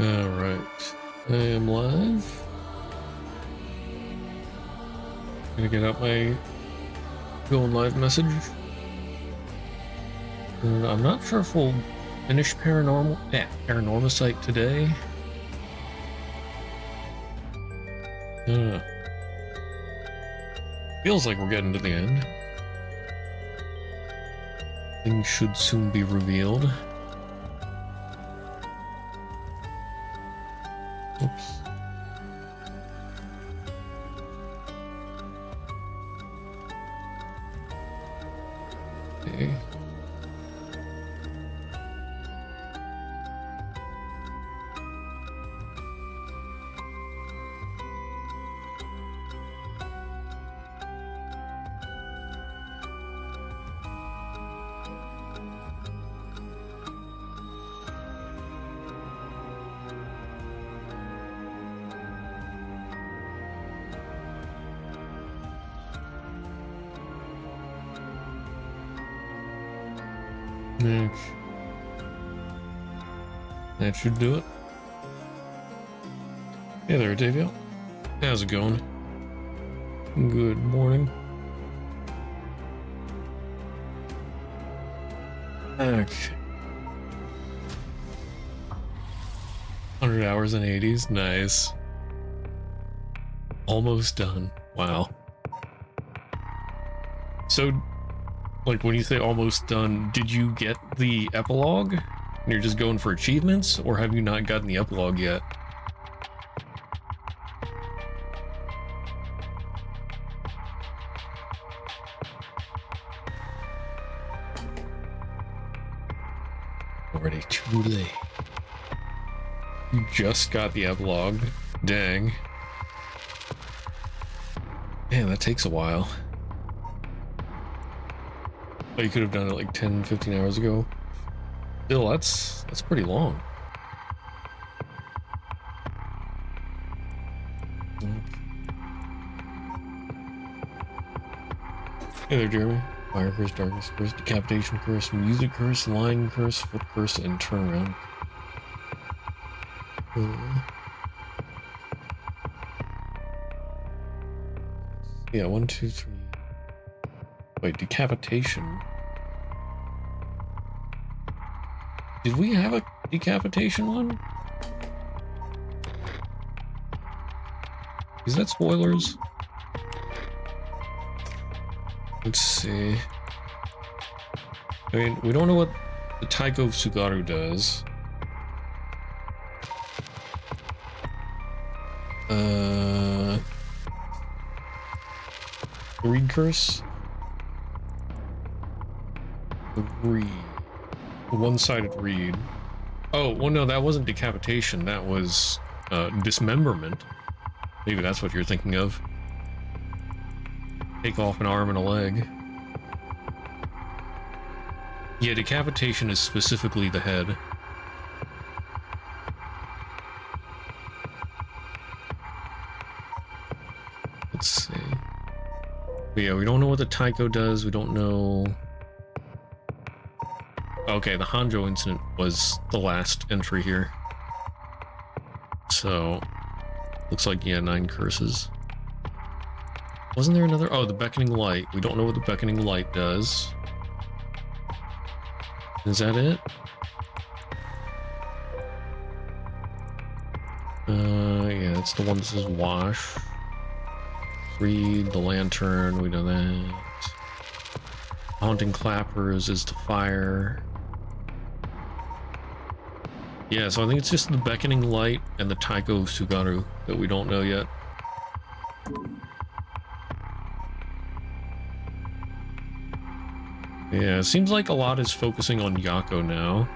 Alright, I am live. Gonna get out my going live message. And I'm not sure if we'll finish Paranormasight today. Feels like we're getting to the end. Things should soon be revealed. Oops. Okay. That should do it. Hey there, Davio. How's it going? Good morning. Okay. 100 hours and 80s. Nice. Almost done. Wow. So, like, when you say almost done, did you get the epilogue? And you're just going for achievements, or have you not gotten the epilogue yet? Already too late. You just got the epilogue. Dang. Man, that takes a while. Oh, you could have done it like 10, 15 hours ago. Still, that's pretty long. Hey there, Jeremy. Fire curse, darkness curse, decapitation curse, music curse, line curse, foot curse, and turnaround. Yeah, 1, 2, 3. Wait, decapitation. Did we have a decapitation one? Is that spoilers? Let's see. I mean, we don't know what the Taiko Tsugaru does. Reed curse? The reed. The one-sided reed. Oh, well, no, that wasn't decapitation. That was dismemberment. Maybe that's what you're thinking of. Take off an arm and a leg. Yeah, decapitation is specifically the head. Let's see. But yeah, we don't know what the Taiko does. We don't know... Okay, the Honjo incident was the last entry here. So, looks like, yeah, 9 curses. Wasn't there another? Oh, the beckoning light. We don't know what the beckoning light does. Is that it? Yeah, it's the one that says wash. Read the lantern, we know that. Haunting clappers is the fire. Yeah, so I think it's just the beckoning light and the Taiko Tsugaru that we don't know yet. Yeah, it seems like a lot is focusing on Yako now.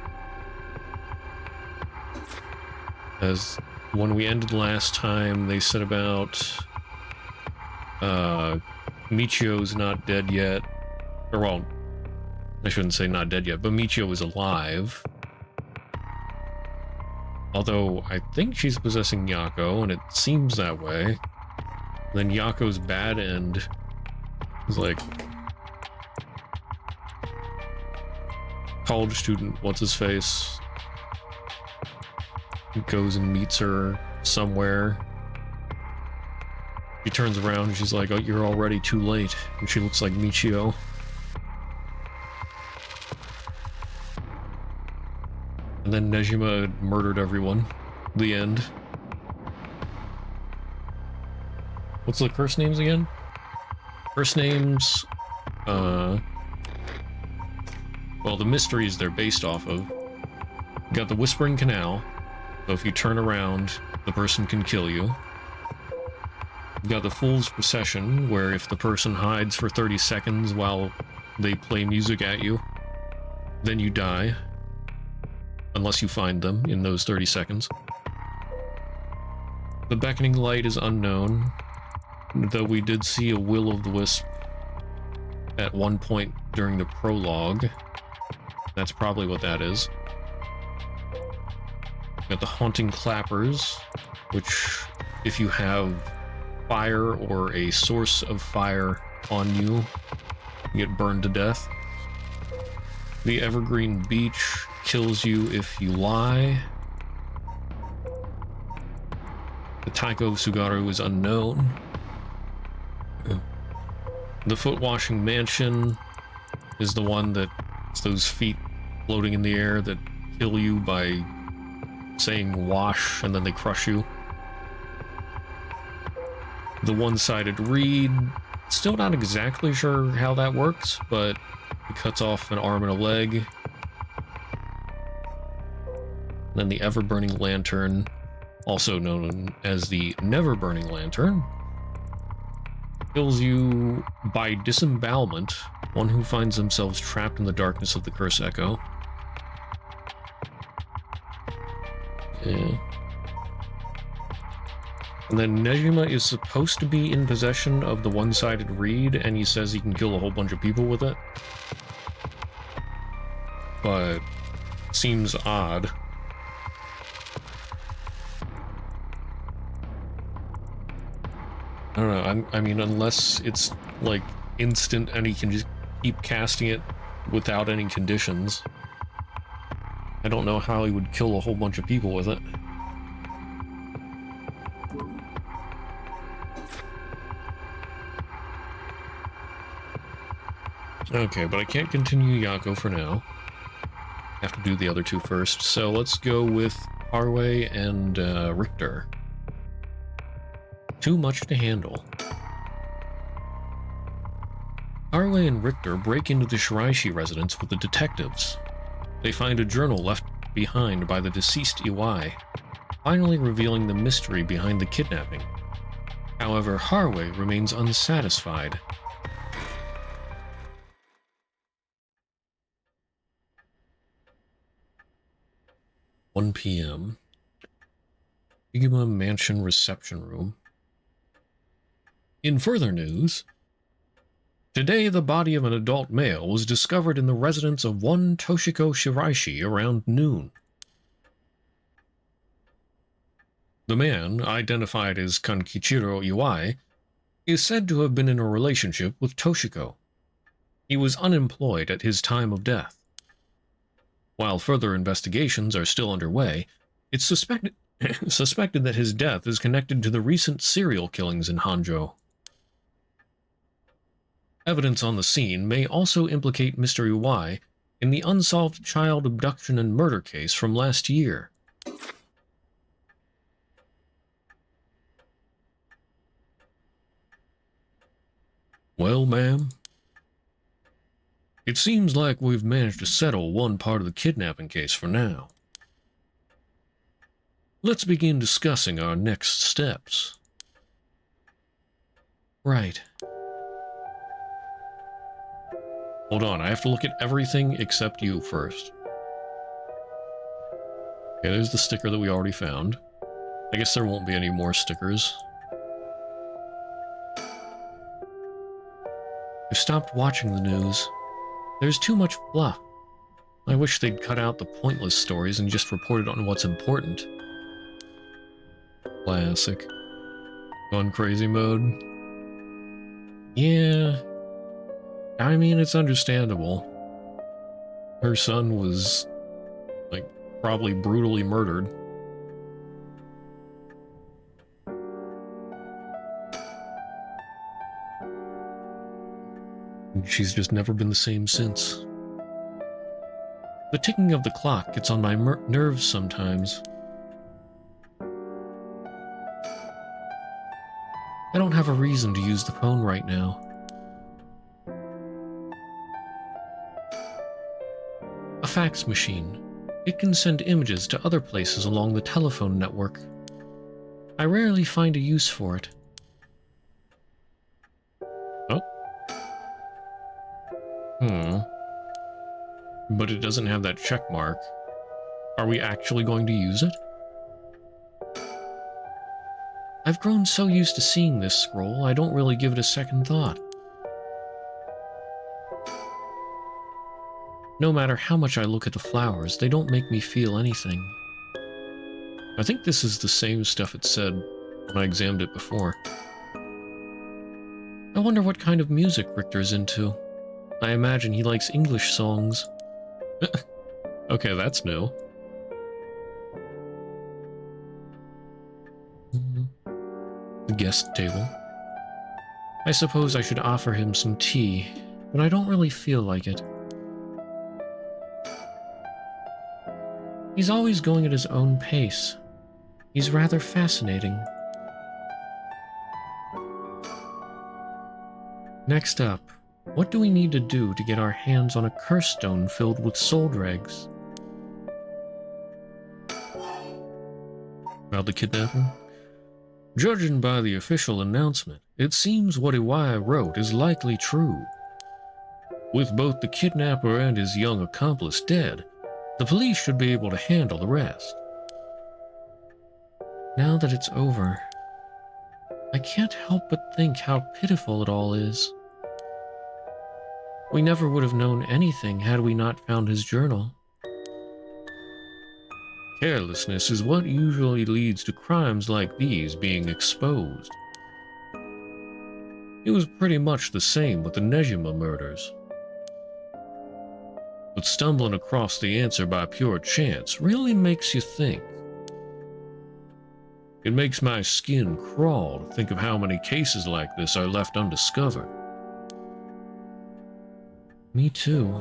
As when we ended last time, they said about Michio's not dead yet. Or, well, I shouldn't say not dead yet, but Michio is alive. Although, I think she's possessing Yako, and it seems that way. Then Yako's bad end is like... college student, what's his face? He goes and meets her somewhere. She turns around and she's like, "Oh, you're already too late." And she looks like Michio. And then Nejima murdered everyone. The end. What's the curse names again? Curse names, well, the mysteries they're based off of. You got the Whispering Canal, so if you turn around, the person can kill you. You got the Fool's Procession, where if the person hides for 30 seconds while they play music at you, then you die. Unless you find them in those 30 seconds. The Beckoning Light is unknown, though we did see a Will-o'-the-Wisp at one point during the prologue. That's probably what that is. Got the Haunting Clappers, which, if you have fire or a source of fire on you, you get burned to death. The Evergreen Beach kills you if you lie. The Taiko Sugaru is unknown. The Foot-Washing Mansion is the one that's those feet floating in the air that kill you by saying wash and then they crush you. The One-Sided Reed, still not exactly sure how that works, but it cuts off an arm and a leg. And then the Ever-Burning Lantern, also known as the Never-Burning Lantern, kills you by disembowelment, one who finds themselves trapped in the darkness of the Curse Echo. Yeah. And then Nejima is supposed to be in possession of the One-Sided Reed, and he says he can kill a whole bunch of people with it. But seems odd. I don't know, I mean, unless it's, like, instant and he can just keep casting it without any conditions. I don't know how he would kill a whole bunch of people with it. Okay, but I can't continue Yako for now. Have to do the other two first, so let's go with Harway and Richter. Too much to handle. Harway and Richter break into the Shiraishi residence with the detectives. They find a journal left behind by the deceased Iwai, finally revealing the mystery behind the kidnapping. However, Harway remains unsatisfied. (1 p.m. Iguma Mansion Reception Room. In further news, today the body of an adult male was discovered in the residence of one Toshiko Shiraishi around noon. The man, identified as Kankichiro Iwai, is said to have been in a relationship with Toshiko. He was unemployed at his time of death. While further investigations are still underway, it's suspected that his death is connected to the recent serial killings in Honjo. Evidence on the scene may also implicate Mr. Iwai in the unsolved child abduction and murder case from last year. Well, ma'am, it seems like we've managed to settle one part of the kidnapping case for now. Let's begin discussing our next steps. Right. Hold on, I have to look at everything except you first. Okay, there's the sticker that we already found. I guess there won't be any more stickers. I've stopped watching the news. There's too much fluff. I wish they'd cut out the pointless stories and just reported on what's important. Classic. Gone crazy mode. Yeah. I mean, it's understandable. Her son was, like, probably brutally murdered. and she's just never been the same since. The ticking of the clock gets on my nerves sometimes. I don't have a reason to use the phone right now. A fax machine. It can send images to other places along the telephone network. I rarely find a use for it. Oh. But it doesn't have that check mark. Are we actually going to use it? I've grown so used to seeing this scroll, I don't really give it a second thought. No matter how much I look at the flowers, they don't make me feel anything. I think this is the same stuff it said when I examined it before. I wonder what kind of music Richter's into. I imagine he likes English songs. Okay, that's new. The guest table. I suppose I should offer him some tea, but I don't really feel like it. He's always going at his own pace. He's rather fascinating. Next up, what do we need to do to get our hands on a curse stone filled with soul dregs? About the kidnapping? Judging by the official announcement, it seems what Iwai wrote is likely true. With both the kidnapper and his young accomplice dead, the police should be able to handle the rest. Now that it's over, I can't help but think how pitiful it all is. We never would have known anything had we not found his journal. Carelessness is what usually leads to crimes like these being exposed. It was pretty much the same with the Nejima murders. But stumbling across the answer by pure chance really makes you think. It makes my skin crawl to think of how many cases like this are left undiscovered. Me too.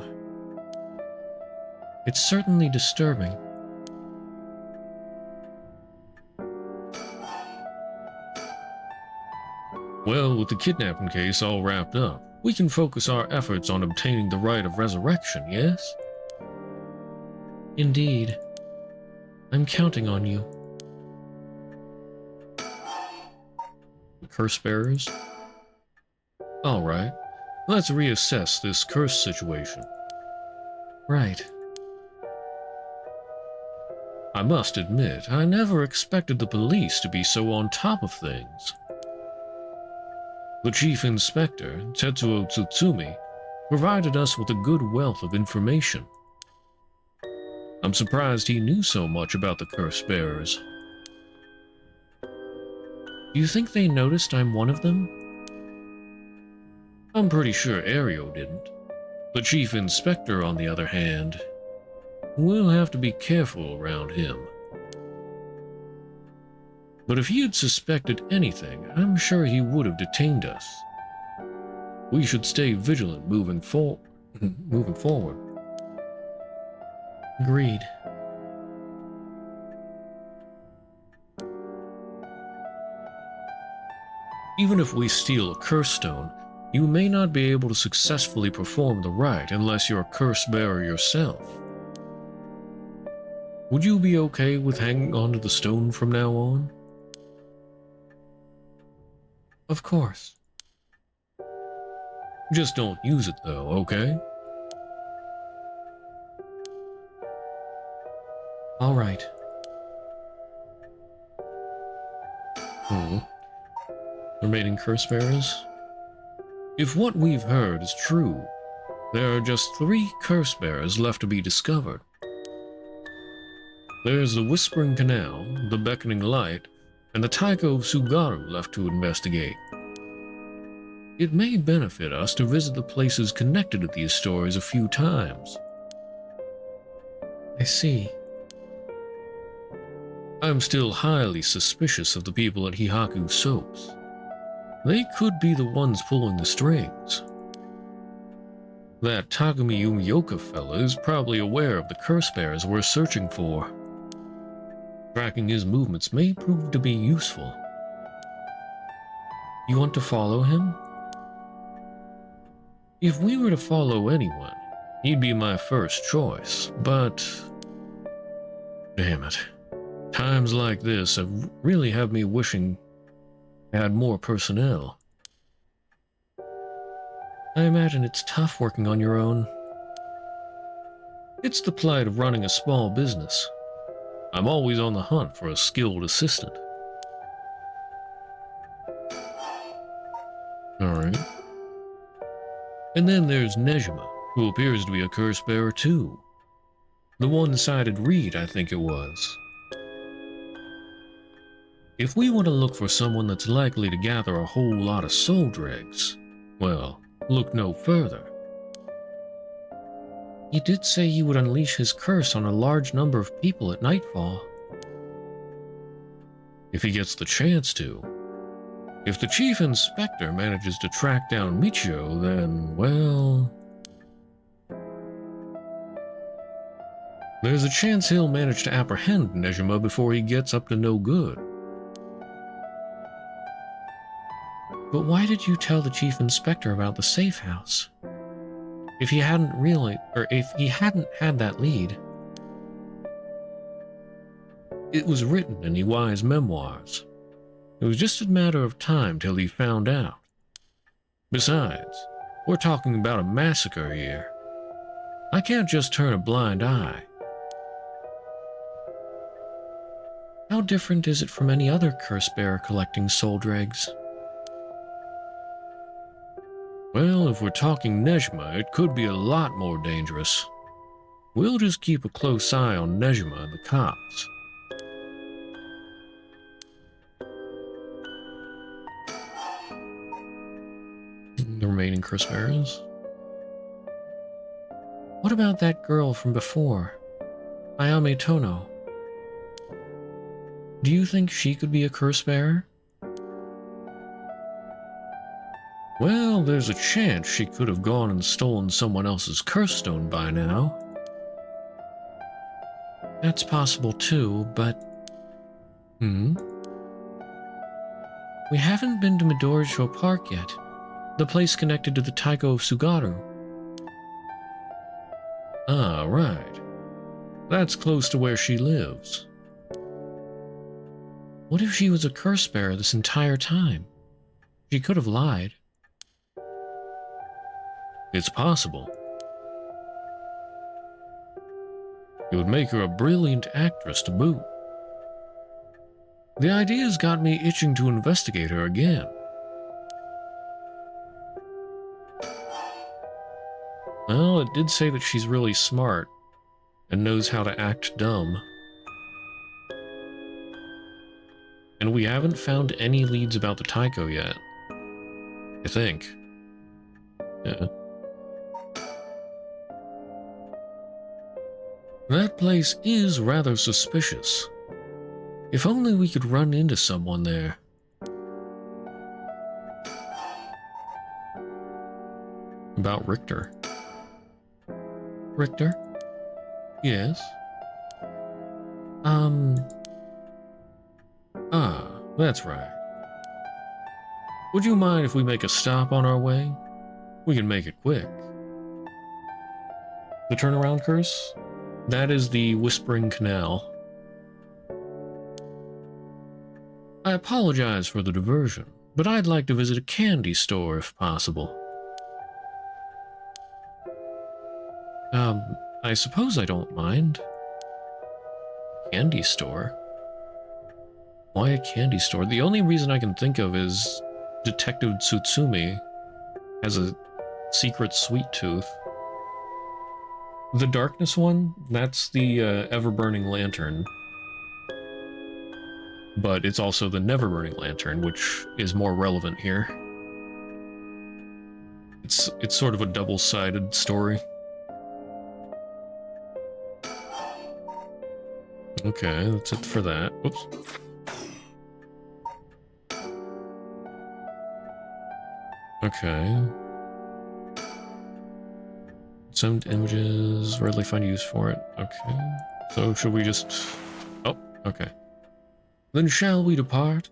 It's certainly disturbing. Well, with the kidnapping case all wrapped up, we can focus our efforts on obtaining the right of resurrection, yes? Indeed. I'm counting on you. The curse bearers? Alright, let's reassess this curse situation. Right. I must admit, I never expected the police to be so on top of things. The Chief Inspector, Tetsuo Tsutsumi, provided us with a good wealth of information. I'm surprised he knew so much about the curse bearers. Do you think they noticed I'm one of them? I'm pretty sure Ario didn't. The Chief Inspector, on the other hand, we'll have to be careful around him. But if he had suspected anything, I'm sure he would have detained us. We should stay vigilant moving forward. Agreed. Even if we steal a curse stone, you may not be able to successfully perform the rite unless you're a curse bearer yourself. Would you be okay with hanging onto the stone from now on? Of course. Just don't use it though, okay? All right. Remaining curse bearers? If what we've heard is true, there are just 3 curse bearers left to be discovered. There's the Whispering Canal, the Beckoning Light, and the Taiko of Sugaru left to investigate. It may benefit us to visit the places connected to these stories a few times. I see. I'm still highly suspicious of the people at Hihaku Soaps. They could be the ones pulling the strings. That Takumi Umioka fella is probably aware of the curse bearers we're searching for. Tracking his movements may prove to be useful. You want to follow him? If we were to follow anyone, he'd be my first choice, but... damn it. Times like this really have me wishing I had more personnel. I imagine it's tough working on your own. It's the plight of running a small business. I'm always on the hunt for a skilled assistant. Alright. And then there's Nejima, who appears to be a curse bearer too. The one-sided read, I think it was. If we want to look for someone that's likely to gather a whole lot of soul dregs, well, look no further. He did say he would unleash his curse on a large number of people at nightfall. If he gets the chance to. If the Chief Inspector manages to track down Michio, then, well... there's a chance he'll manage to apprehend Nejima before he gets up to no good. But why did you tell the Chief Inspector about the safe house? If he hadn't had that lead. It was written in Iwai's memoirs. It was just a matter of time till he found out. Besides, we're talking about a massacre here. I can't just turn a blind eye. How different is it from any other curse bearer collecting soul dregs? Well, if we're talking Nejima, it could be a lot more dangerous. We'll just keep a close eye on Nejima and the cops. The remaining curse bearers? What about that girl from before? Ayame Tono. Do you think she could be a curse bearer? Well, there's a chance she could have gone and stolen someone else's curse stone by now. That's possible too, but... We haven't been to Midoricho Park yet, the place connected to the Taiko of Sugaru. Ah, right. That's close to where she lives. What if she was a curse bearer this entire time? She could have lied. It's possible. It would make her a brilliant actress to boot. The idea's got me itching to investigate her again. Well, it did say that she's really smart and knows how to act dumb. And we haven't found any leads about the Taiko yet. I think. Yeah. That place is rather suspicious. If only we could run into someone there. About Richter. Richter? Yes? That's right. Would you mind if we make a stop on our way? We can make it quick. The turnaround curse? That is the Whispering Canal. I apologize for the diversion, but I'd like to visit a candy store if possible. I suppose I don't mind. Candy store? Why a candy store? The only reason I can think of is Detective Tsutsumi has a secret sweet tooth. The darkness one, that's the ever-burning lantern. But it's also the never-burning lantern, which is more relevant here. It's sort of a double-sided story. Okay, that's it for that. Whoops. Okay. Send images, rarely find use for it. Okay. So should we just... Oh, okay. Then shall we depart?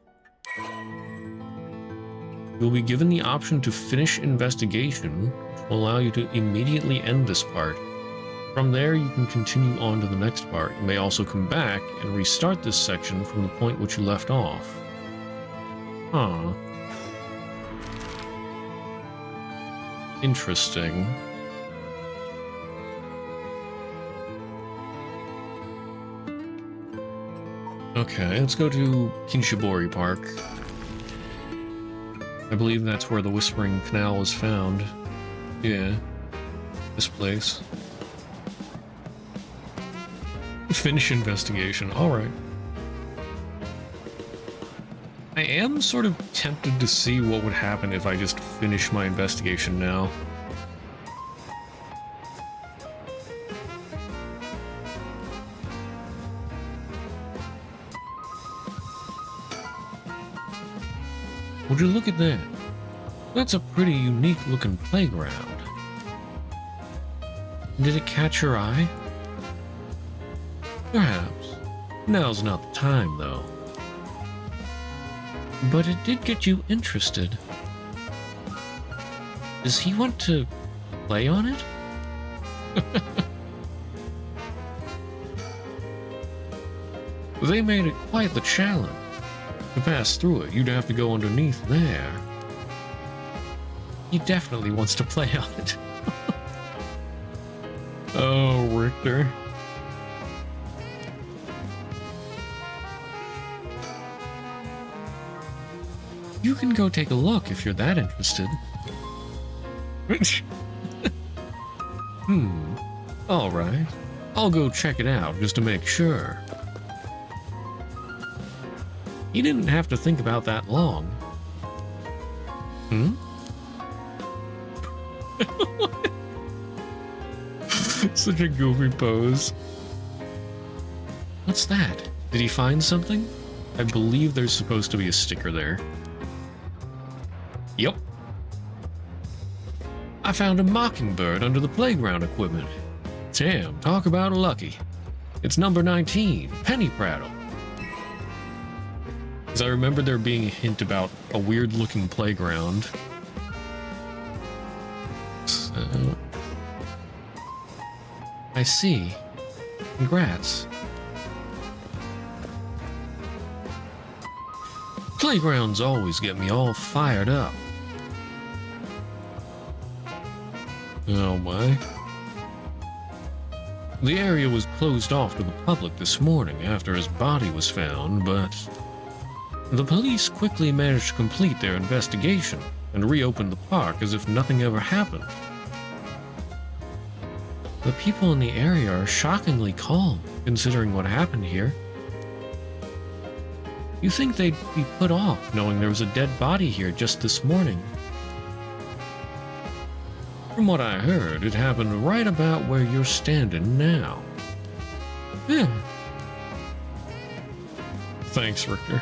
You'll be given the option to finish investigation, which will allow you to immediately end this part. From there, you can continue on to the next part. You may also come back and restart this section from the point which you left off. Huh. Interesting. Okay, let's go to Kinshibori Park. I believe that's where the Whispering Canal is found. Yeah. This place. Finish investigation. Alright. I am sort of tempted to see what would happen if I just finish my investigation now. Would you look at that? That's a pretty unique looking playground. Did it catch your eye? Perhaps. Now's not the time, though. But it did get you interested. Does he want to play on it? They made it quite the challenge. To pass through it, you'd have to go underneath there. He definitely wants to play on it. Oh, Richter. You can go take a look if you're that interested. Alright. I'll go check it out just to make sure. You didn't have to think about that long. Such a goofy pose. What's that? Did he find something? I believe there's supposed to be a sticker there. Yep. I found a mockingbird under the playground equipment. Damn, talk about lucky. It's number 19, Penny Prattle. Because I remember there being a hint about a weird-looking playground. So... I see. Congrats. Playgrounds always get me all fired up. Oh my. The area was closed off to the public this morning after his body was found, but the police quickly managed to complete their investigation and reopened the park as if nothing ever happened. The people in the area are shockingly calm, considering what happened here. You think they'd be put off knowing there was a dead body here just this morning. From what I heard, it happened right about where you're standing now. Yeah. Thanks, Richter.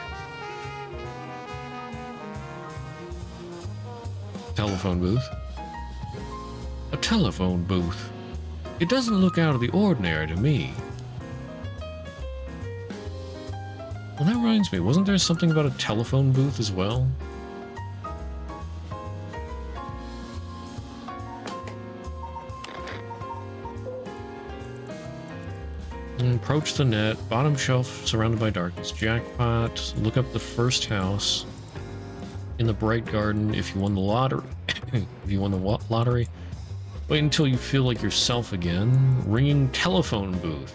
Telephone booth. A telephone booth. It doesn't look out of the ordinary to me. Well, that reminds me, wasn't there something about a telephone booth as well? Approach the net, bottom shelf surrounded by darkness, jackpot, look up the first house, in the bright garden if you won the lottery. If you won the lottery. Wait until you feel like yourself again. Ringing telephone booth.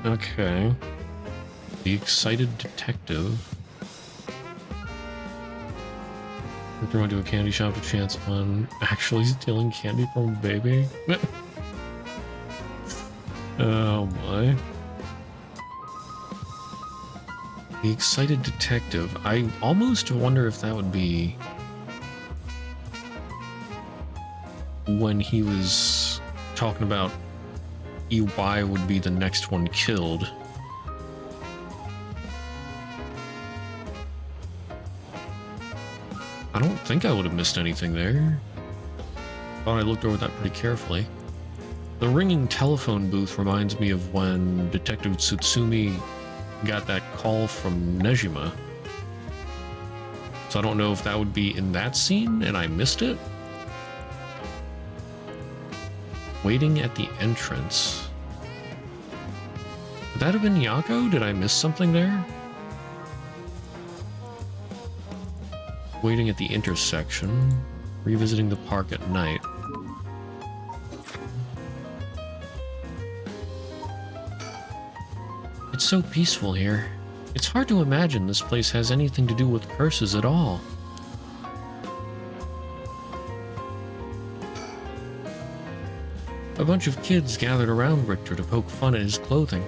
Okay. The excited detective. We're going to a candy shop to chance on actually stealing candy from a baby. Oh my. The excited detective. I almost wonder if that would be when he was talking about EY would be the next one killed. I don't think I would have missed anything there. Thought I looked over that pretty carefully. The ringing telephone booth reminds me of when Detective Tsutsumi got that call from Nejima. So I don't know if that would be in that scene and I missed it. Waiting at the entrance. Would that have been Yako? Did I miss something there? Waiting at the intersection. Revisiting the park at night. It's so peaceful here. It's hard to imagine this place has anything to do with curses at all. A bunch of kids gathered around Richter to poke fun at his clothing.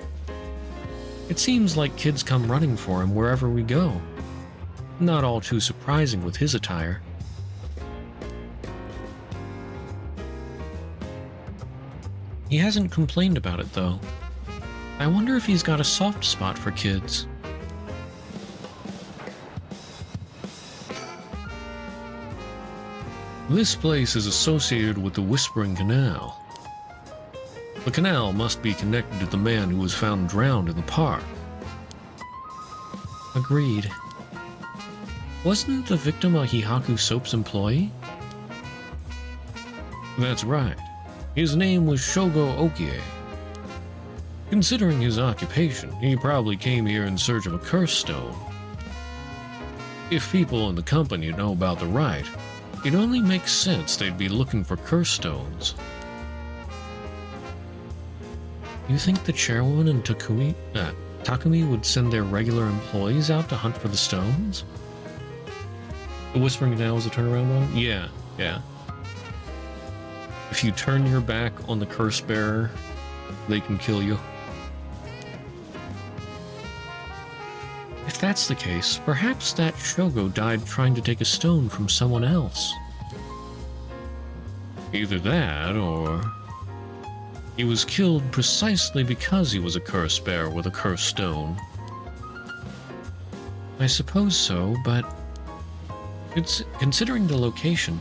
It seems like kids come running for him wherever we go. Not all too surprising with his attire. He hasn't complained about it, though. I wonder if he's got a soft spot for kids. This place is associated with the Whispering Canal. The canal must be connected to the man who was found drowned in the park. Agreed. Wasn't the victim a Hihaku Soap's employee? That's right. His name was Shogo Okie. Considering his occupation, he probably came here in search of a curse stone. If people in the company know about the rite, it only makes sense they'd be looking for curse stones. You think the chairwoman and Takumi would send their regular employees out to hunt for the stones? The Whispering Canal is a turnaround one? Yeah. If you turn your back on the curse bearer, they can kill you. If that's the case, perhaps that Shogo died trying to take a stone from someone else. Either that, or he was killed precisely because he was a curse bearer with a cursed stone. I suppose so, but considering the location,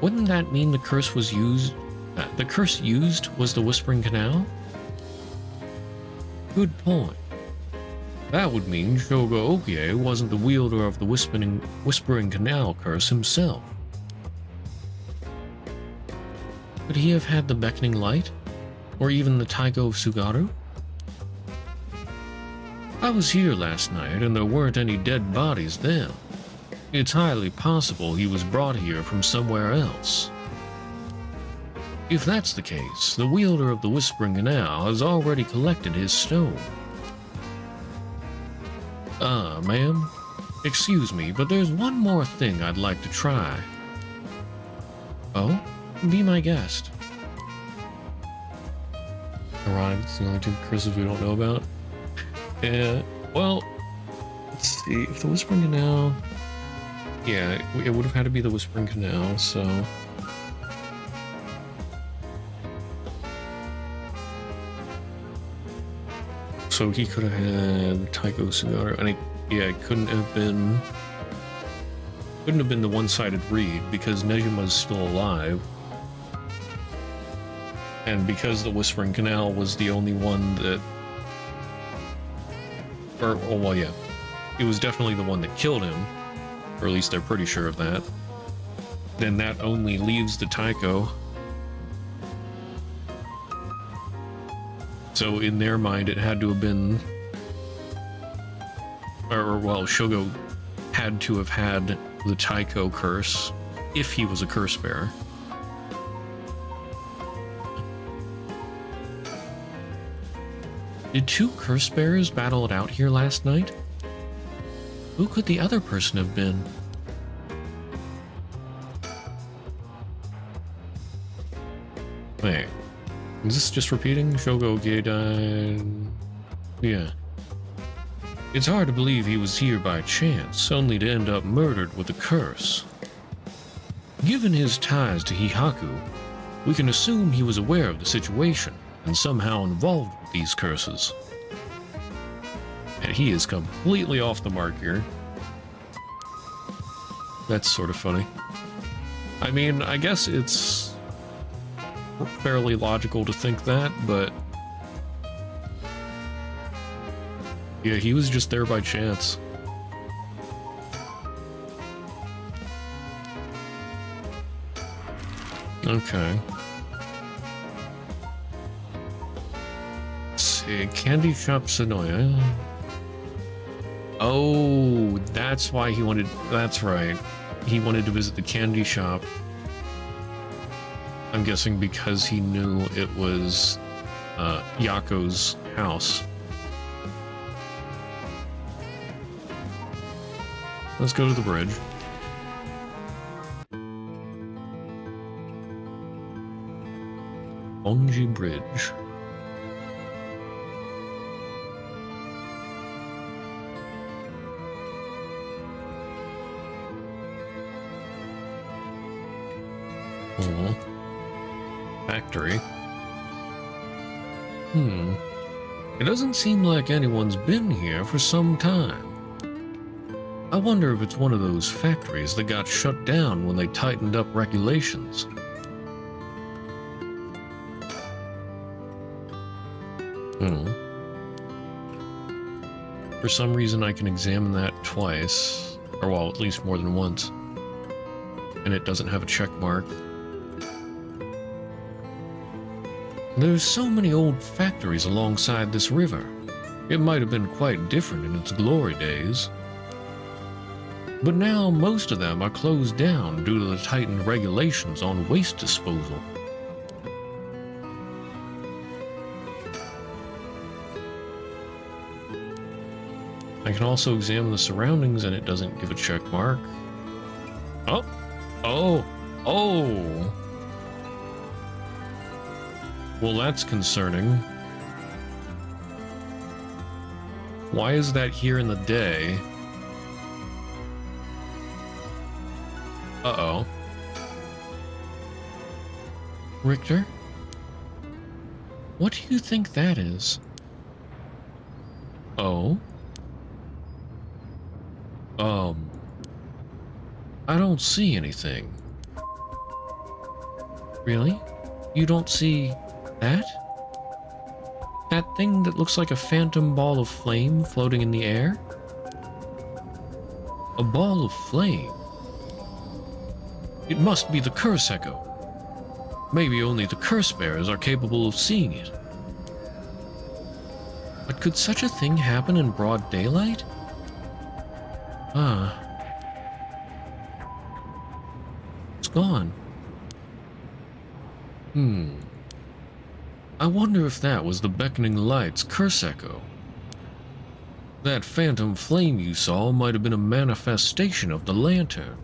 wouldn't that mean the curse was used? The curse used was the Whispering Canal? Good point. That would mean Shogo Okie wasn't the wielder of the Whispering Canal curse himself. Could he have had the Beckoning Light? Or even the Taigo of Sugaru? I was here last night and there weren't any dead bodies then. It's highly possible he was brought here from somewhere else. If that's the case, the wielder of the Whispering Canal has already collected his stone. Ma'am? Excuse me, but there's one more thing I'd like to try. Oh? Be my guest. Ironic, it's the only two curses we don't know about. Well, let's see, if the Whispering Canal... Yeah, it would have had to be the Whispering Canal, so... So he could have had Taiko Sugaru, and it couldn't have been the one-sided read, because Nejima's still alive. And because the Whispering Canal was the only one that... it was definitely the one that killed him, or at least they're pretty sure of that. Then that only leaves the Taiko. So in their mind, it had to have been... Shogo had to have had the Taiko curse, if he was a curse bearer. Did two curse bearers battle it out here last night? Who could the other person have been? Wait, is this just repeating? Shogo Okie died... Yeah. It's hard to believe he was here by chance, only to end up murdered with a curse. Given his ties to Hihaku, we can assume he was aware of the situation and somehow involved with these curses. And he is completely off the mark here. That's sort of funny. I mean, I guess it's fairly logical to think that, but yeah, he was just there by chance. Okay. Let's see, Candy Shop Sonoya. Oh, that's why he wanted, that's right. He wanted to visit the candy shop. I'm guessing because he knew it was Yako's house. Let's go to the bridge. Honjo Bridge. Oh. Factory. It doesn't seem like anyone's been here for some time. I wonder if it's one of those factories that got shut down when they tightened up regulations. For some reason I can examine that twice, or well, at least more than once, and it doesn't have a check mark. There's so many old factories alongside this river. It might have been quite different in its glory days. But now most of them are closed down due to the tightened regulations on waste disposal. I can also examine the surroundings and it doesn't give a check mark. Oh! Oh! Oh! Well, that's concerning. Why is that here in the day? Uh-oh. Richter? What do you think that is? Oh? I don't see anything. Really? You don't see that? That thing that looks like a phantom ball of flame floating in the air? A ball of flame? It must be the curse echo. Maybe only the curse bearers are capable of seeing it. But could such a thing happen in broad daylight? Ah. It's gone. I wonder if that was the beckoning light's curse echo. That phantom flame you saw might have been a manifestation of the lantern.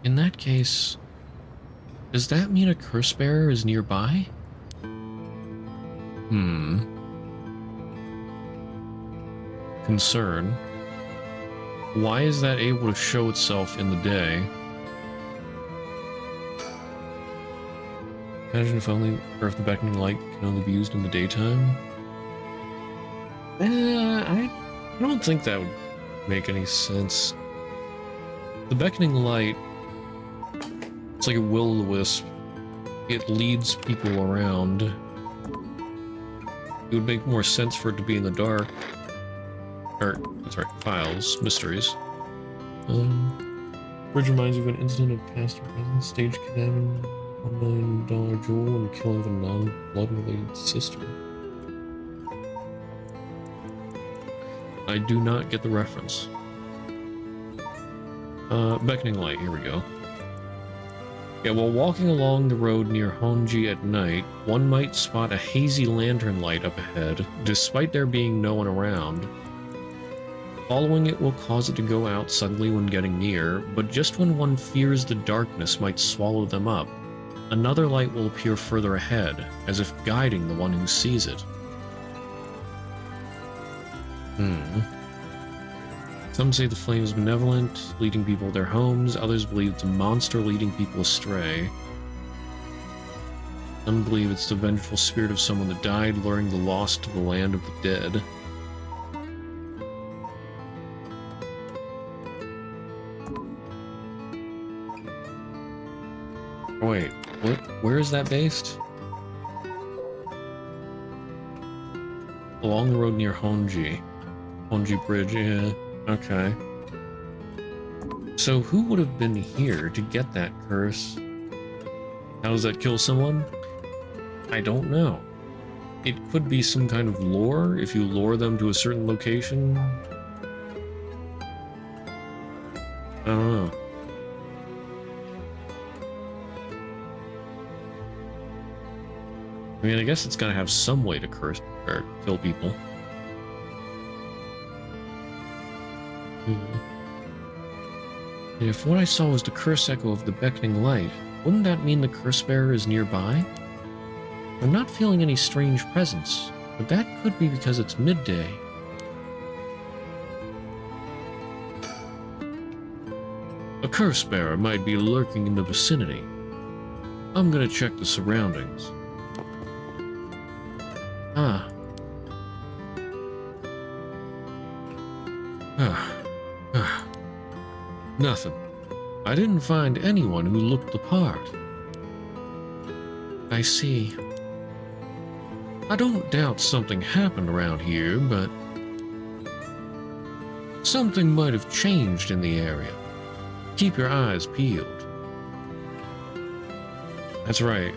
In that case, does that mean a curse bearer is nearby? Concern. Why is that able to show itself in the day? Imagine if only, or if the beckoning light can only be used in the daytime. I don't think that would make any sense. The beckoning light, it's like a will-o-the-wisp. It leads people around. It would make more sense for it to be in the dark. Or, that's right, files, mysteries. Bridge reminds you of an incident of past or present, stage kidnapping, $1 million jewel, and killing of a non-blood-related sister. I do not get the reference. Beckoning light, here we go. Yeah, while walking along the road near Honjo at night, one might spot a hazy lantern light up ahead, despite there being no one around. Following it will cause it to go out suddenly when getting near, but just when one fears the darkness might swallow them up, another light will appear further ahead, as if guiding the one who sees it. Some say the flame is benevolent, leading people to their homes. Others believe it's a monster leading people astray. Some believe it's the vengeful spirit of someone that died, luring the lost to the land of the dead. Oh, wait, what? Where is that based? Along the road near Honji. Honji Bridge, yeah. Okay. So who would have been here to get that curse? How does that kill someone? I don't know. It could be some kind of lore, if you lure them to a certain location. I don't know. I mean, I guess it's gotta have some way to curse or kill people. If what I saw was the curse echo of the beckoning light, wouldn't that mean the curse bearer is nearby? I'm not feeling any strange presence, but that could be because it's midday. A curse bearer might be lurking in the vicinity. I'm gonna check the surroundings. Ah. Nothing. I didn't find anyone who looked the part. I see. I don't doubt something happened around here, but something might have changed in the area. Keep your eyes peeled. That's right.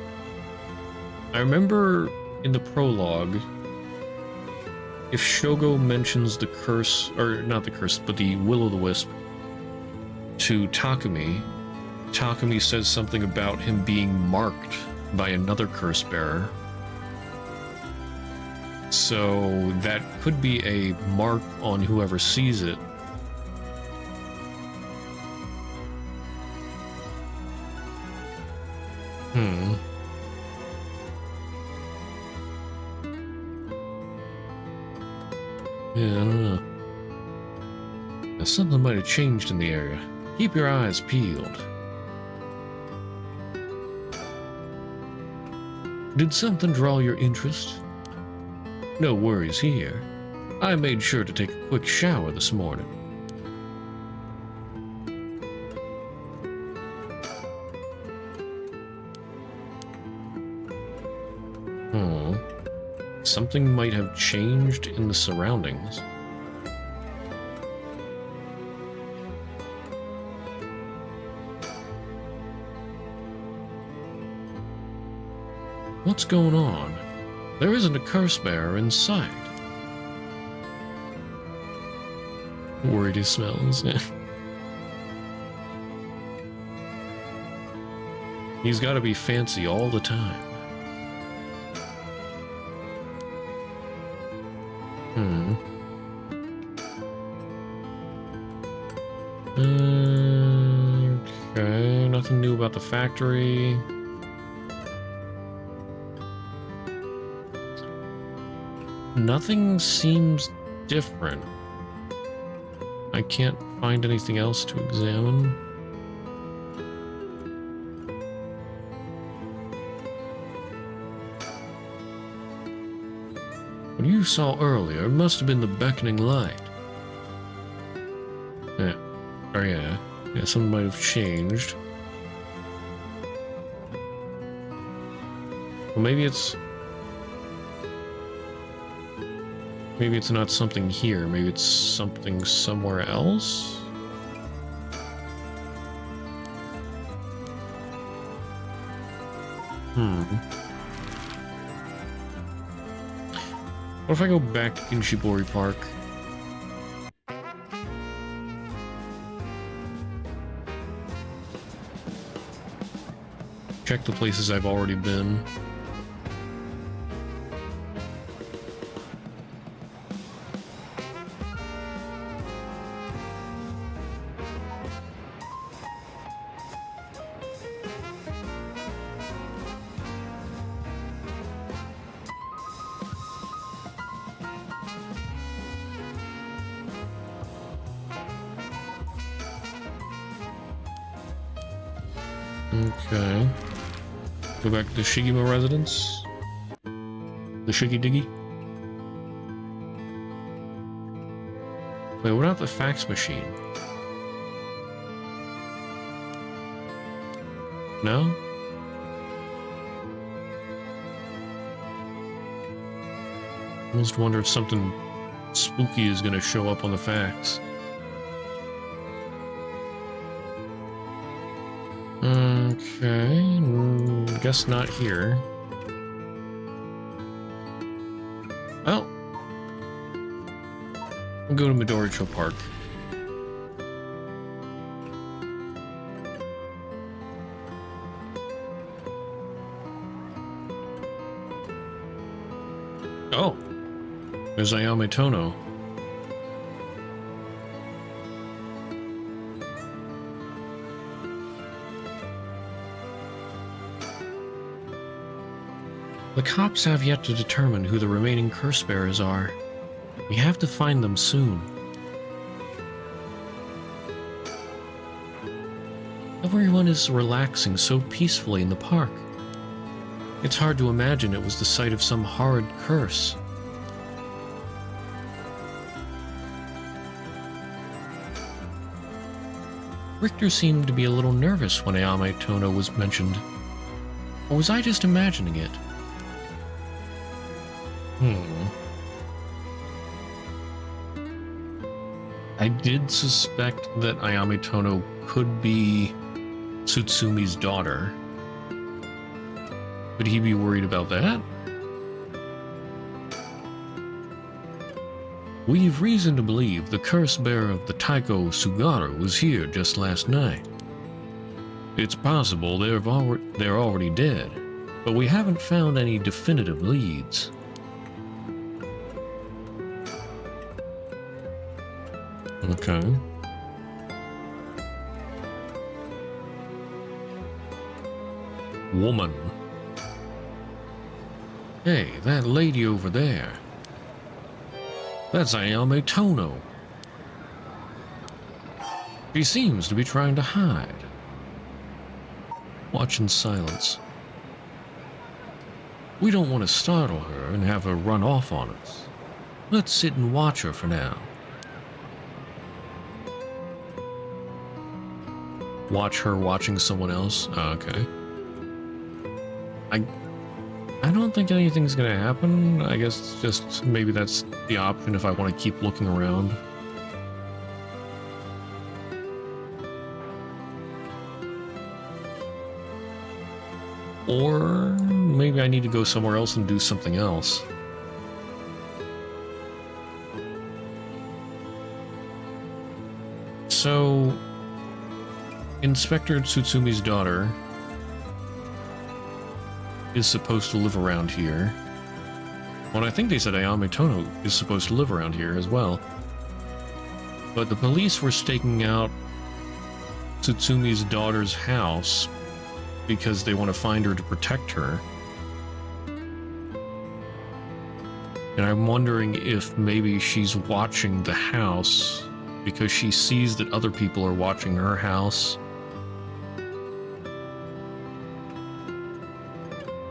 I remember in the prologue, if Shogo mentions the curse, or not the curse, but the will-o'-the-wisp to Takumi, Takumi says something about him being marked by another curse bearer. So that could be a mark on whoever sees it. Yeah, I don't know. Now, something might have changed in the area. Keep your eyes peeled. Did something draw your interest? No worries here. I made sure to take a quick shower this morning. Something might have changed in the surroundings. What's going on? There isn't a curse bearer in sight. Worried he smells. He's got to be fancy all the time. Okay, nothing new about the factory. Nothing seems different. I can't find anything else to examine. What you saw earlier must have been the beckoning light. Yeah. Oh yeah. Yeah, something might have changed. Well, maybe it's not something here. Maybe it's something somewhere else? What if I go back to Kinshibori Park? Check the places I've already been. Okay. Go back to the Shigima residence. The Shiggy Diggy. Wait, what about the fax machine? No? Almost wonder if something spooky is going to show up on the facts. Okay, guess not here. Well, we'll go to Midoricho Park. Oh, there's Ayame Tono. The cops have yet to determine who the remaining curse bearers are. We have to find them soon. Everyone is relaxing so peacefully in the park. It's hard to imagine it was the site of some horrid curse. Richter seemed to be a little nervous when Ayame Tono was mentioned. Or was I just imagining it? I did suspect that Ayame Tono could be Tsutsumi's daughter. Would he be worried about that? We've reason to believe the curse bearer of the Taiko Sugaru was here just last night. It's possible they're already dead, but we haven't found any definitive leads. Okay. Woman. Hey, that lady over there. That's Ayame Tono. She seems to be trying to hide. Watch in silence. We don't want to startle her and have her run off on us. Let's sit and watch her for now. Watch her watching someone else? Oh, okay. I don't think anything's gonna happen. I guess just maybe that's the option if I want to keep looking around. Or maybe I need to go somewhere else and do something else. So, Inspector Tsutsumi's daughter is supposed to live around here. Well, I think they said Ayame Tono is supposed to live around here as well. But the police were staking out Tsutsumi's daughter's house because they want to find her to protect her. And I'm wondering if maybe she's watching the house because she sees that other people are watching her house.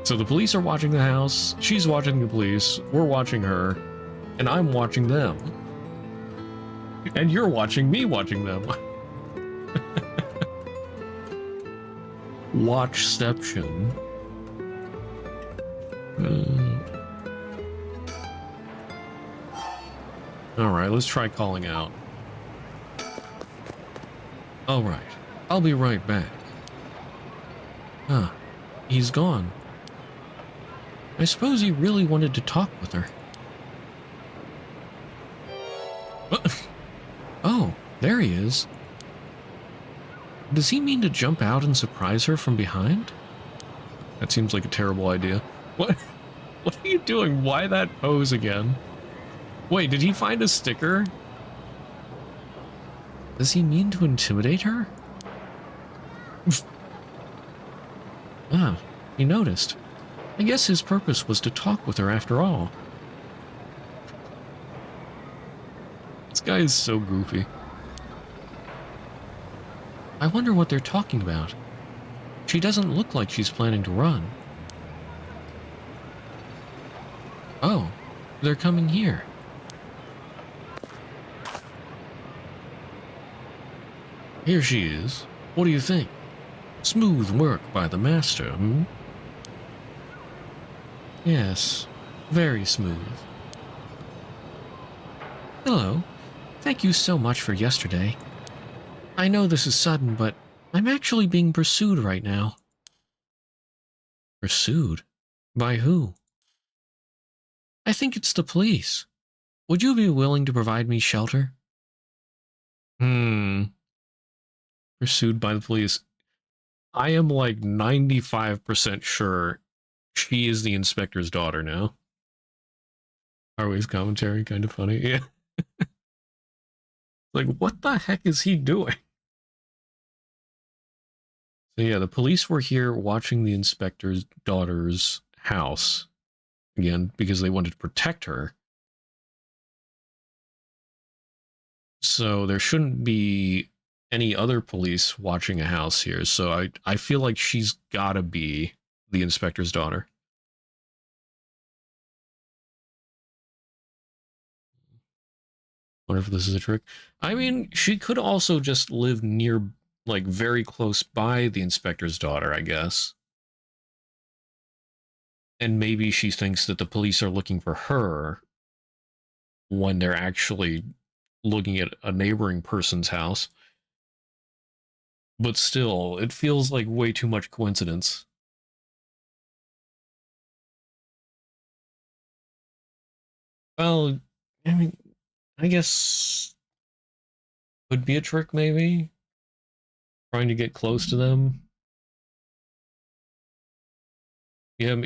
So the police are watching the house, she's watching the police, we're watching her, and I'm watching them. And you're watching me watching them. Watchception. Alright, let's try calling out. Alright, I'll be right back. Huh, he's gone. I suppose he really wanted to talk with her. Oh, there he is. Does he mean to jump out and surprise her from behind? That seems like a terrible idea. What? What are you doing? Why that pose again? Wait, did he find a sticker? Does he mean to intimidate her? Ah, he noticed. I guess his purpose was to talk with her after all. This guy is so goofy. I wonder what they're talking about. She doesn't look like she's planning to run. Oh, they're coming here. Here she is. What do you think? Smooth work by the master, hmm? Yes, very smooth. Hello. Thank you so much for yesterday. I know this is sudden, but I'm actually being pursued right now. Pursued? By who? I think it's the police. Would you be willing to provide me shelter? Pursued by the police. I am like 95% sure she is the inspector's daughter now. Harway's commentary, kind of funny. Yeah. Like, what the heck is he doing? So yeah, the police were here watching the inspector's daughter's house. Again, because they wanted to protect her. So there shouldn't be any other police watching a house here. So I feel like she's gotta be the inspector's daughter. Wonder if this is a trick. I mean, she could also just live near, like, very close by the inspector's daughter, I guess. And maybe she thinks that the police are looking for her when they're actually looking at a neighboring person's house. But still, it feels like way too much coincidence. Well, I mean, I guess could be a trick, maybe? Trying to get close to them. Yeah,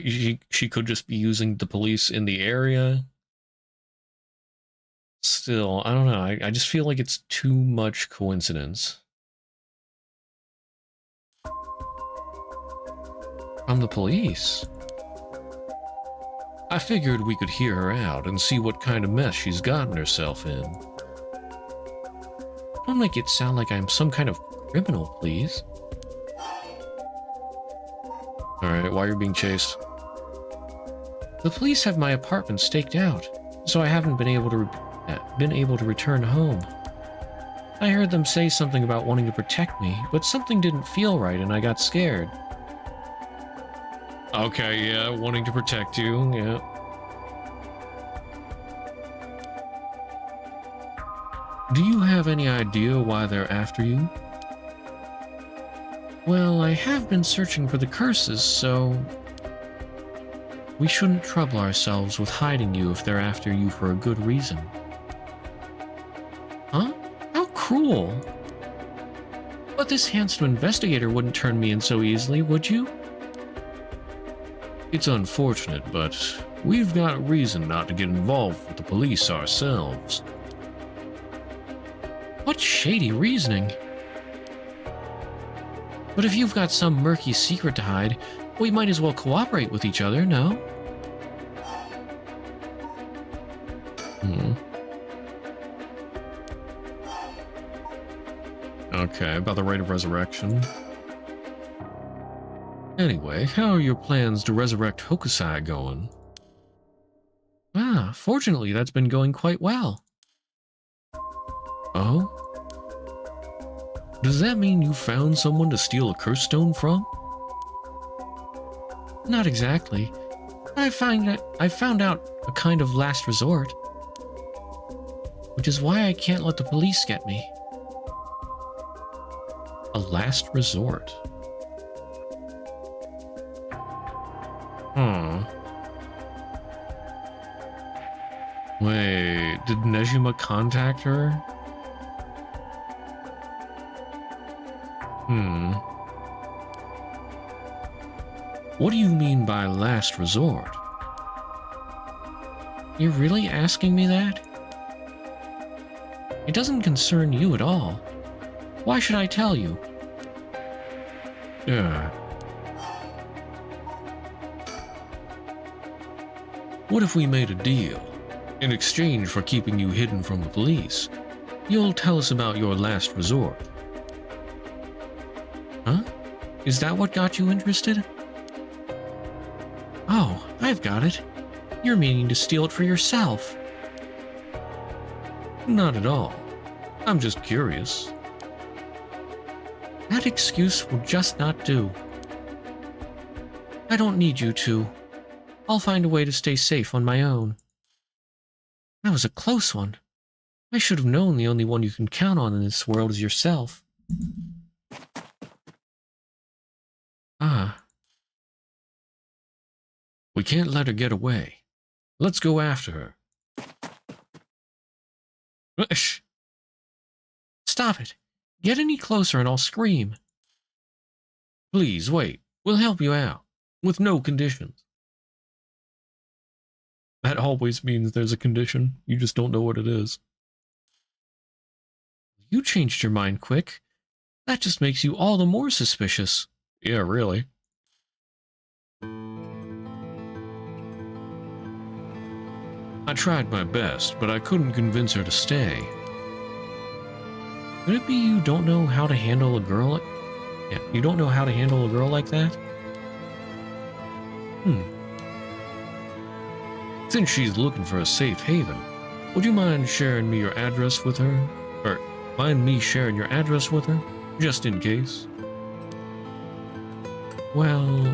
she could just be using the police in the area. Still, I don't know. I just feel like it's too much coincidence. From the police? I figured we could hear her out and see what kind of mess she's gotten herself in. Don't make it sound like I'm some kind of criminal, please. Alright, why are you being chased? The police have my apartment staked out, so I haven't been able to return home. I heard them say something about wanting to protect me, but something didn't feel right and I got scared. Okay, yeah, wanting to protect you, yeah. Do you have any idea why they're after you? Well, I have been searching for the curses, so... We shouldn't trouble ourselves with hiding you if they're after you for a good reason. Huh? How cruel! But this handsome investigator wouldn't turn me in so easily, would you? It's unfortunate, but we've got reason not to get involved with the police ourselves. What shady reasoning! But if you've got some murky secret to hide, we might as well cooperate with each other, no? Okay, about the rite of resurrection. Anyway, how are your plans to resurrect Hokusai going? Ah, fortunately that's been going quite well. Oh? Does that mean you found someone to steal a curse stone from? Not exactly. I found out a kind of last resort. Which is why I can't let the police get me. A last resort? Wait, did Nejima contact her? What do you mean by last resort? You're really asking me that? It doesn't concern you at all. Why should I tell you? Yeah. What if we made a deal? In exchange for keeping you hidden from the police, you'll tell us about your last resort. Huh? Is that what got you interested? Oh, I've got it. You're meaning to steal it for yourself. Not at all. I'm just curious. That excuse will just not do. I don't need you to. I'll find a way to stay safe on my own. That was a close one. I should have known the only one you can count on in this world is yourself. Ah. We can't let her get away. Let's go after her. Shh. Stop it. Get any closer and I'll scream. Please, wait. We'll help you out. With no conditions. That always means there's a condition. You just don't know what it is. You changed your mind quick. That just makes you all the more suspicious. Yeah, really. I tried my best, but I couldn't convince her to stay. Could it be you don't know how to handle a girl like... Yeah, you don't know how to handle a girl like that? Since she's looking for a safe haven, would you mind sharing me your address with her? Or mind me sharing your address with her? Just in case. Well...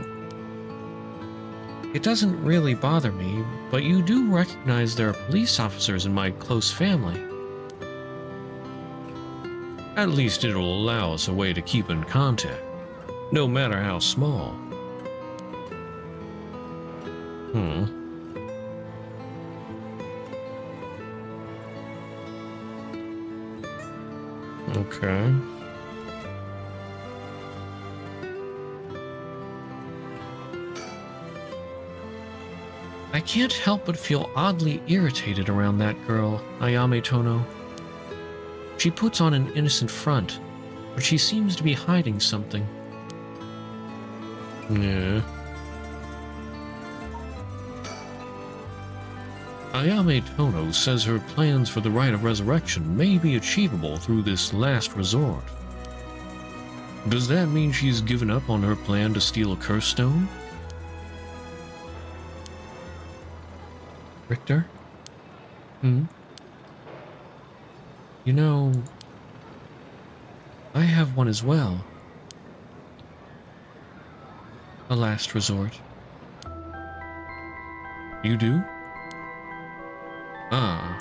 It doesn't really bother me, but you do recognize there are police officers in my close family. At least it'll allow us a way to keep in contact, no matter how small. Okay. I can't help but feel oddly irritated around that girl, Ayame Tono. She puts on an innocent front, but she seems to be hiding something. Yeah. Ayame Tono says her plans for the Rite of Resurrection may be achievable through this last resort. Does that mean she's given up on her plan to steal a curse stone? Richter? You know, I have one as well. A last resort. You do? Ah.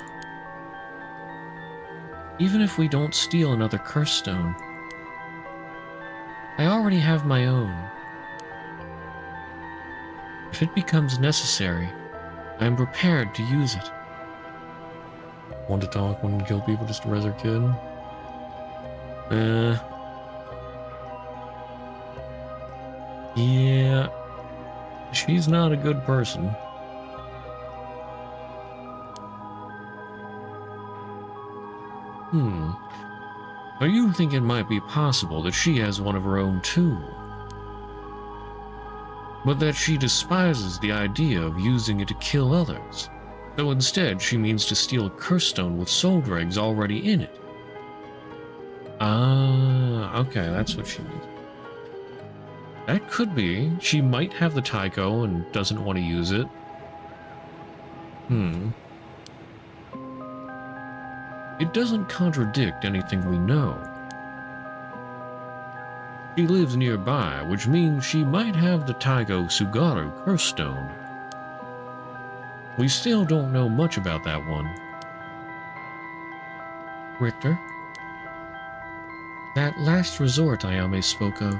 Even if we don't steal another curse stone, I already have my own. If it becomes necessary, I am prepared to use it. Want to talk, want to kill people just to raise her kid? Yeah. She's not a good person. So you think it might be possible that she has one of her own too? But that she despises the idea of using it to kill others. So instead, she means to steal a curse stone with soul dregs already in it. Ah, okay, that's what she means. That could be. She might have the Taiko and doesn't want to use it. It doesn't contradict anything we know. She lives nearby, which means she might have the Taigo Sugaru curse stone. We still don't know much about that one. Richter? That last resort Ayame spoke of.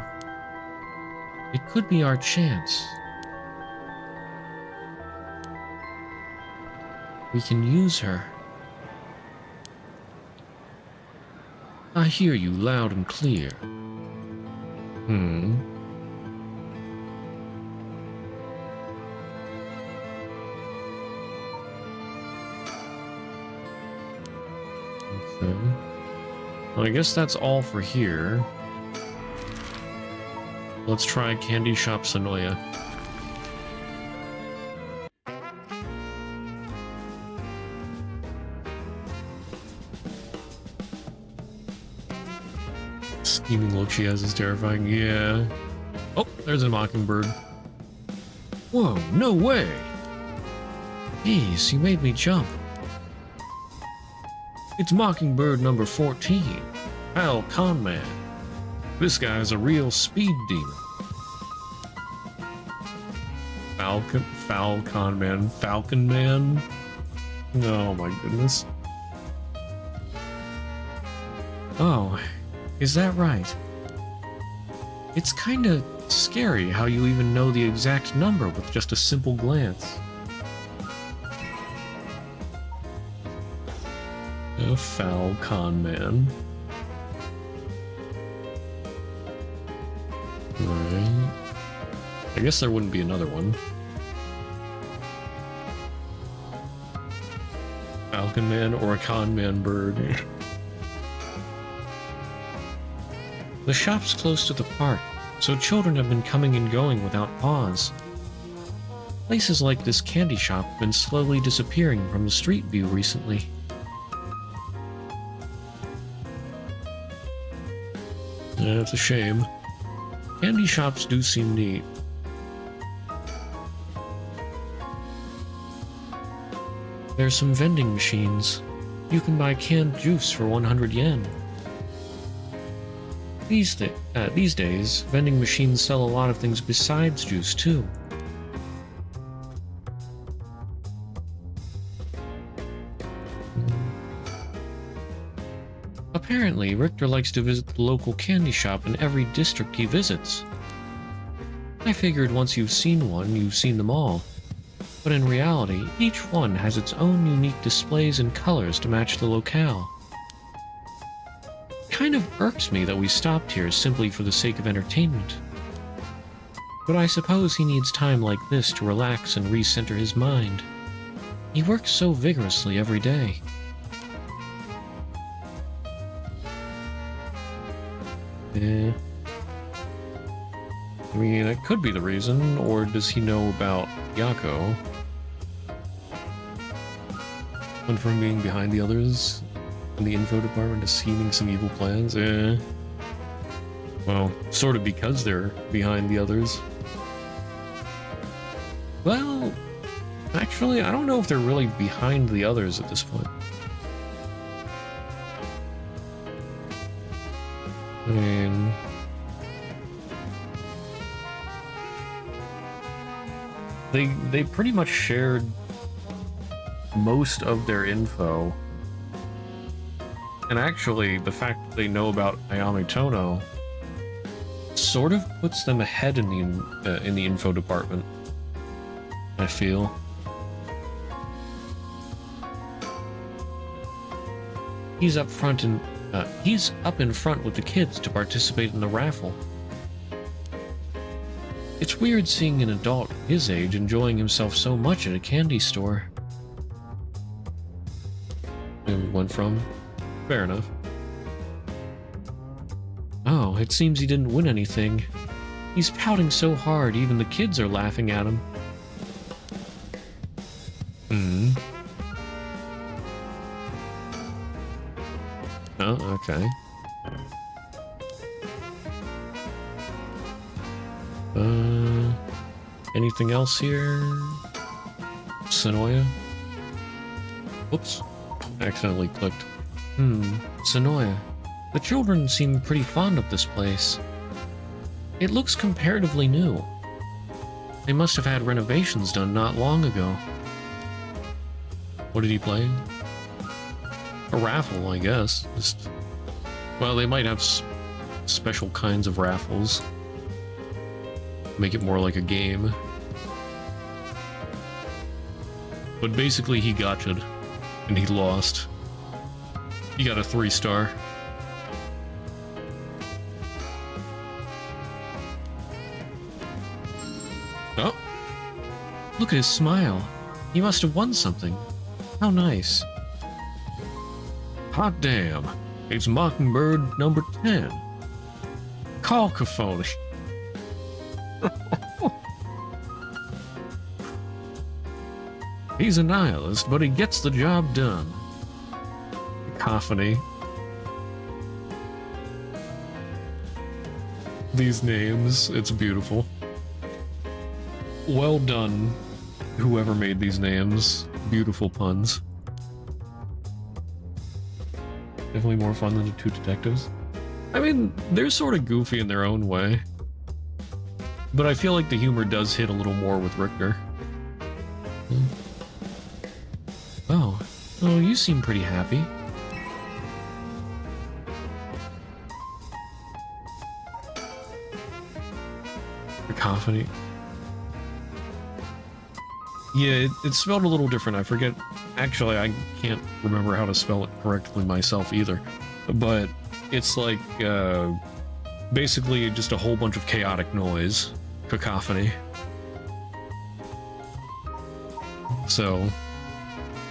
It could be our chance. We can use her. I hear you loud and clear. Okay. Well, I guess that's all for here. Let's try Candy Shop Sonoya. Scheming look she has is terrifying. Yeah. Oh, there's a mockingbird. Whoa, no way! Jeez, you made me jump. It's Mockingbird number 14, Foul Con Man. This guy's a real speed demon. Foul Con Man, Falcon Man? Oh my goodness. Oh, is that right? It's kinda scary how you even know the exact number with just a simple glance. A foul con man. Alright. I guess there wouldn't be another one. Falcon man or a con man bird. The shop's close to the park, so children have been coming and going without pause. Places like this candy shop have been slowly disappearing from the street view recently. Yeah, it's a shame. Candy shops do seem neat. There's some vending machines. You can buy canned juice for 100 yen. These days, vending machines sell a lot of things besides juice, too. Apparently, Richter likes to visit the local candy shop in every district he visits. I figured once you've seen one, you've seen them all. But in reality, each one has its own unique displays and colors to match the locale. It kind of irks me that we stopped here simply for the sake of entertainment. But I suppose he needs time like this to relax and recenter his mind. He works so vigorously every day. I mean, that could be the reason, or does he know about Yako? Went from being behind the others in the info department to scheming some evil plans? Well, sort of because they're behind the others. Well, actually, I don't know if they're really behind the others at this point. I mean, they pretty much shared most of their info, and actually the fact that they know about Ayame Tono sort of puts them ahead in the info department, I feel. He's up in front with the kids to participate in the raffle. It's weird seeing an adult his age enjoying himself so much at a candy store. Where we went from? Fair enough. Oh, it seems he didn't win anything. He's pouting so hard even the kids are laughing at him. Oh, okay. Anything else here? Sonoya? Whoops. Accidentally clicked. Sonoya. The children seem pretty fond of this place. It looks comparatively new. They must have had renovations done not long ago. What did he play? A raffle, I guess. Well, they might have special kinds of raffles. Make it more like a game. But basically he gotcha'd, and he lost. He got a 3-star. Oh! Look at his smile. He must have won something. How nice. Hot damn. It's Mockingbird number 10. Cacophony. He's a nihilist, but he gets the job done. Cacophony. These names, it's beautiful. Well done, whoever made these names. Beautiful puns. Definitely more fun than the two detectives. I mean, they're sort of goofy in their own way. But I feel like the humor does hit a little more with Richter. Oh, you seem pretty happy. Cacophony. Yeah, it's spelled a little different. I forget. Actually, I can't remember how to spell it correctly myself either. But it's like basically just a whole bunch of chaotic noise. Cacophony. So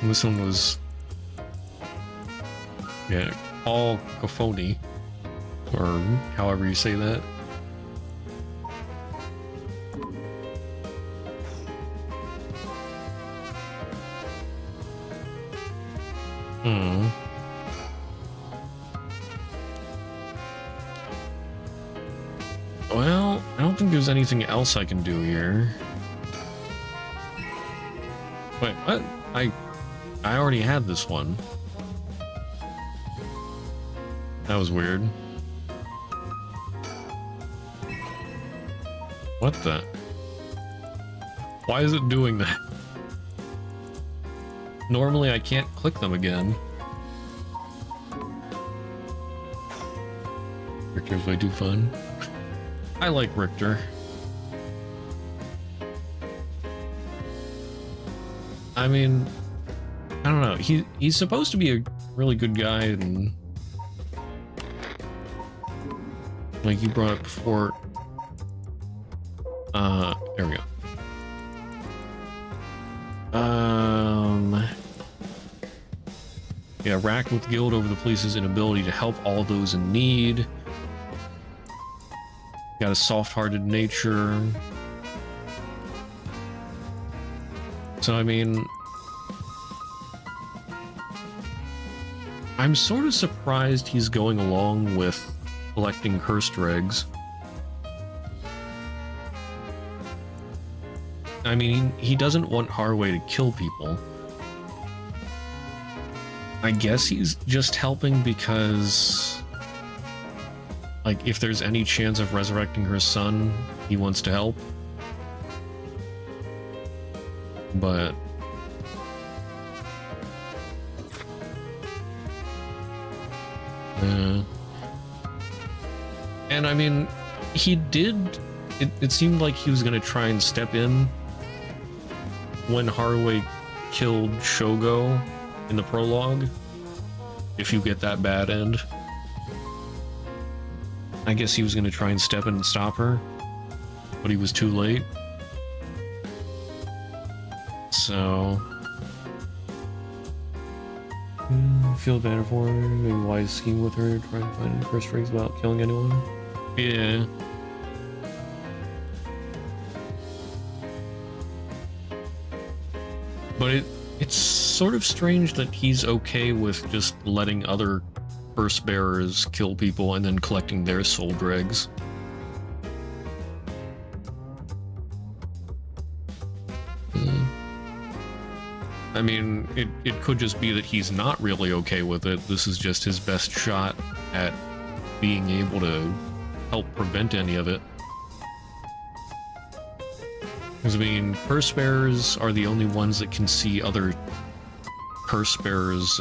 this one was, yeah, all cacophony, or however you say that. Well, I don't think there's anything else I can do here. Wait, what? I already had this one. That was weird. What the? Why is it doing that? Normally I can't click them again. Richter's way too fun. I like Richter. I mean, I don't know. He's supposed to be a really good guy, and like you brought up before. There we go. Yeah, racked with guilt over the police's inability to help all those in need. Got a soft-hearted nature. So, I mean, I'm sort of surprised he's going along with collecting cursed eggs. I mean, he doesn't want Harway to kill people. I guess he's just helping because, like, if there's any chance of resurrecting her son, he wants to help. But and I mean, he did, it seemed like he was gonna try and step in when Harway killed Shogo in the prologue, if you get that bad end. I guess he was going to try and step in and stop her, but he was too late. So feel better for her, maybe wise scheme with her, try to find any first rings without killing anyone. Yeah. But it's sort of strange that he's okay with just letting other curse bearers kill people and then collecting their soul dregs. I mean, it could just be that he's not really okay with it. This is just his best shot at being able to help prevent any of it. Because, I mean, curse bearers are the only ones that can see other curse bearers,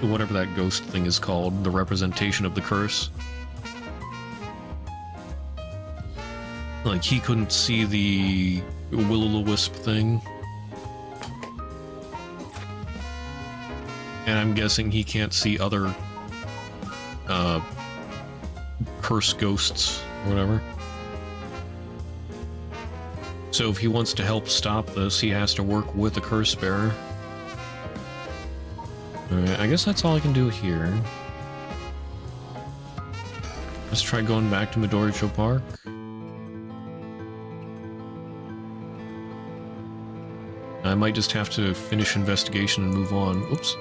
whatever that ghost thing is called, the representation of the curse. Like, he couldn't see the will-o'-the-wisp thing. And I'm guessing he can't see other, curse ghosts, or whatever. So if he wants to help stop this, he has to work with a curse bearer. Alright, I guess that's all I can do here. Let's try going back to Midoricho Park. I might just have to finish investigation and move on. Oops.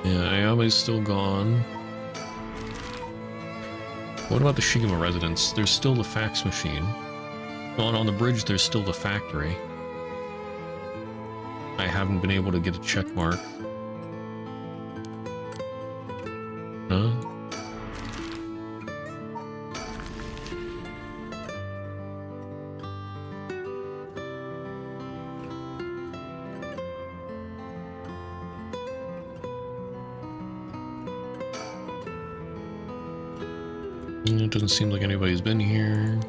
Yeah, Ayame's still gone. What about the Shigema residence? There's still the fax machine. On the bridge, there's still the factory. I haven't been able to get a check mark. Huh? It doesn't seem like anybody's been here.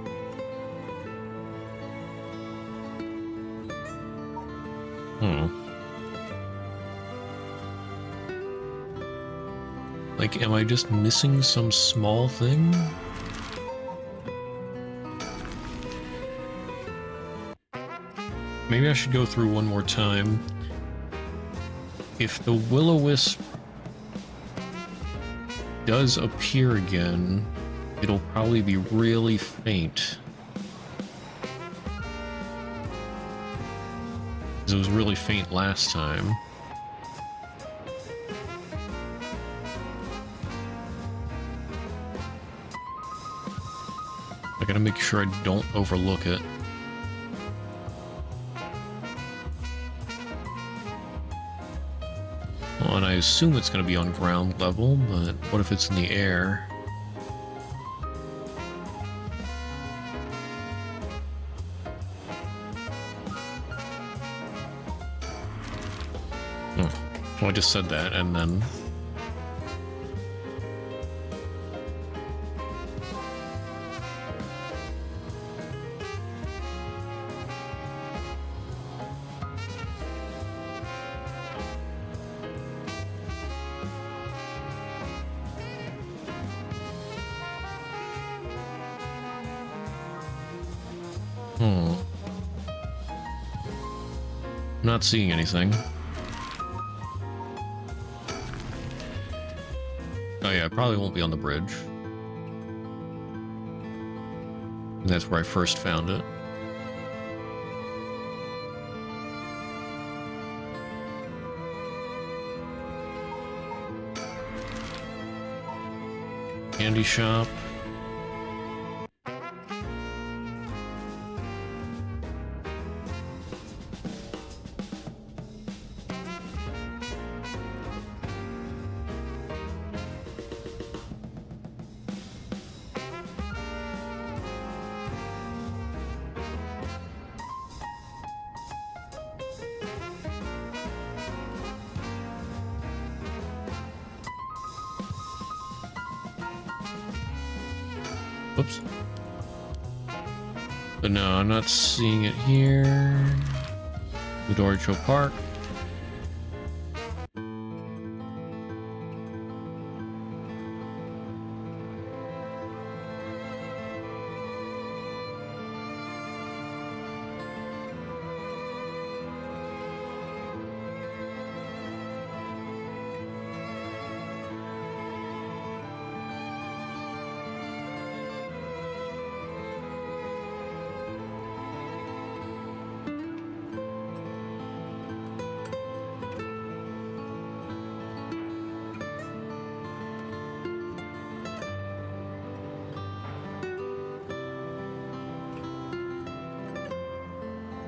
Like, am I just missing some small thing? Maybe I should go through one more time. If the will-o-wisp does appear again, it'll probably be really faint. Because it was really faint last time. I gotta make sure I don't overlook it. Well, and I assume it's gonna be on ground level, but what if it's in the air? Well, I just said that, and then... I'm not seeing anything. Oh yeah, it probably won't be on the bridge. And that's where I first found it. Candy shop. Whoops. But no, I'm not seeing it here. Midoricho Park.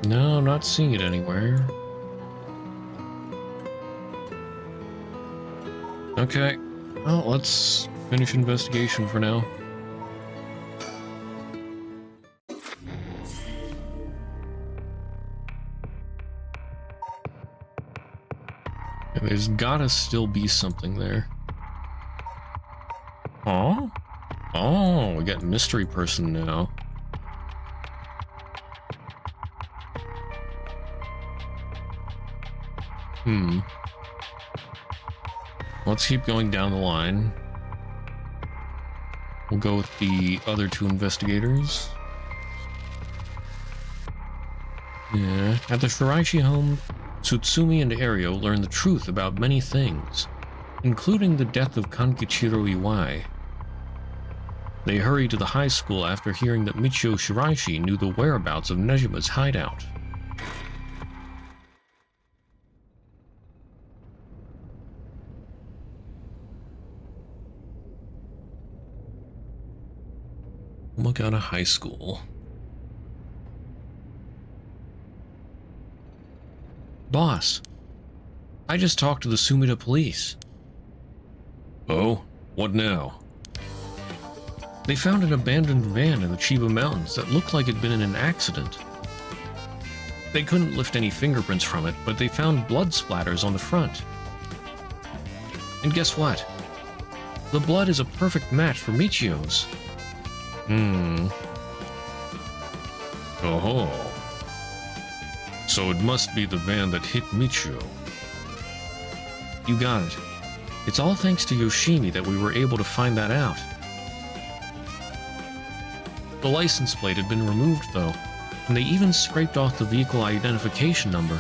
No, I'm not seeing it anywhere. Okay. Well, let's finish investigation for now. And there's gotta still be something there. Huh? Oh, we got mystery person now. Let's keep going down the line. We'll go with the other two investigators. Yeah. At the Shiraishi home, Tsutsumi and Ario learn the truth about many things, including the death of Kankichiro Iwai. They hurry to the high school after hearing that Michio Shiraishi knew the whereabouts of Nejima's hideout. Umagata High School. Boss, I just talked to the Sumida police. Oh, what now? They found an abandoned van in the Chiba Mountains that looked like it'd been in an accident. They couldn't lift any fingerprints from it, but they found blood splatters on the front. And guess what? The blood is a perfect match for Michio's. Oh. So it must be the van that hit Michio. You got it. It's all thanks to Yoshimi that we were able to find that out. The license plate had been removed, though, and they even scraped off the vehicle identification number.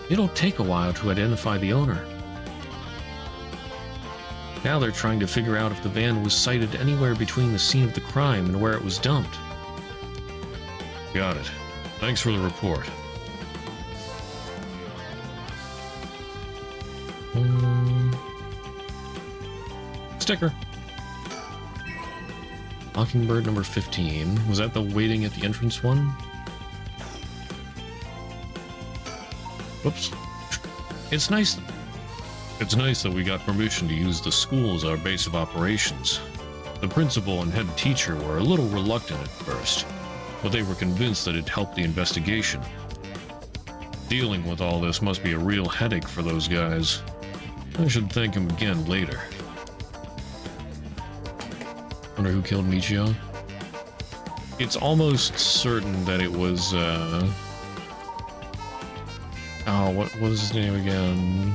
It'll take a while to identify the owner. Now they're trying to figure out if the van was sighted anywhere between the scene of the crime and where it was dumped. Got it. Thanks for the report. Sticker. Mockingbird number 15. Was that the waiting at the entrance one? Whoops. It's nice that we got permission to use the school as our base of operations. The principal and head teacher were a little reluctant at first, but they were convinced that it helped the investigation. Dealing with all this must be a real headache for those guys. I should thank him again later. Wonder who killed Michio? It's almost certain that it was, oh, what was his name again?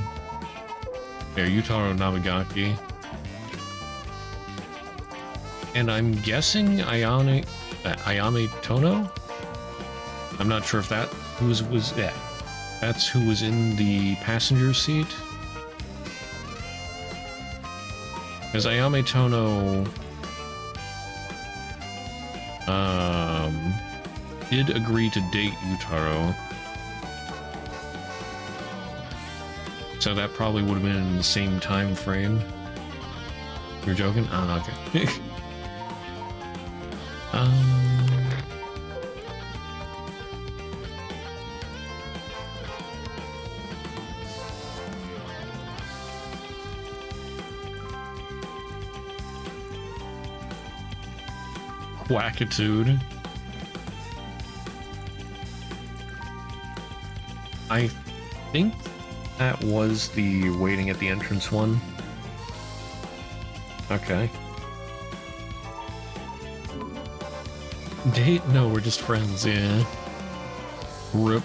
Yeah, Yutaro Nabagaki. And I'm guessing Ayame Tono? I'm not sure if that that's who was in the passenger seat. Because Ayame Tono did agree to date Yutaro. So that probably would have been in the same time frame. You're joking? Ah, okay. Quackitude. I think that was the waiting at the entrance one. Okay. Date? No, we're just friends, yeah. RIP.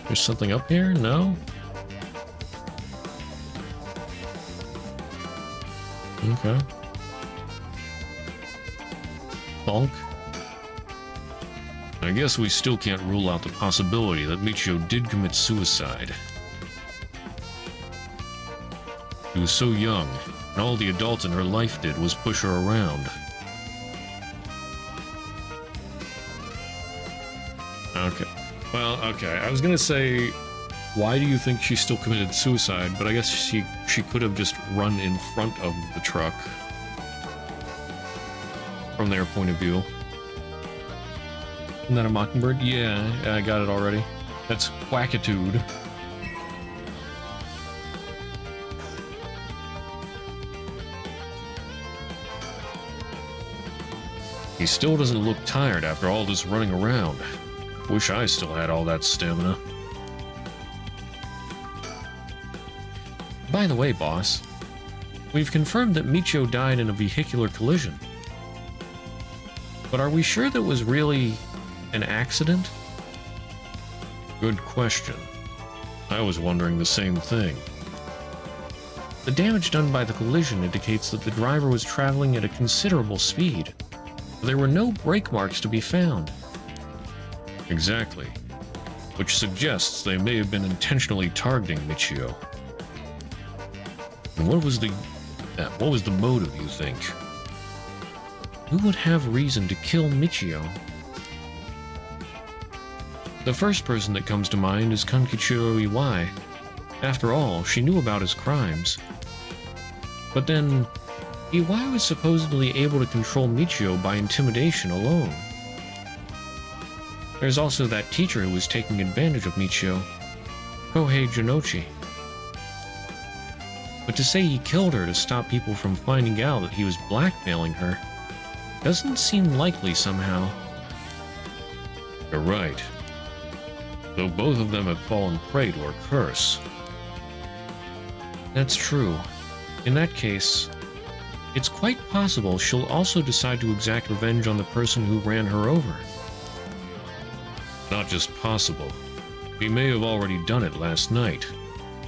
There's something up here? No? Okay. Bonk. I guess we still can't rule out the possibility that Michio did commit suicide. She was so young, and all the adults in her life did was push her around. Okay. Well, okay. I was gonna say, why do you think she still committed suicide? But I guess she could have just run in front of the truck. From their point of view. Isn't that a mockingbird? Yeah, I got it already. That's Quackitude. He still doesn't look tired after all this running around. Wish I still had all that stamina. By the way, boss, we've confirmed that Michio died in a vehicular collision. But are we sure that was really an accident? Good question. I was wondering the same thing. The damage done by the collision indicates that the driver was traveling at a considerable speed. There were no brake marks to be found. Exactly. Which suggests they may have been intentionally targeting Michio. And what was the motive, you think? Who would have reason to kill Michio? The first person that comes to mind is Kankichiro Iwai. After all, she knew about his crimes. But then, Iwai was supposedly able to control Michio by intimidation alone. There's also that teacher who was taking advantage of Michio, Kohei Jinochi. But to say he killed her to stop people from finding out that he was blackmailing her doesn't seem likely somehow. You're right. though both of them have fallen prey to her curse. That's true. In that case, it's quite possible she'll also decide to exact revenge on the person who ran her over. Not just possible. He may have already done it last night,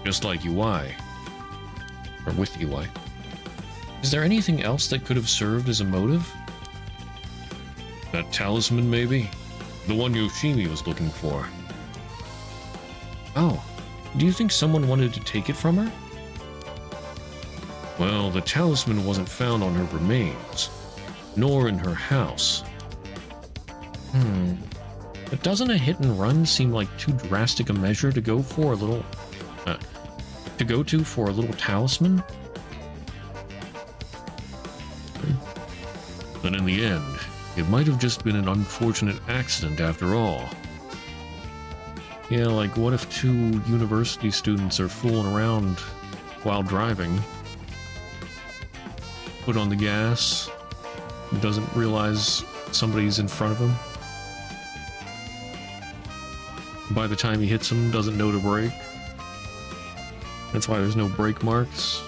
just like UI. Or with UI. Is there anything else that could have served as a motive? That talisman, maybe? The one Yoshimi was looking for. Oh, do you think someone wanted to take it from her? Well, the talisman wasn't found on her remains, nor in her house. But doesn't a hit and run seem like too drastic a measure to go for a little... for a little talisman? But in the end, it might have just been an unfortunate accident after all. Yeah, like what if two university students are fooling around while driving? Put on the gas, doesn't realize somebody's in front of him. By the time he hits him, doesn't know to brake. That's why there's no brake marks.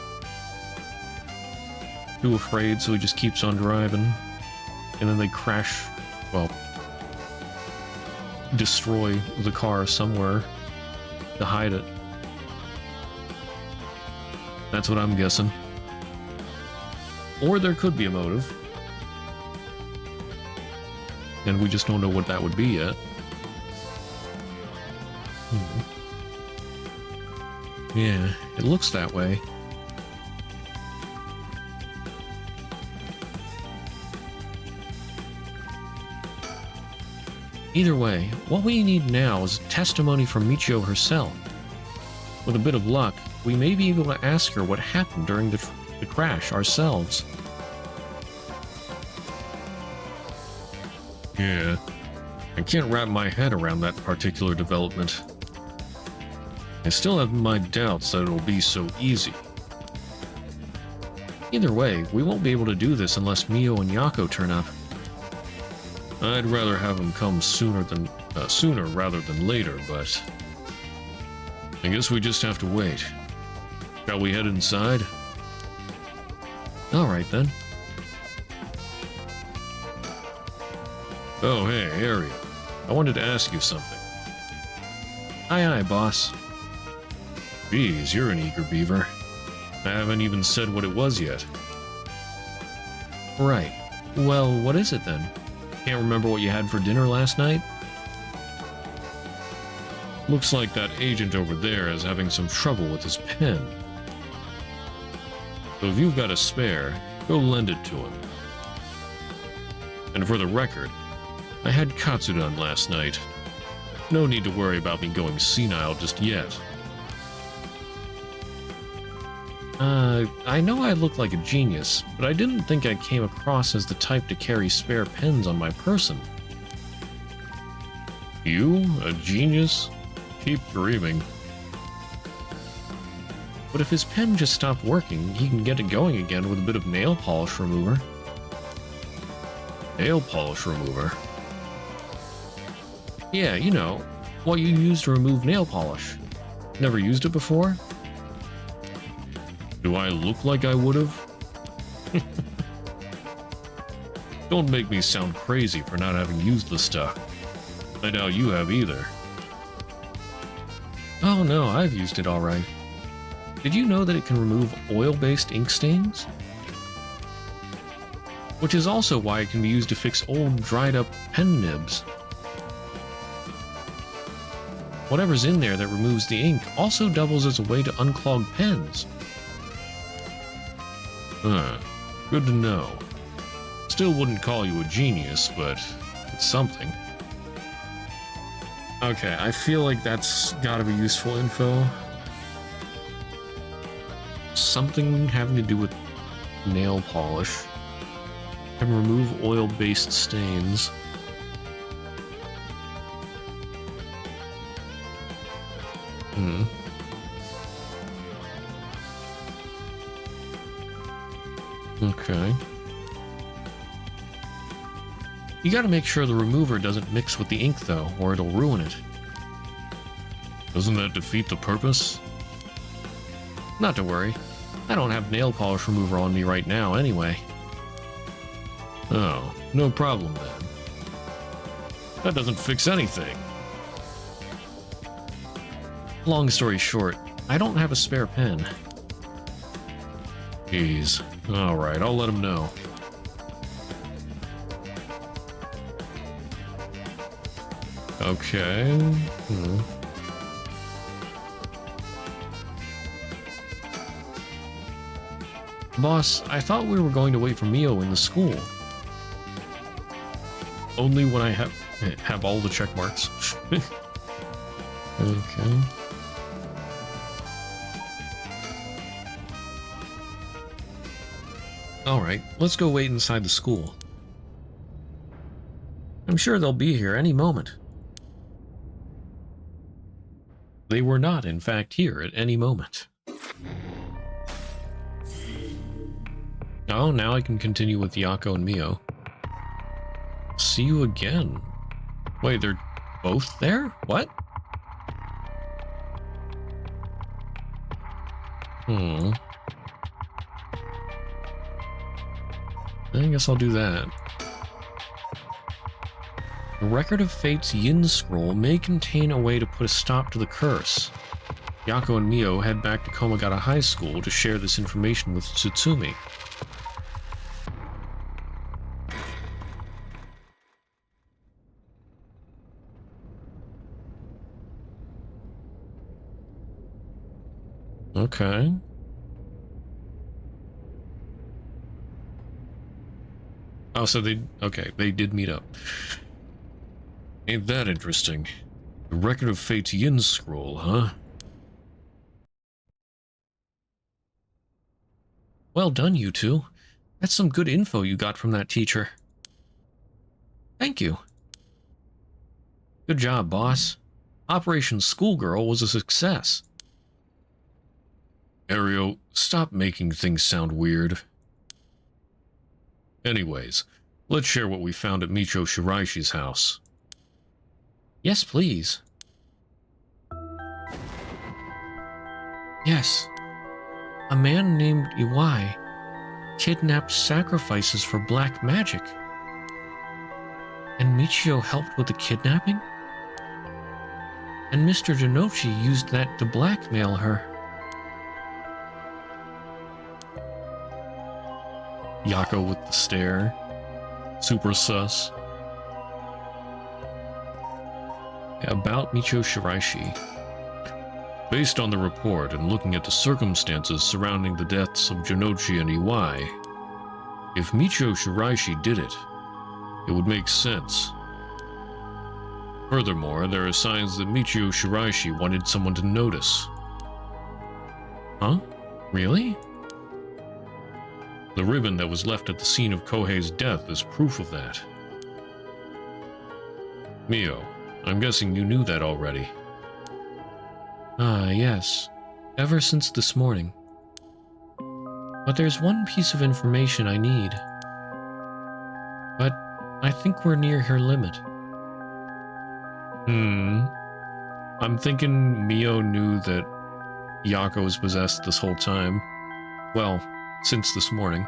Too afraid, so he just keeps on driving. And then they crash, well, destroy the car somewhere to hide it. That's what I'm guessing. Or there could be a motive. And we just don't know what that would be yet. Yeah, it looks that way. Either way, what we need now is testimony from Michio herself. With a bit of luck, we may be able to ask her what happened during the crash ourselves. Yeah, I can't wrap my head around that particular development. I still have my doubts that it'll be so easy. Either way, we won't be able to do this unless Mio and Yako turn up. I'd rather have them come sooner rather than later, but I guess we just have to wait. Shall we head inside? Alright then. Oh, hey, Ariel. I wanted to ask you something. Aye, boss. Geez, you're an eager beaver. I haven't even said what it was yet. Right. Well, what is it then? Can't remember what you had for dinner last night? Looks like that agent over there is having some trouble with his pen. So if you've got a spare, go lend it to him. And for the record, I had Katsudon last night. No need to worry about me going senile just yet. I know I look like a genius, but I didn't think I came across as the type to carry spare pens on my person. You? A genius? Keep dreaming. But if his pen just stopped working, he can get it going again with a bit of nail polish remover. Nail polish remover? Yeah, you know, what you use to remove nail polish. Never used it before? Do I look like I would've? Don't make me sound crazy for not having used the stuff. I doubt you have either. Oh no, I've used it alright. Did you know that it can remove oil-based ink stains? Which is also why it can be used to fix old, dried-up pen nibs. Whatever's in there that removes the ink also doubles as a way to unclog pens. Good to know. Still wouldn't call you a genius, but it's something. Okay, I feel like that's gotta be useful info. Something having to do with nail polish. Can remove oil-based stains. Okay. You gotta make sure the remover doesn't mix with the ink though, or it'll ruin it. Doesn't that defeat the purpose? Not to worry. I don't have nail polish remover on me right now anyway. Oh, no problem then. That doesn't fix anything. Long story short, I don't have a spare pen. Jeez. Alright, I'll let him know. Okay. Boss, I thought we were going to wait for Mio in the school. Only when I have all the check marks. Okay. Alright, let's go wait inside the school. I'm sure they'll be here any moment. They were not, in fact, here at any moment. Oh, now I can continue with Yako and Mio. See you again. Wait, they're both there? What? I guess I'll do that. The Record of Fate's Yin Scroll may contain a way to put a stop to the curse. Yako and Mio head back to Komagata High School to share this information with Tsutsumi. Okay. Oh, so they did meet up. Ain't that interesting? The Record of Fate's Yin Scroll, huh? Well done, you two. That's some good info you got from that teacher. Thank you. Good job, boss. Operation Schoolgirl was a success. Ario, stop making things sound weird. Anyways, let's share what we found at Micho Shiraishi's house. Yes, please. Yes. A man named Iwai kidnapped sacrifices for black magic. And Michio helped with the kidnapping? And Mr. Jinochi used that to blackmail her. Yako with the stare. Super sus. About Micho Shiraishi. Based on the report and looking at the circumstances surrounding the deaths of Jinochi and Iwai, if Micho Shiraishi did it, it would make sense. Furthermore, there are signs that Michio Shiraishi wanted someone to notice. Huh? Really? The ribbon that was left at the scene of Kohei's death is proof of that. Mio, I'm guessing you knew that already. Ah, yes. Ever since this morning. But there's one piece of information I need. But I think we're near her limit. I'm thinking Mio knew that Yako was possessed this whole time. Well, since this morning,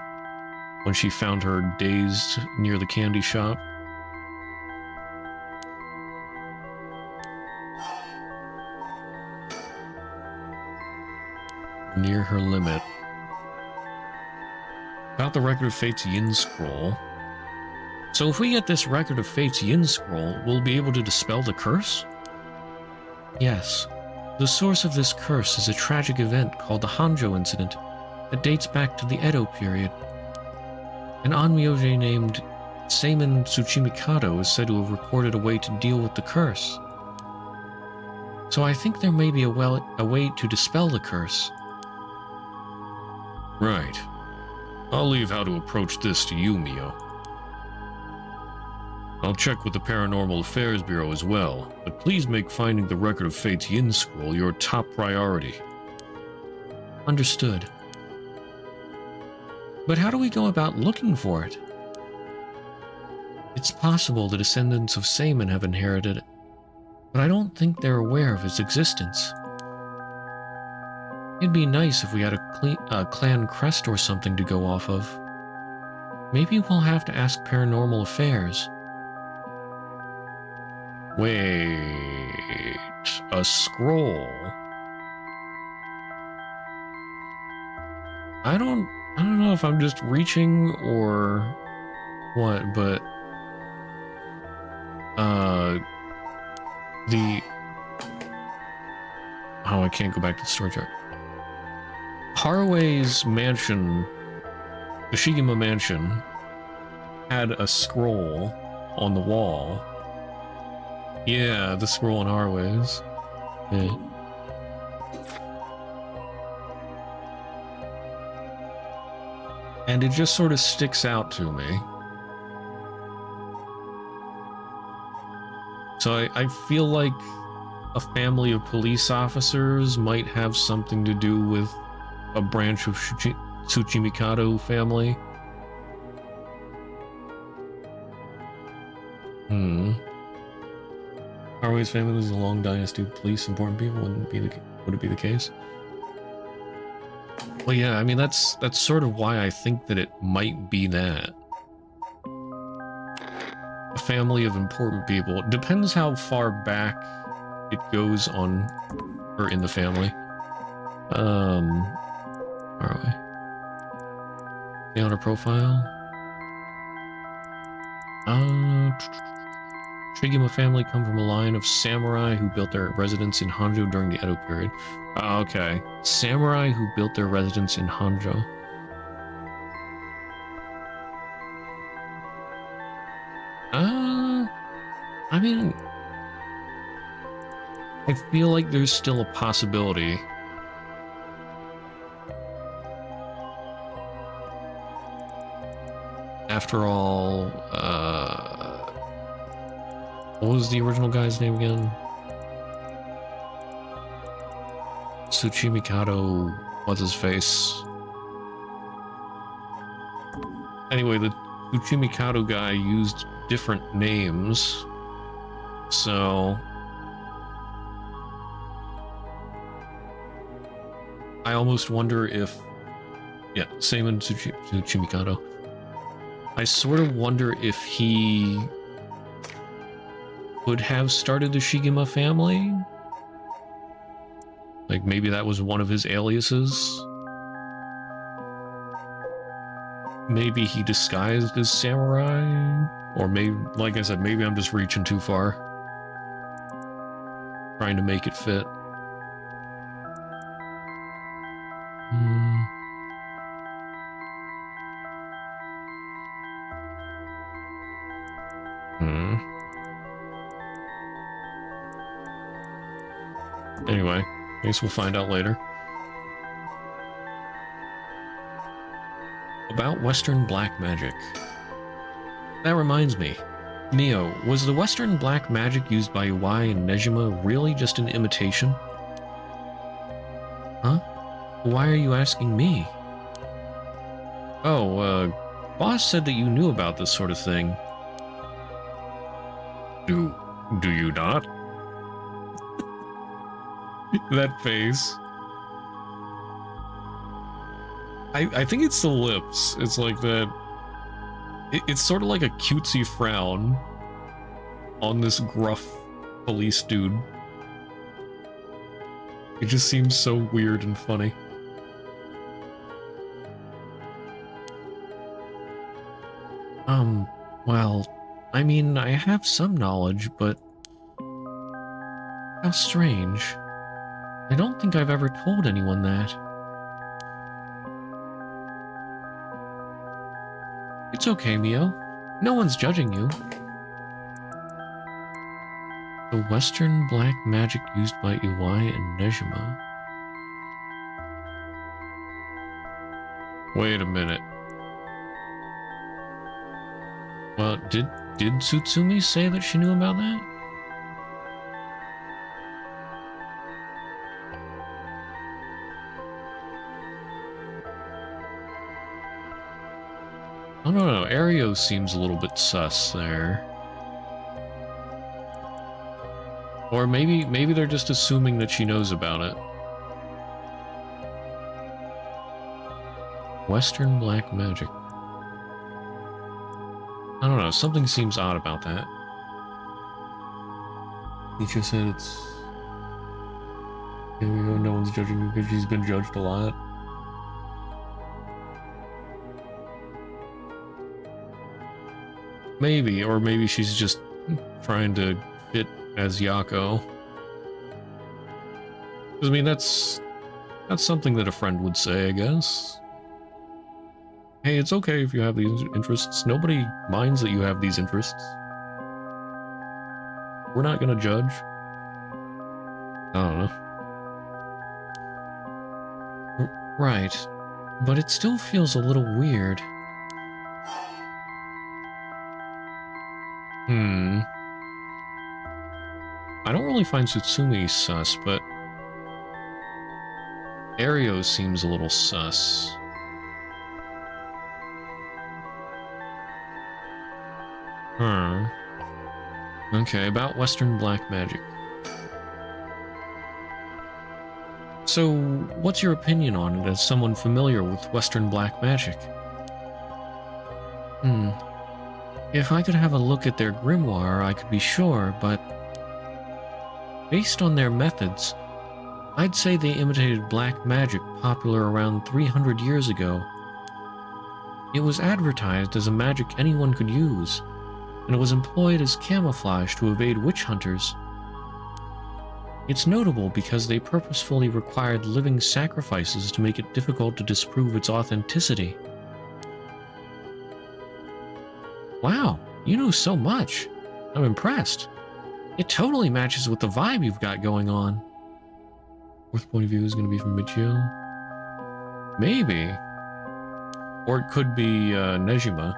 when she found her dazed near the candy shop. Near her limit. About the Record of Fate's Yin Scroll. So if we get this Record of Fate's Yin Scroll, we'll be able to dispel the curse? Yes. The source of this curse is a tragic event called the Honjo incident that dates back to the Edo period. An onmyoji named Seimin Tsuchimikado is said to have recorded a way to deal with the curse. So I think there may be a way to dispel the curse. Right. I'll leave how to approach this to you, Mio. I'll check with the Paranormal Affairs Bureau as well, but please make finding the Record of Fate's Yin Scroll your top priority. Understood. But how do we go about looking for it? It's possible the descendants of Seimin have inherited it. but I don't think they're aware of its existence. It'd be nice if we had a clan crest or something to go off of. Maybe we'll have to ask Paranormal Affairs. Wait, a scroll. I don't know if I'm just reaching or what, but I can't go back to the story chart. Haraway's mansion, the Shigima mansion, had a scroll on the wall. Yeah, the scroll on Haraway's. Yeah. And it just sort of sticks out to me. So I feel like a family of police officers might have something to do with a branch of Tsuchimikado family. Haraway's family was a long dynasty of police, important people. Would it be the case? Well, yeah, I mean, that's sort of why I think that it might be that. A family of important people. It depends how far back it goes on, or in the family. Where are we? The on her profile. Shigima family come from a line of samurai who built their residence in Honjo during the Edo period. Okay. Samurai who built their residence in Honjo. I mean, I feel like there's still a possibility. After all, what was the original guy's name again? Tsuchimikado, what's his face? Anyway, the Tsuchimikado guy used different names, so I almost wonder if, yeah, same in Tsuchimikado. I sort of wonder if he could have started the Shigima family. Like, maybe that was one of his aliases. Maybe he disguised as samurai. Or maybe, like I said, maybe I'm just reaching too far. Trying to make it fit. Anyway, I guess we'll find out later. About Western black magic. That reminds me. Mio, was the Western black magic used by Iwai and Nejima really just an imitation? Huh? Why are you asking me? Oh, boss said that you knew about this sort of thing. Do you not? That face. I think it's the lips. It's like that. It's sort of like a cutesy frown on this gruff police dude. It just seems so weird and funny. Well, I mean, I have some knowledge, but how strange. I don't think I've ever told anyone that. It's okay, Mio. No one's judging you. The Western black magic used by Iwai and Nejima. Wait a minute. Well, did Tsutsumi say that she knew about that? I don't know, Ario seems a little bit sus there. Or maybe they're just assuming that she knows about it. Western black magic. I don't know, something seems odd about that. Teacher said it's... Here we go, no one's judging her because she's been judged a lot. Maybe, or maybe she's just trying to fit as Yako. I mean, that's something that a friend would say, I guess. Hey, it's okay if you have these interests. Nobody minds that you have these interests. We're not gonna judge. I don't know. Right. But it still feels a little weird. I don't really find Tsutsumi sus, but Ario seems a little sus. Okay, about Western black magic. So, what's your opinion on it as someone familiar with Western black magic? If I could have a look at their grimoire, I could be sure, but based on their methods, I'd say they imitated black magic popular around 300 years ago. It was advertised as a magic anyone could use, and it was employed as camouflage to evade witch hunters. It's notable because they purposefully required living sacrifices to make it difficult to disprove its authenticity. Wow, you know so much. I'm impressed. It totally matches with the vibe you've got going on. Fourth point of view is going to be from Michio. Maybe. Or it could be Nejima.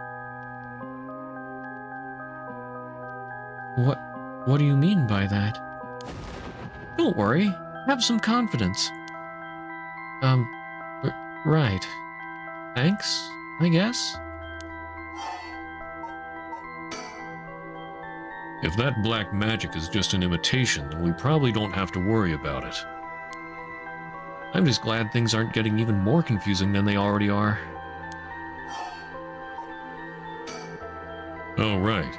What do you mean by that? Don't worry. Have some confidence. Right. Thanks, I guess? If that black magic is just an imitation, then we probably don't have to worry about it. I'm just glad things aren't getting even more confusing than they already are. Oh, right.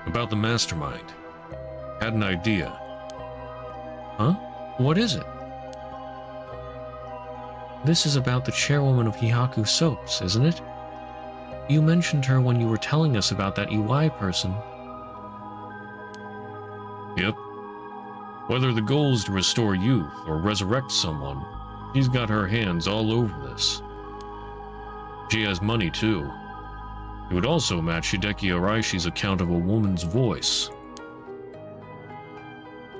About the mastermind. Had an idea. Huh? What is it? This is about the chairwoman of Hihaku Soaps, isn't it? You mentioned her when you were telling us about that EY person. Yep. Whether the goal is to restore youth or resurrect someone, she's got her hands all over this. She has money, too. It would also match Hideki Araishi's account of a woman's voice.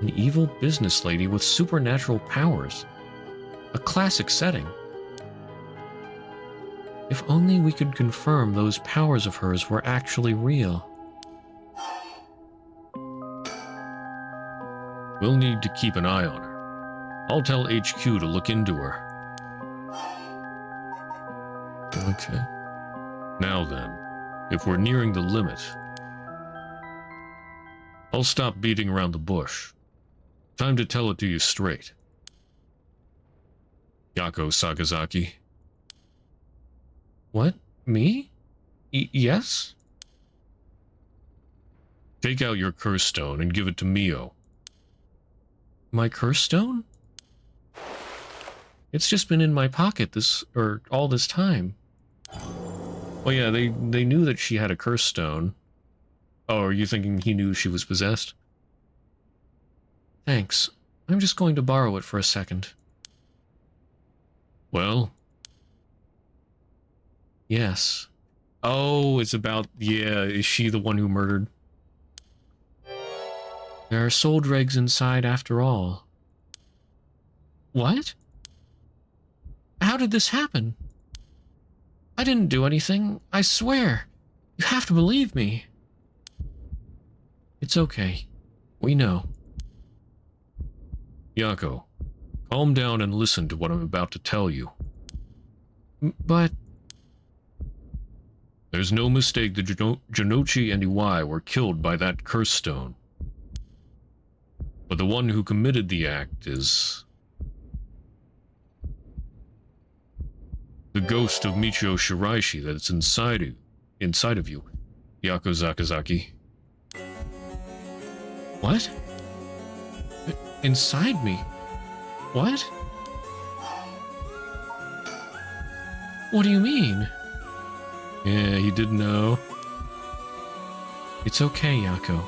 An evil business lady with supernatural powers. A classic setting. If only we could confirm those powers of hers were actually real. We'll need to keep an eye on her. I'll tell HQ to look into her. Okay. Now then, if we're nearing the limit, I'll stop beating around the bush. Time to tell it to you straight. Yako Sakazaki. What? Me? Yes? Take out your curse stone and give it to Mio. My curse stone? It's just been in my pocket all this time. Well, yeah, they knew that she had a curse stone. Oh, are you thinking he knew she was possessed? Thanks. I'm just going to borrow it for a second. Well? Yes. Oh, it's about... Yeah, is she the one who murdered? There are soul dregs inside after all. What? How did this happen? I didn't do anything, I swear. You have to believe me. It's okay. We know. Yako, calm down and listen to what I'm about to tell you. But... There's no mistake that Janochi and Iwai were killed by that curse stone. But the one who committed the act is the ghost of Michio Shiraishi that's inside of you, Yako Zakazaki. What? Inside me? What? What do you mean? Yeah, he did know. It's okay, Yako.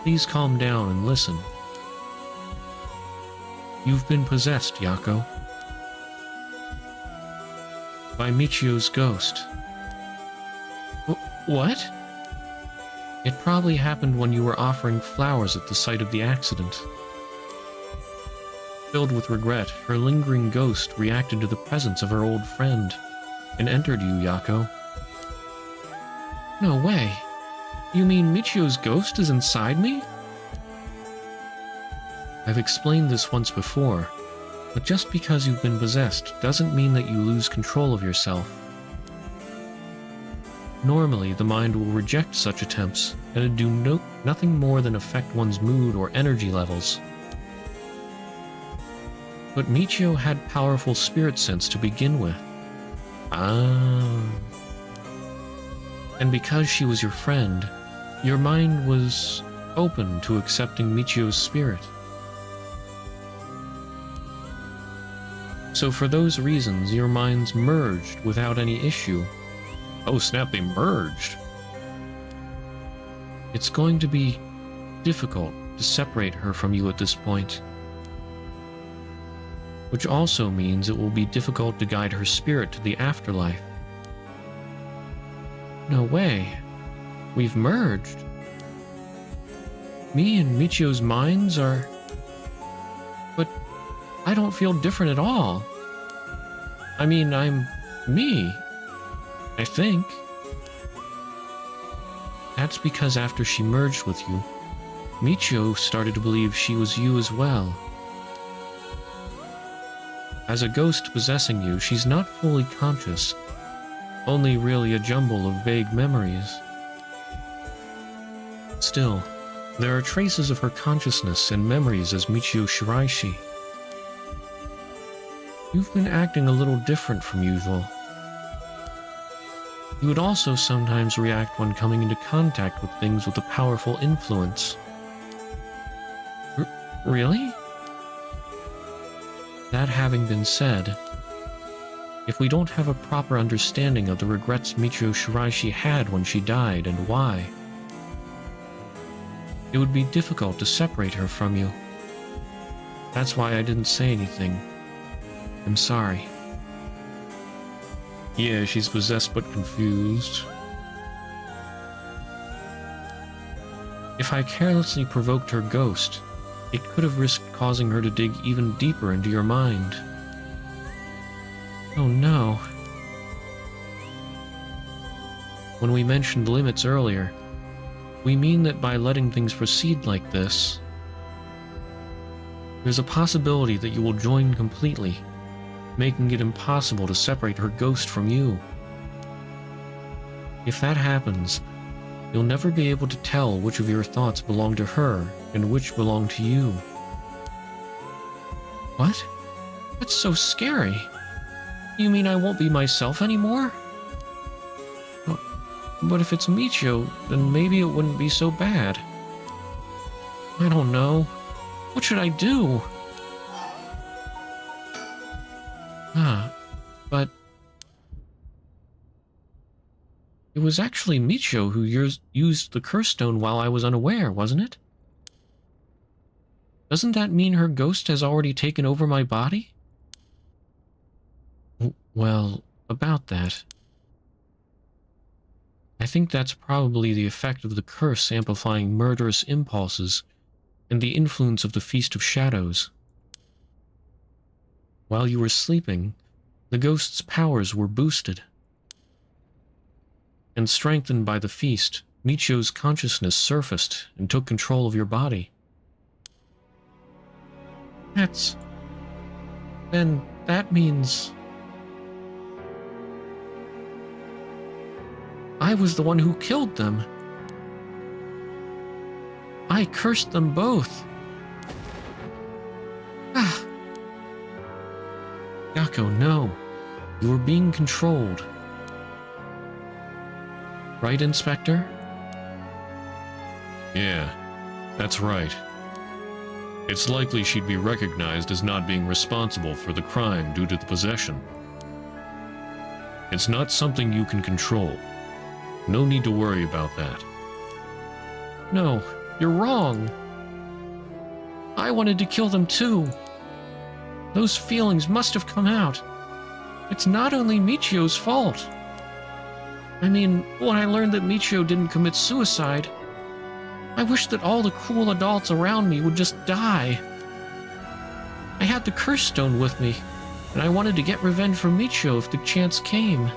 Please calm down and listen. You've been possessed, Yako. By Michio's ghost. What? It probably happened when you were offering flowers at the site of the accident. Filled with regret, her lingering ghost reacted to the presence of her old friend and entered you, Yako. No way. You mean Michio's ghost is inside me? I've explained this once before, but just because you've been possessed doesn't mean that you lose control of yourself. Normally, the mind will reject such attempts, and it'd do nothing more than affect one's mood or energy levels. But Michio had powerful spirit sense to begin with. And because she was your friend, your mind was open to accepting Michio's spirit. So for those reasons, your minds merged without any issue. Oh snap, they merged. It's going to be difficult to separate her from you at this point. Which also means it will be difficult to guide her spirit to the afterlife. No way. We've merged. Me and Michio's minds are... But I don't feel different at all. I mean, I'm me, I think. That's because after she merged with you, Michio started to believe she was you as well. As a ghost possessing you, she's not fully conscious, only really a jumble of vague memories. Still, there are traces of her consciousness and memories as Michio Shiraishi. You've been acting a little different from usual. You would also sometimes react when coming into contact with things with a powerful influence. Really? That having been said, if we don't have a proper understanding of the regrets Michio Shiraishi had when she died and why, it would be difficult to separate her from you. That's why I didn't say anything. I'm sorry. Yeah, she's possessed but confused. If I carelessly provoked her ghost, it could have risked causing her to dig even deeper into your mind. Oh no. When we mentioned limits earlier, we mean that by letting things proceed like this, there's a possibility that you will join completely, making it impossible to separate her ghost from you. If that happens, you'll never be able to tell which of your thoughts belong to her and which belong to you. What? That's so scary. You mean I won't be myself anymore? But if it's Michio, then maybe it wouldn't be so bad. I don't know. What should I do? But it was actually Michio who used the curse stone while I was unaware, wasn't it? Doesn't that mean her ghost has already taken over my body? Well, about that. I think that's probably the effect of the curse amplifying murderous impulses and the influence of the Feast of Shadows. While you were sleeping, the ghost's powers were boosted. And strengthened by the feast, Michio's consciousness surfaced and took control of your body. Then that means... I was the one who killed them. I cursed them both. Ah, Yako, no. You are being controlled. Right, Inspector? Yeah, that's right. It's likely she'd be recognized as not being responsible for the crime due to the possession. It's not something you can control. No need to worry about that. No, you're wrong. I wanted to kill them too. Those feelings must have come out. It's not only Michio's fault. I mean, when I learned that Michio didn't commit suicide, I wished that all the cruel adults around me would just die. I had the curse stone with me, and I wanted to get revenge for Michio if the chance came.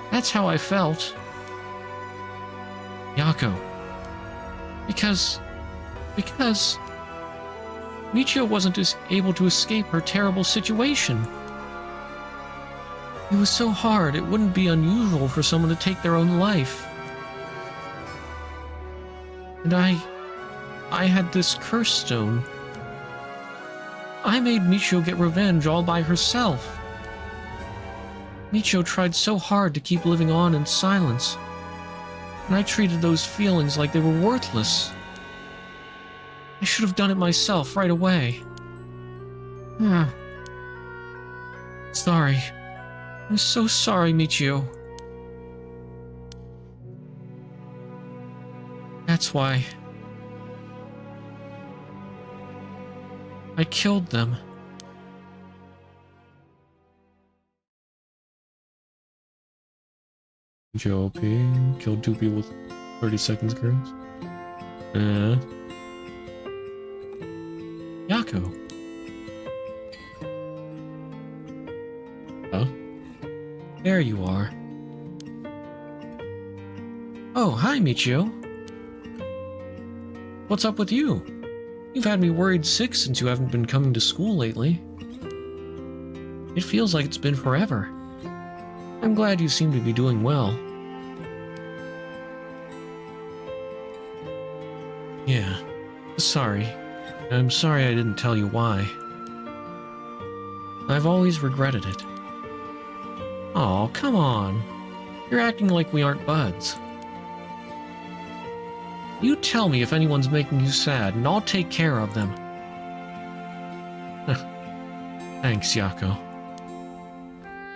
That's how I felt. Yako. Because Michio wasn't able to escape her terrible situation. It was so hard, it wouldn't be unusual for someone to take their own life. And I had this curse stone. I made Michio get revenge all by herself. Michio tried so hard to keep living on in silence, and I treated those feelings like they were worthless. I should have done it myself right away. Sorry. I'm so sorry, Michio. That's why I killed them. JOP killed 2 people with 30 seconds grace. Yako. Huh? There you are. Oh, hi, Michio. What's up with you? You've had me worried sick since you haven't been coming to school lately. It feels like it's been forever. I'm glad you seem to be doing well. Yeah, sorry. I'm sorry I didn't tell you why. I've always regretted it. Aw, come on. You're acting like we aren't buds. You tell me if anyone's making you sad, and I'll take care of them. Thanks, Yako.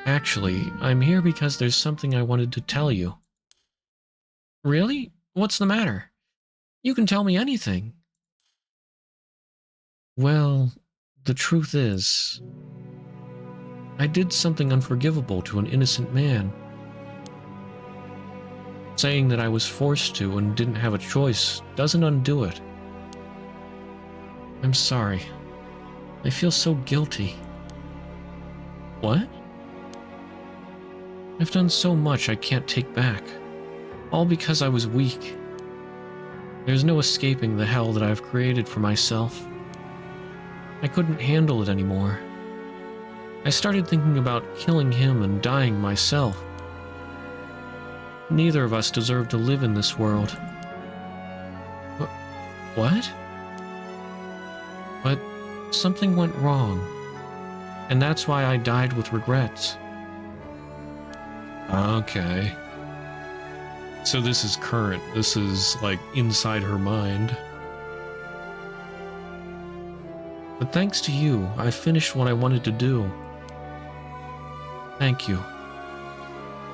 Actually, I'm here because there's something I wanted to tell you. Really? What's the matter? You can tell me anything. Well, the truth is, I did something unforgivable to an innocent man. Saying that I was forced to and didn't have a choice doesn't undo it. I'm sorry. I feel so guilty. What? I've done so much I can't take back. All because I was weak. There's no escaping the hell that I've created for myself. I couldn't handle it anymore. I started thinking about killing him and dying myself. Neither of us deserve to live in this world. What? But something went wrong, and that's why I died with regrets. Okay. So this is current. This is, like, inside her mind. But thanks to you, I finished what I wanted to do. Thank you.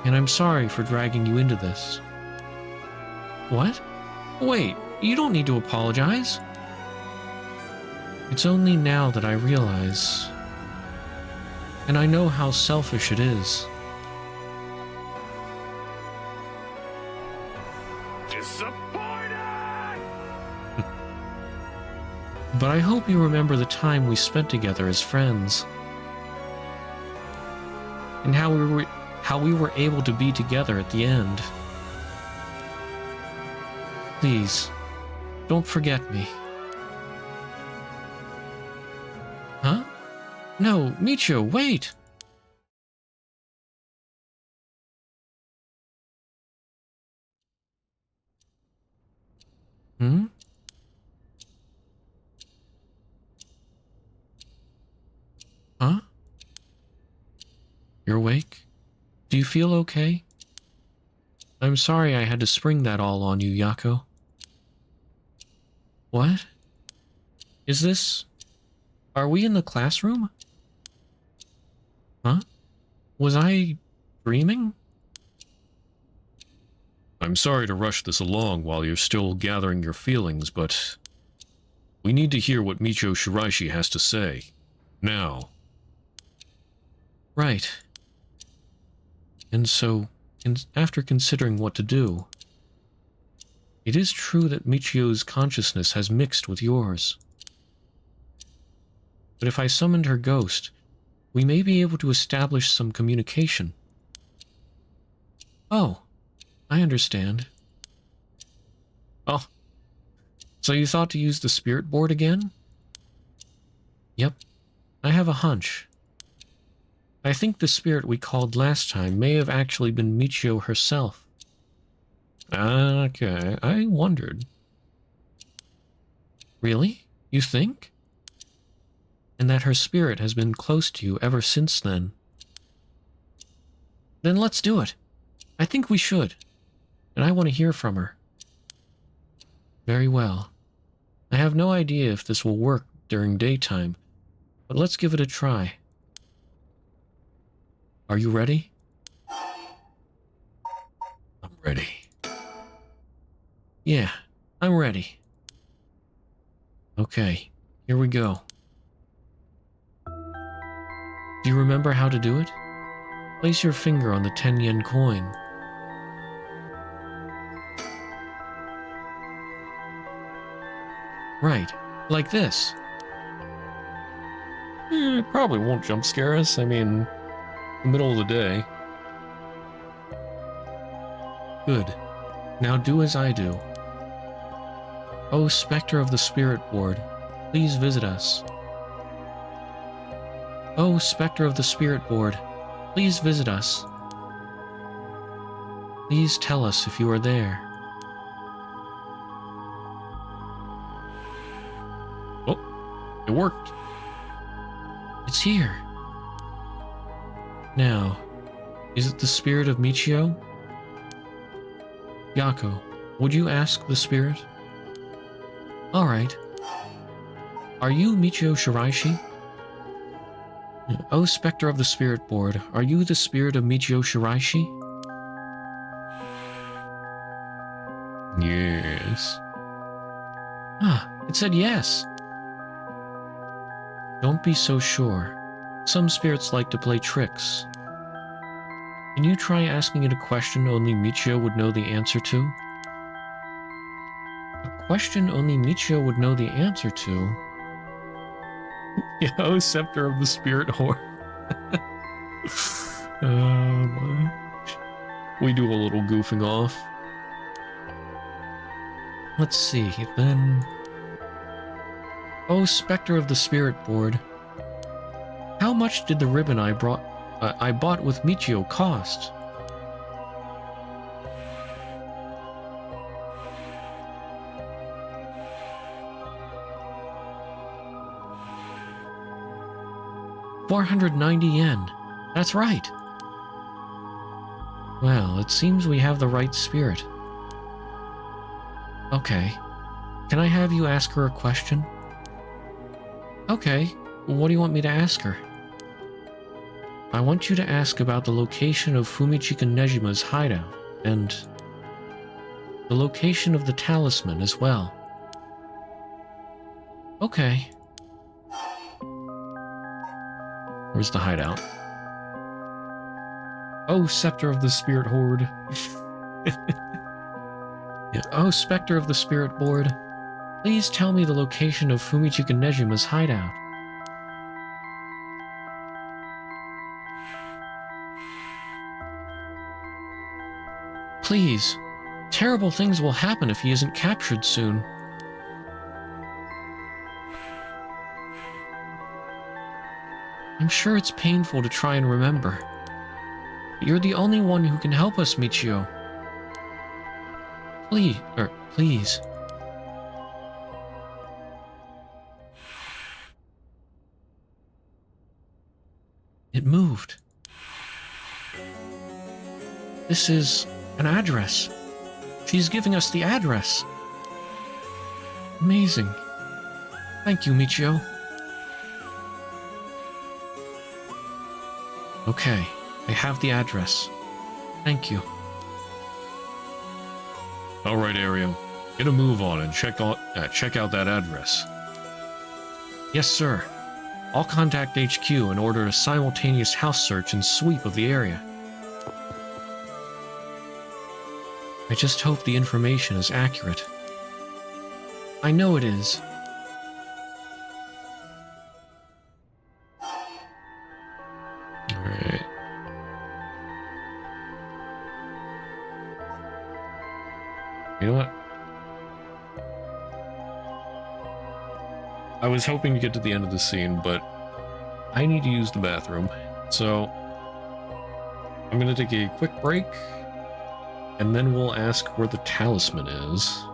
And I'm sorry for dragging you into this. What? Wait, you don't need to apologize. It's only now that I realize. And I know how selfish it is. Disappointed! But I hope you remember the time we spent together as friends. And how we were able to be together at the end. Please, don't forget me. Huh? No, Michio, wait! Hmm? break? Do you feel okay? I'm sorry I had to spring that all on you, Yako. What? Is this... Are we in the classroom? Huh? Was I dreaming? I'm sorry to rush this along while you're still gathering your feelings, but we need to hear what Michio Shiraishi has to say. Now. Right. And so, after considering what to do, it is true that Michio's consciousness has mixed with yours. But if I summoned her ghost, we may be able to establish some communication. Oh, I understand. Oh, so you thought to use the spirit board again? Yep, I have a hunch. I think the spirit we called last time may have actually been Michio herself. Okay, I wondered. Really? You think? And that her spirit has been close to you ever since then. Then let's do it. I think we should. And I want to hear from her. Very well. I have no idea if this will work during daytime, but let's give it a try. Are you ready? I'm ready. Yeah, I'm ready. Okay, here we go. Do you remember how to do it? Place your finger on the 10-yen coin. Right, like this. It probably won't jump scare us. I mean, the middle of the day. Good. Now do as I do. Oh, Spectre of the Spirit Board, please visit us. Oh, Spectre of the Spirit Board, please visit us. Please tell us if you are there. Oh, it worked. It's here. Now, is it the spirit of Michio? Yako, would you ask the spirit? Alright. Are you Michio Shiraishi? Oh, Spectre of the Spirit Board, are you the spirit of Michio Shiraishi? Yes. Ah, it said yes. Don't be so sure. Some spirits like to play tricks. Can you try asking it a question only Michio would know the answer to? A question only Michio would know the answer to? Yeah, Scepter of the Spirit Horde. My. We do a little goofing off. Let's see, then... Oh, Spectre of the Spirit Board. How much did the ribbon I bought with Michio cost? $490. That's right. Well, it seems we have the right spirit. Okay. Can I have you ask her a question? Okay. What do you want me to ask her? I want you to ask about the location of Fumichika Nejima's hideout, and the location of the talisman as well. Okay. Where's the hideout? Oh, Scepter of the Spirit Horde. Yeah. Oh, Spectre of the Spirit Board. Please tell me the location of Fumichika Nejima's hideout. Please. Terrible things will happen if he isn't captured soon. I'm sure it's painful to try and remember. But you're the only one who can help us, Michio. Please. It moved. This is an address. She's giving us the address. Amazing. Thank you, Michio. Okay, I have the address. Thank you. Alright, Arium. Get a move on and check out that address. Yes, sir. I'll contact HQ and order a simultaneous house search and sweep of the area. I just hope the information is accurate. I know it is. Alright. You know what? I was hoping to get to the end of the scene, but I need to use the bathroom. So I'm going to take a quick break, and then we'll ask where the talisman is.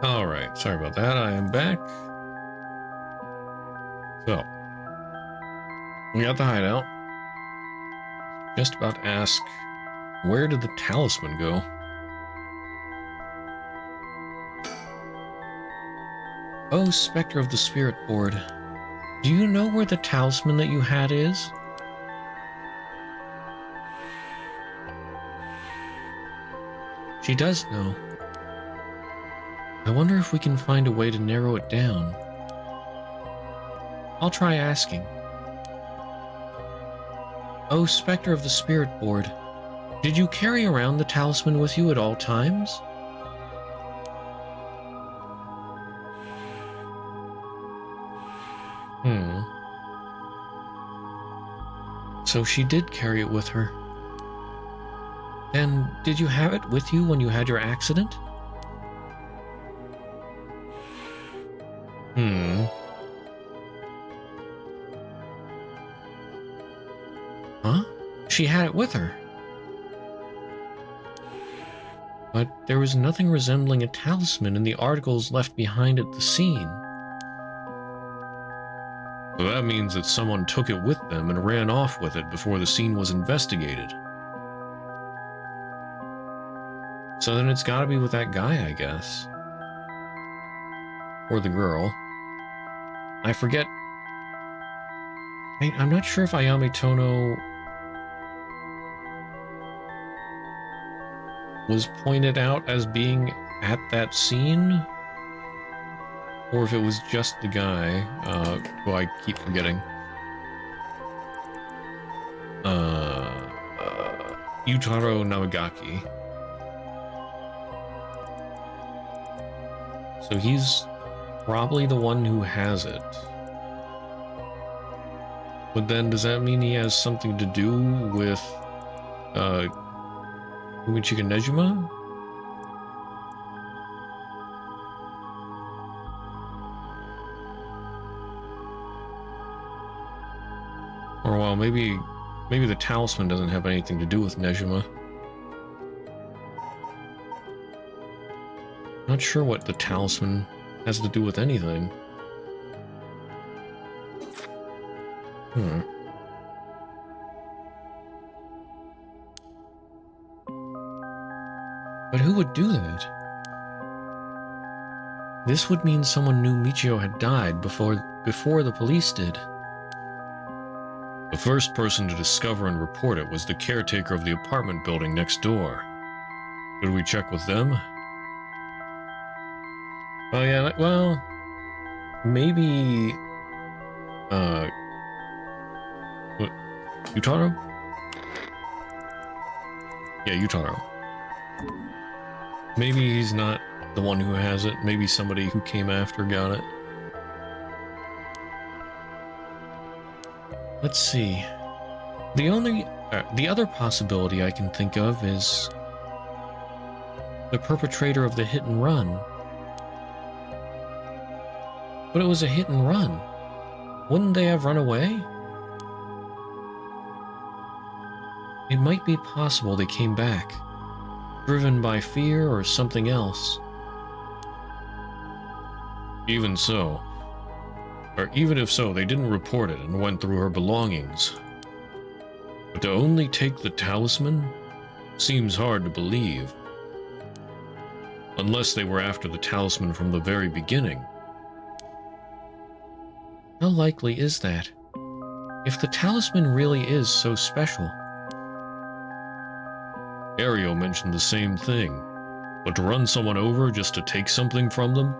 Alright, sorry about that. I am back. So, we got the hideout. Just about to ask, where did the talisman go? Oh, Spectre of the Spirit Board. Do you know where the talisman that you had is? She does know. I wonder if we can find a way to narrow it down. I'll try asking. Oh, Spectre of the Spirit Board, did you carry around the talisman with you at all times? So she did carry it with her. Then, did you have it with you when you had your accident? Huh? She had it with her. But there was nothing resembling a talisman in the articles left behind at the scene. So that means that someone took it with them and ran off with it before the scene was investigated. So then it's gotta be with that guy, I guess. Or the girl. I forget. I'm not sure if Ayame Tono was pointed out as being at that scene, or if it was just the guy, who I keep forgetting. Yutaro Namagaki. So he's probably the one who has it. But then does that mean he has something to do with Umichika Nejima? Or well, maybe the talisman doesn't have anything to do with Nejima. Not sure what the talisman has to do with anything. But who would do that? This would mean someone knew Michio had died before the police did. The first person to discover and report it was the caretaker of the apartment building next door. Should we check with them? Oh yeah, well, maybe... What? Yutaro? Yeah, Yutaro. Maybe he's not the one who has it. Maybe somebody who came after got it. Let's see. The other possibility I can think of is the perpetrator of the hit and run. But it was a hit and run. Wouldn't they have run away? It might be possible they came back, driven by fear or something else. Even so, or even if so, they didn't report it and went through her belongings. But to only take the talisman seems hard to believe. Unless they were after the talisman from the very beginning. How likely is that? If the talisman really is so special. Ario mentioned the same thing, but to run someone over just to take something from them?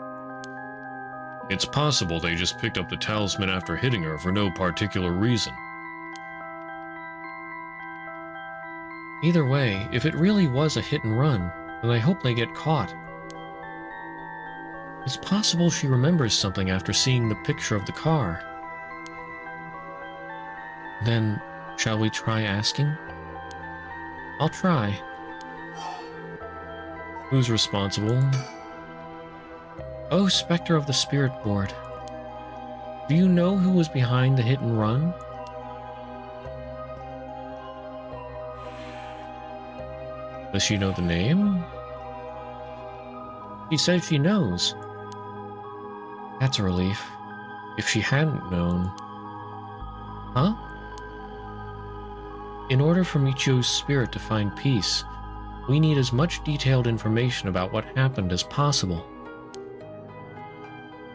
It's possible they just picked up the talisman after hitting her for no particular reason. Either way, if it really was a hit and run, then I hope they get caught. It's possible she remembers something after seeing the picture of the car. Then, shall we try asking? I'll try. Who's responsible? Oh, Spectre of the Spirit Board. Do you know who was behind the hit and run? Does she know the name? She says she knows. That's a relief. If she hadn't known. Huh? In order for Michio's spirit to find peace, we need as much detailed information about what happened as possible.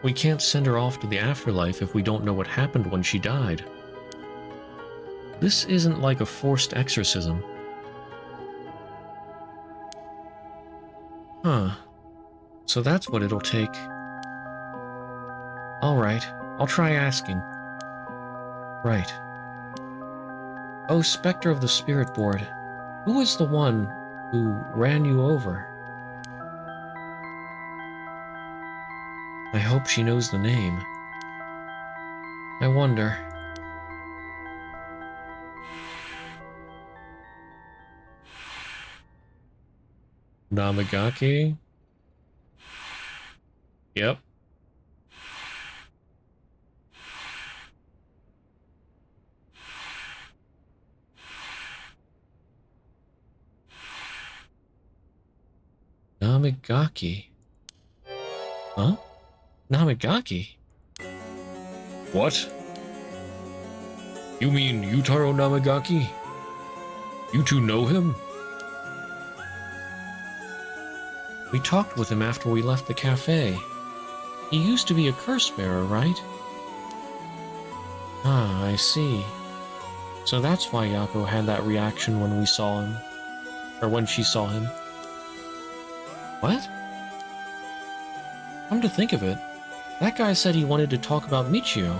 We can't send her off to the afterlife if we don't know what happened when she died. This isn't like a forced exorcism. Huh. So that's what it'll take. Alright, I'll try asking. Right. Oh, Spectre of the Spirit Board, who was the one who ran you over? I hope she knows the name. I wonder. Namagaki? Yep. Namagaki. Huh? Namagaki? What? You mean Yutaro Namagaki? You two know him? We talked with him after we left the cafe. He used to be a curse bearer, right? Ah, I see. So that's why Yako had that reaction when we saw him. Or when she saw him. What? Come to think of it, that guy said he wanted to talk about Michio.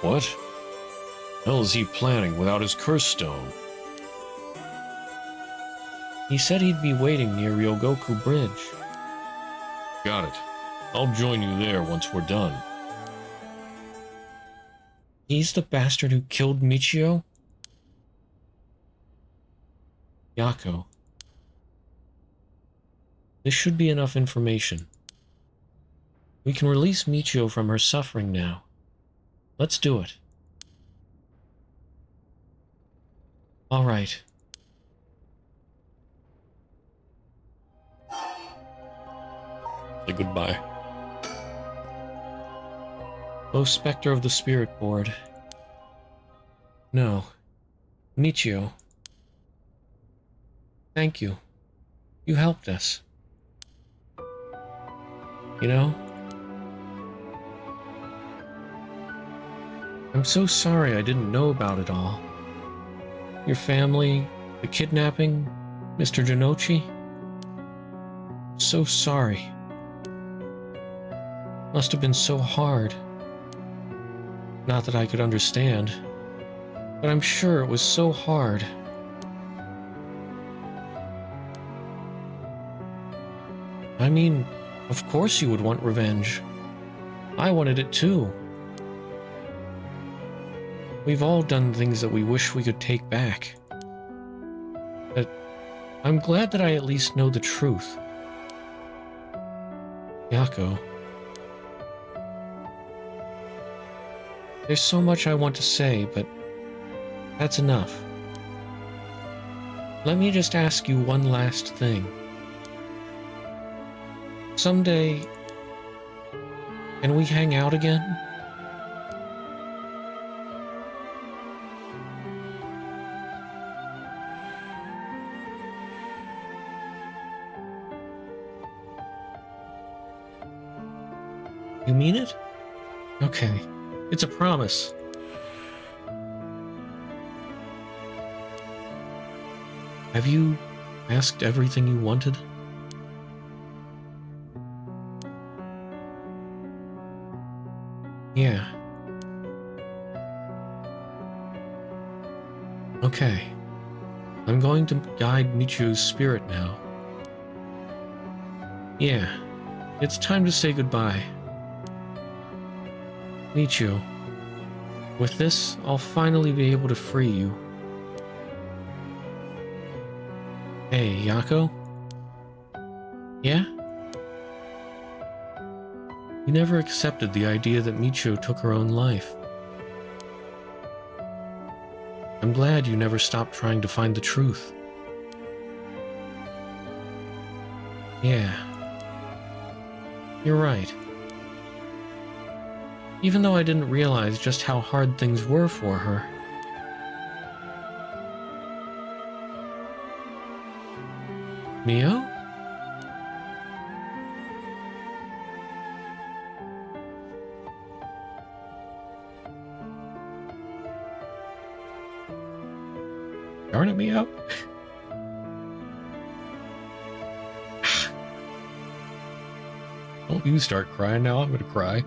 What? Hell is he planning without his curse stone? He said he'd be waiting near Ryogoku Bridge. Got it. I'll join you there once we're done. He's the bastard who killed Michio? Yako. This should be enough information. We can release Michio from her suffering now. Let's do it. Alright. Say goodbye. Oh, Spectre of the Spirit Board. No. Michio. Thank you. You helped us. You know? I'm so sorry I didn't know about it all. Your family, the kidnapping, Mr. Janochi. So sorry. Must have been so hard. Not that I could understand, but I'm sure it was so hard. I mean, of course you would want revenge. I wanted it too. We've all done things that we wish we could take back. But I'm glad that I at least know the truth. Yako. There's so much I want to say, but that's enough. Let me just ask you one last thing. Someday, can we hang out again? You mean it? Okay, it's a promise. Have you asked everything you wanted? Yeah. Okay. I'm going to guide Michio's spirit now. Yeah. It's time to say goodbye. Michio. With this, I'll finally be able to free you. Hey, Yako? Yeah? You never accepted the idea that Michio took her own life. I'm glad you never stopped trying to find the truth. Yeah. You're right. Even though I didn't realize just how hard things were for her. Mio? Darn it, Mio. Don't you start crying now. I'm gonna cry.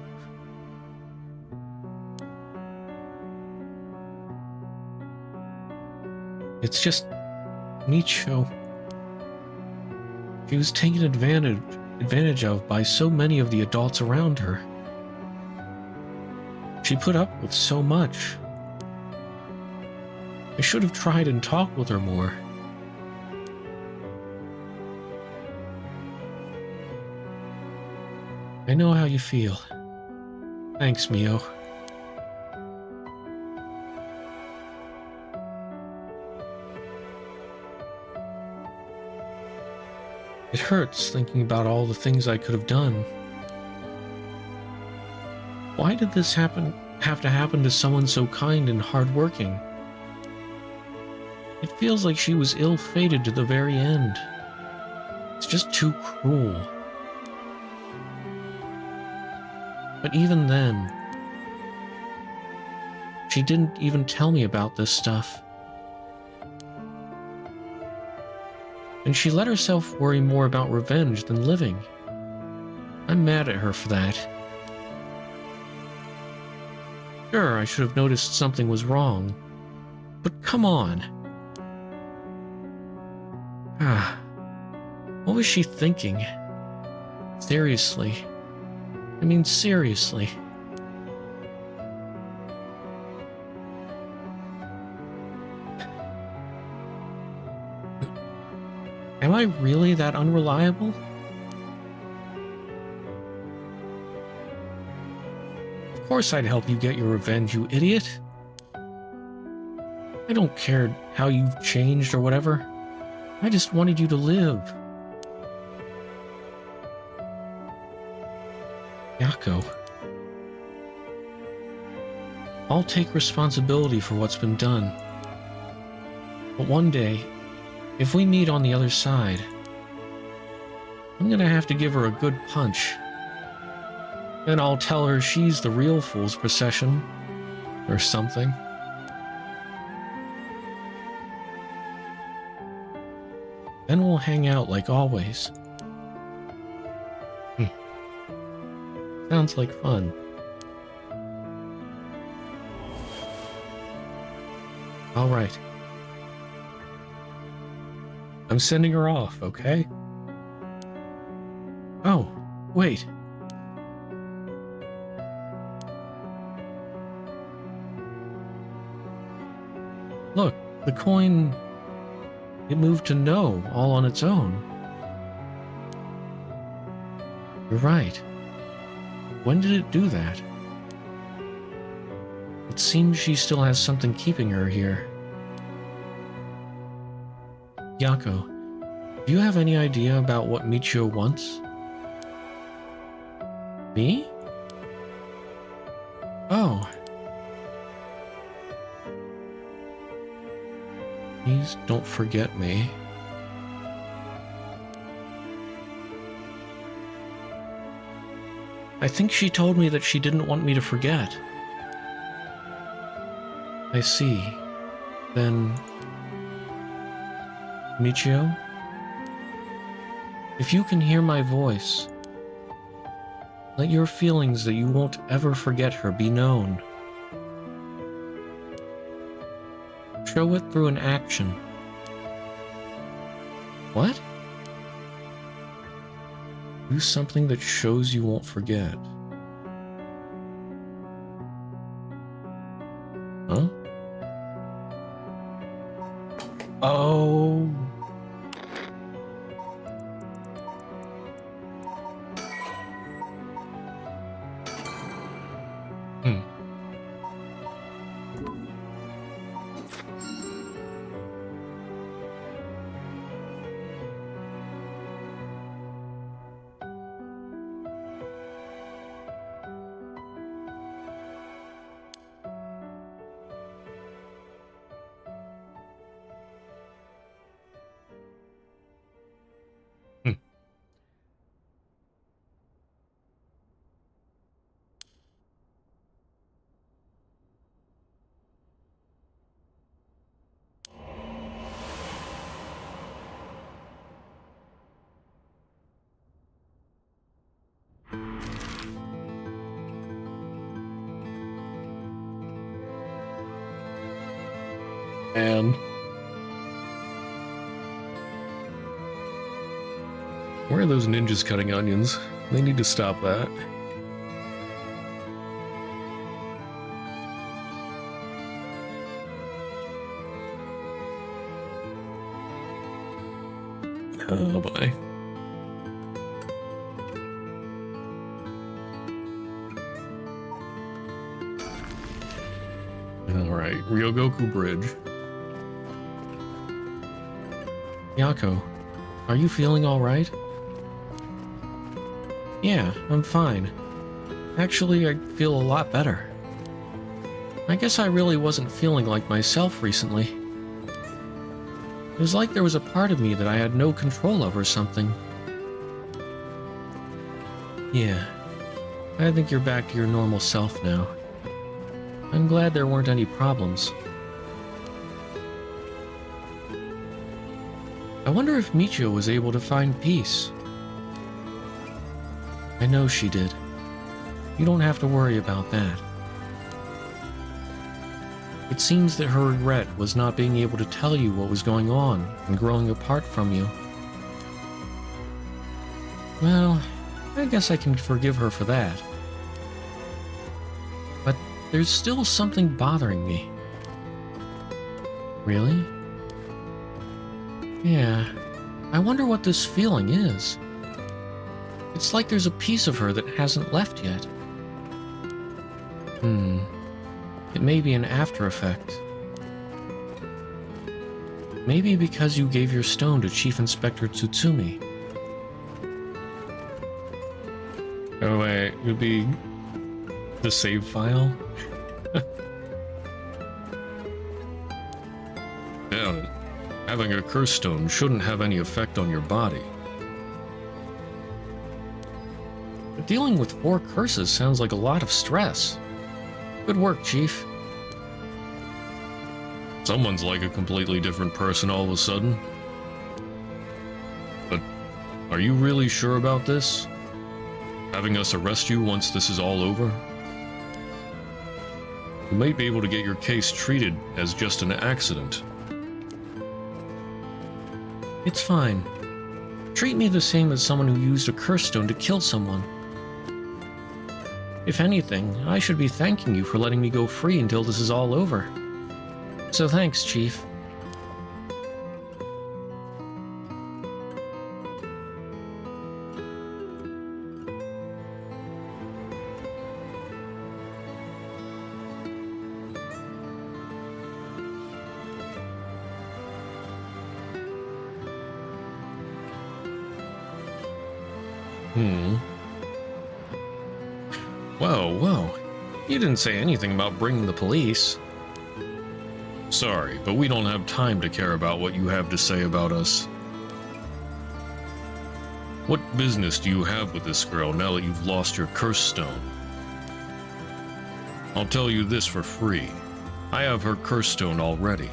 It's just Micho. She was taken advantage of by so many of the adults around her. She put up with so much. I should have tried and talked with her more. I know how you feel. Thanks, Mio. It hurts thinking about all the things I could have done. Why did this have to happen to someone so kind and hardworking? It feels like she was ill-fated to the very end. It's just too cruel. But even then, she didn't even tell me about this stuff. And she let herself worry more about revenge than living. I'm mad at her for that. Sure, I should have noticed something was wrong. But come on. What was she thinking? Seriously. I mean, seriously. Am I really that unreliable? Of course I'd help you get your revenge, you idiot. I don't care how you've changed or whatever. I just wanted you to live. Yako. I'll take responsibility for what's been done. But one day, if we meet on the other side, I'm gonna have to give her a good punch. Then I'll tell her she's the real fool's procession, or something. Then we'll hang out like always. Sounds like fun. All right. I'm sending her off, okay? Oh, wait. Look, the coin... It moved to no all on its own. You're right. When did it do that? It seems she still has something keeping her here. Yako, do you have any idea about what Michio wants? Me? Oh. Please don't forget me. I think she told me that she didn't want me to forget. I see. Then... Michio? If you can hear my voice, let your feelings that you won't ever forget her be known. Show it through an action. What? Do something that shows you won't forget. Huh? Oh. And where are those ninjas cutting onions? They need to stop that. Oh boy. Alright, Ryogoku Bridge. Yako, are you feeling alright? Yeah, I'm fine. Actually, I feel a lot better. I guess I really wasn't feeling like myself recently. It was like there was a part of me that I had no control of or something. Yeah, I think you're back to your normal self now. I'm glad there weren't any problems. I wonder if Michio was able to find peace. I know she did. You don't have to worry about that. It seems that her regret was not being able to tell you what was going on and growing apart from you. Well, I guess I can forgive her for that. But there's still something bothering me. Really? Yeah, I wonder what this feeling is. It's like there's a piece of her that hasn't left yet. It may be an after effect. Maybe because you gave your stone to Chief Inspector Tsutsumi. Oh wait, it would be the save file? Doubt it. Having a curse stone shouldn't have any effect on your body. But dealing with 4 curses sounds like a lot of stress. Good work, Chief. Someone's like a completely different person all of a sudden. But are you really sure about this? Having us arrest you once this is all over? You might be able to get your case treated as just an accident. It's fine. Treat me the same as someone who used a curse stone to kill someone. If anything, I should be thanking you for letting me go free until this is all over. So thanks, Chief. Whoa. You didn't say anything about bringing the police. Sorry, but we don't have time to care about what you have to say about us. What business do you have with this girl now that you've lost your curse stone? I'll tell you this for free. I have her curse stone already.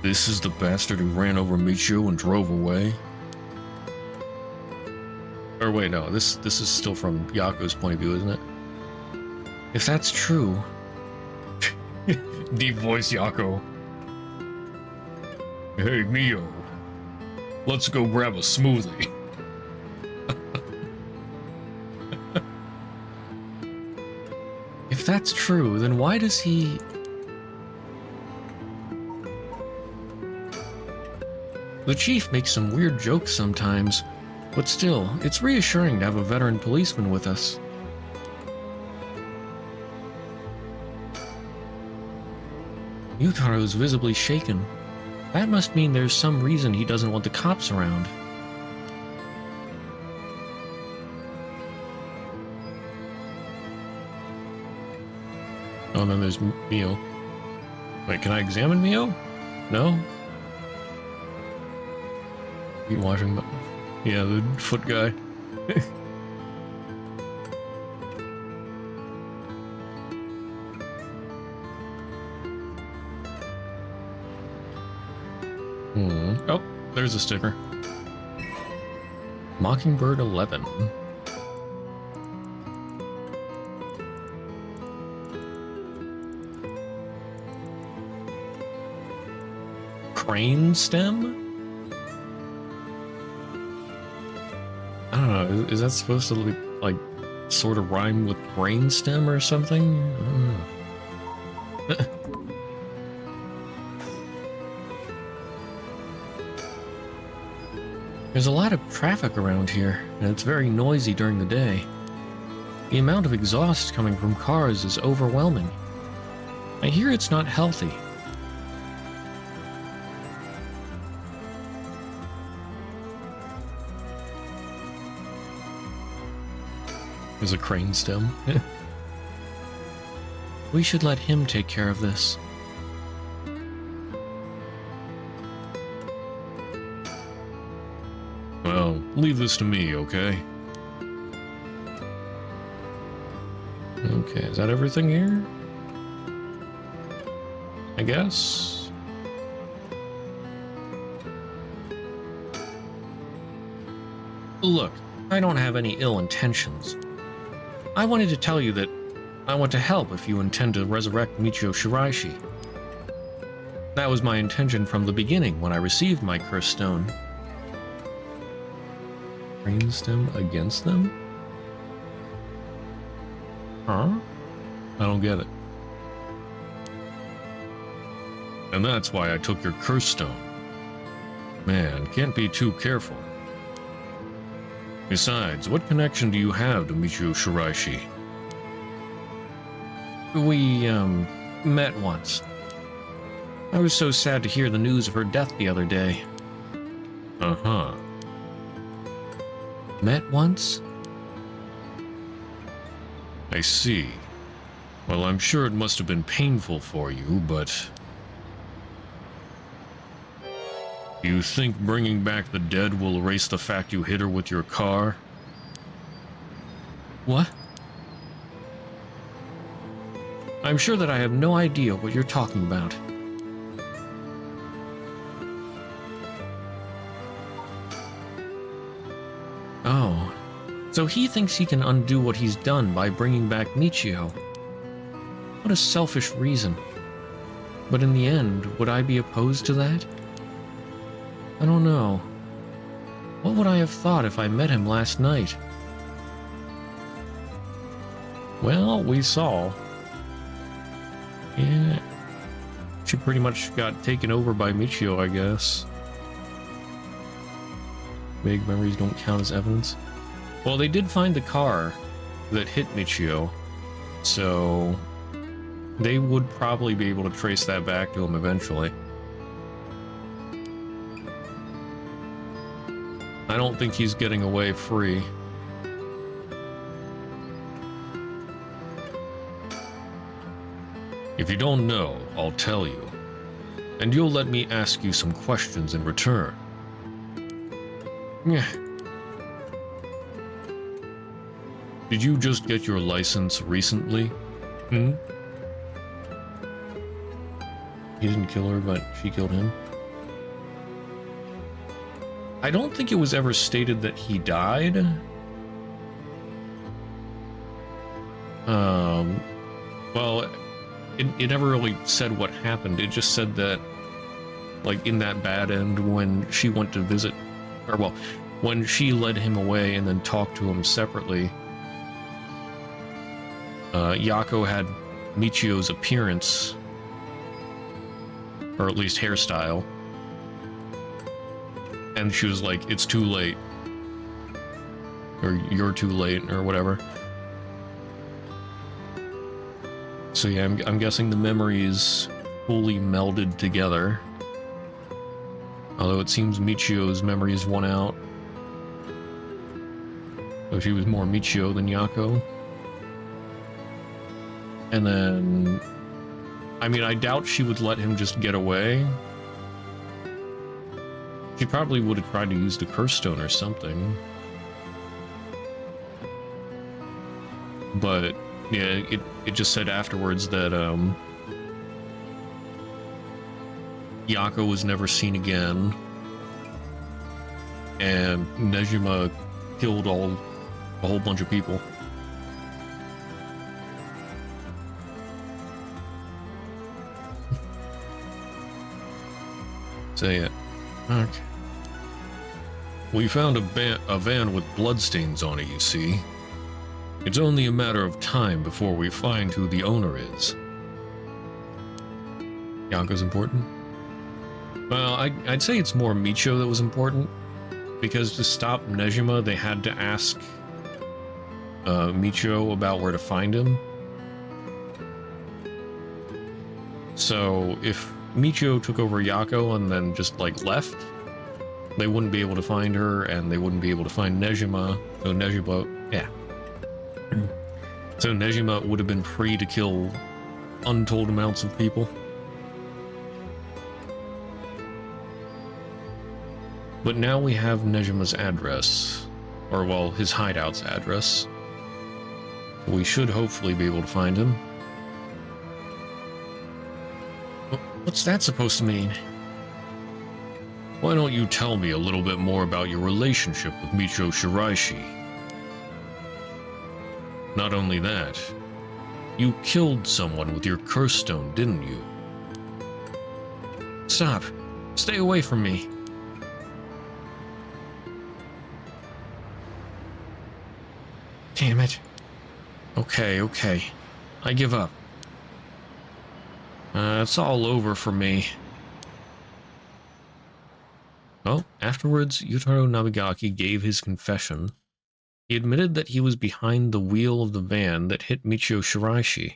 This is the bastard who ran over Michio and drove away? Or wait, no, this is still from Yako's point of view, isn't it? If that's true... Deep voice Yako. Hey, Mio. Let's go grab a smoothie. If that's true, then why does he... The Chief makes some weird jokes sometimes, but still, it's reassuring to have a veteran policeman with us. Yutaro's visibly shaken. That must mean there's some reason he doesn't want the cops around. Oh, and then there's Mio. Wait, can I examine Mio? No? You watching? Yeah, the foot guy. Oh, there's a sticker. Mockingbird 11. crane stem? I don't know, is that supposed to be, like, sort of rhyme with brain stem or something? I don't know. There's a lot of traffic around here, and it's very noisy during the day. The amount of exhaust coming from cars is overwhelming. I hear it's not healthy. There's a crane stem. We should let him take care of this. Well, leave this to me, okay? Okay, is that everything here? I guess? Look, I don't have any ill intentions. I wanted to tell you that I want to help if you intend to resurrect Michio Shiraishi. That was my intention from the beginning when I received my cursed stone. Brainstem against them? Huh? I don't get it. And that's why I took your curse stone. Man, can't be too careful. Besides, what connection do you have to Michio Shiraishi? We, met once. I was so sad to hear the news of her death the other day. Uh-huh. Met once? I see. Well, I'm sure it must have been painful for you, but... Do you think bringing back the dead will erase the fact you hit her with your car? What? I'm sure that I have no idea what you're talking about. Oh, so he thinks he can undo what he's done by bringing back Michio. What a selfish reason. But in the end, would I be opposed to that? I don't know. What would I have thought if I met him last night? Well, we saw. Yeah. She pretty much got taken over by Michio, I guess. Vague memories don't count as evidence. Well, they did find the car that hit Michio, so they would probably be able to trace that back to him eventually. I don't think he's getting away free. If you don't know, I'll tell you. And you'll let me ask you some questions in return. Yeah. Did you just get your license recently? Hmm? He didn't kill her, but she killed him. I don't think it was ever stated that he died. Well, it never really said what happened. It just said that, like, in that bad end when she went to visit, or well, when she led him away and then talked to him separately, Yako had Michio's appearance, or at least hairstyle, and she was like, "It's too late," or "You're too late," or whatever. So yeah, I'm guessing the memories fully melded together. Although it seems Michio's memories won out. So she was more Michio than Yako. And then... I mean, I doubt she would let him just get away. She probably would have tried to use the curse stone or something. But... yeah, it just said afterwards that, Yako was never seen again, and Nejima killed a whole bunch of people. say it. Okay. We found a van with bloodstains on it, you see. It's only a matter of time before we find who the owner is. Yako's important? Well, I'd say it's more Micho that was important, because to stop Nejima, they had to ask Micho about where to find him. So if Micho took over Yako and then just like left, they wouldn't be able to find her, and they wouldn't be able to find Nejima. So Nejima, yeah. So Nejima would have been free to kill untold amounts of people. But now we have Nejima's address, or well, his hideout's address. We should hopefully be able to find him. What's that supposed to mean? Why don't you tell me a little bit more about your relationship with Micho Shiraishi? Not only that, you killed someone with your curse stone, didn't you? Stop. Stay away from me. Damn it. Okay. I give up. It's all over for me. Well, afterwards, Yutaro Nabigaki gave his confession. He admitted that he was behind the wheel of the van that hit Michio Shiraishi.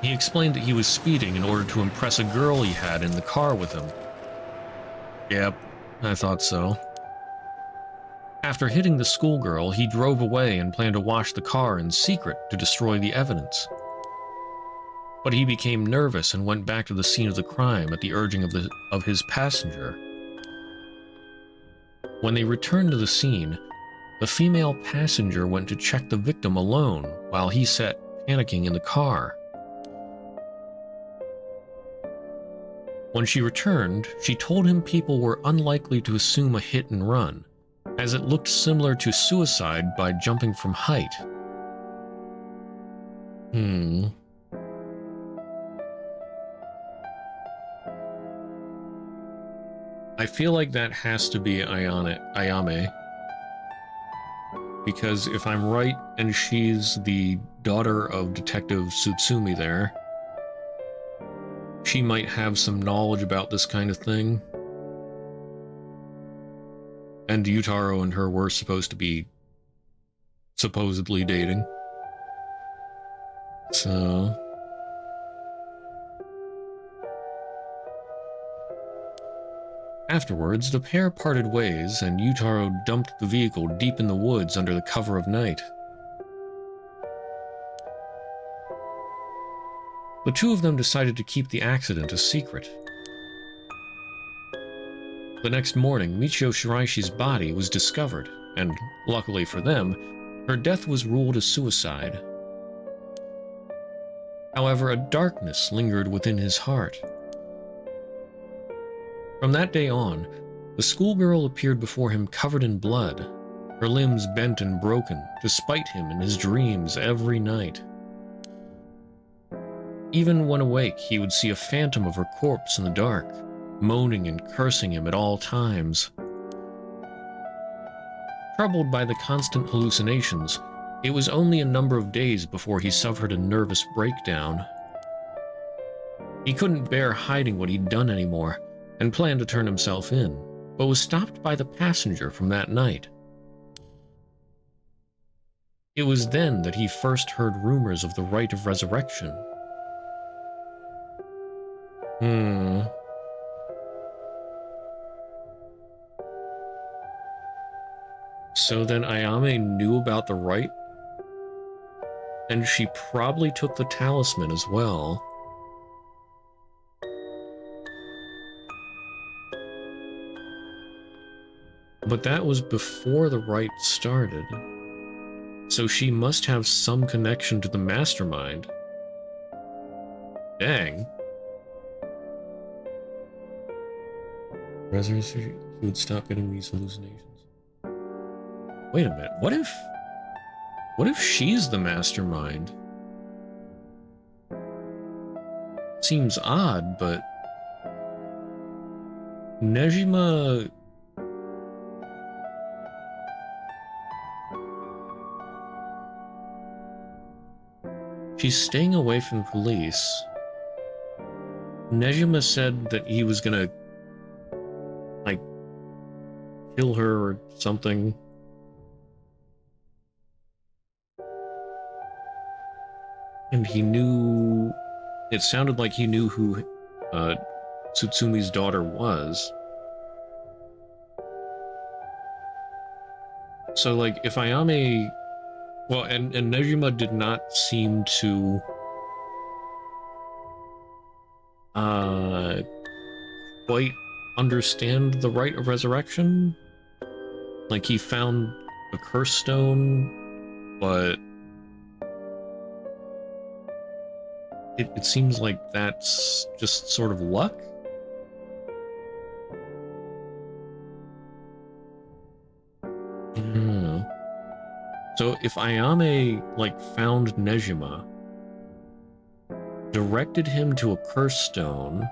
He explained that he was speeding in order to impress a girl he had in the car with him. Yep, I thought so. After hitting the schoolgirl, he drove away and planned to wash the car in secret to destroy the evidence. But he became nervous and went back to the scene of the crime at the urging of his passenger. When they returned to the scene, the female passenger went to check the victim alone while he sat panicking in the car. When she returned, she told him people were unlikely to assume a hit and run, as it looked similar to suicide by jumping from height. I feel like that has to be Ayame. Because if I'm right, and she's the daughter of Detective Tsutsumi there, she might have some knowledge about this kind of thing. And Yutaro and her were supposed to be supposedly dating. So... Afterwards, the pair parted ways, and Yutaro dumped the vehicle deep in the woods under the cover of night. The two of them decided to keep the accident a secret. The next morning, Michio Shiraishi's body was discovered, and, luckily for them, her death was ruled a suicide. However, a darkness lingered within his heart. From that day on, the schoolgirl appeared before him covered in blood, her limbs bent and broken, to spite him in his dreams every night. Even when awake, he would see a phantom of her corpse in the dark, moaning and cursing him at all times. Troubled by the constant hallucinations, it was only a number of days before he suffered a nervous breakdown. He couldn't bear hiding what he'd done anymore, and planned to turn himself in, but was stopped by the passenger from that night. It was then that he first heard rumors of the rite of resurrection. So then Ayame knew about the rite? And she probably took the talisman as well. But that was before the rite started. So she must have some connection to the mastermind. Dang. He would stop getting these hallucinations. Wait a minute, what if she's the mastermind? seems odd, but Nejima... She's staying away from the police. Nejima said that he was gonna, like, kill her or something. And he knew... It sounded like he knew who Tsutsumi's daughter was. So, like, if Ayame... Well, and Nejima did not seem to... quite understand the rite of resurrection. Like, he found a curse stone, but... It seems like that's just sort of luck? So if Ayame, like, found Nejima, directed him to a curse stone,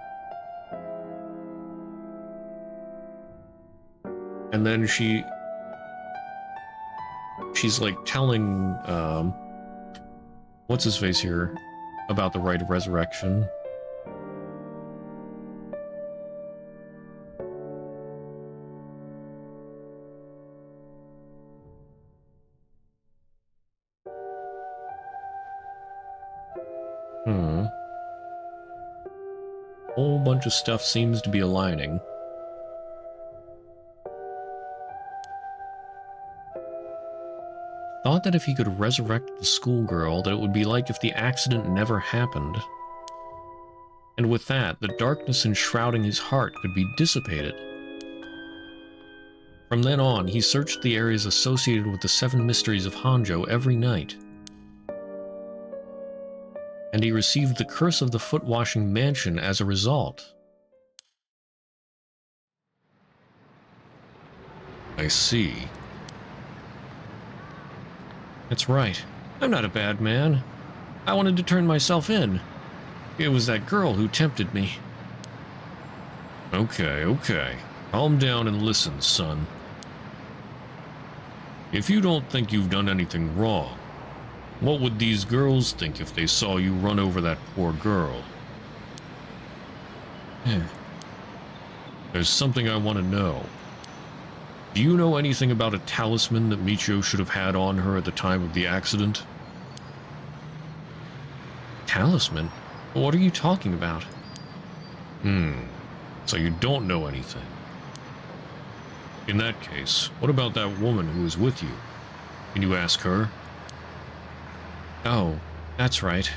and then she's like telling, what's his face here, about the rite of resurrection. Whole bunch of stuff seems to be aligning. Thought that if he could resurrect the schoolgirl, that it would be like if the accident never happened. And with that, the darkness enshrouding his heart could be dissipated. From then on, he searched the areas associated with the 7 mysteries of Honjo every night. And he received the curse of the foot-washing mansion as a result. I see. That's right. I'm not a bad man. I wanted to turn myself in. It was that girl who tempted me. Okay. Calm down and listen, son. If you don't think you've done anything wrong, what would these girls think if they saw you run over that poor girl? There's something I want to know. Do you know anything about a talisman that Michio should have had on her at the time of the accident? Talisman? What are you talking about? So you don't know anything. In that case, what about that woman who was with you? Can you ask her? Oh, that's right.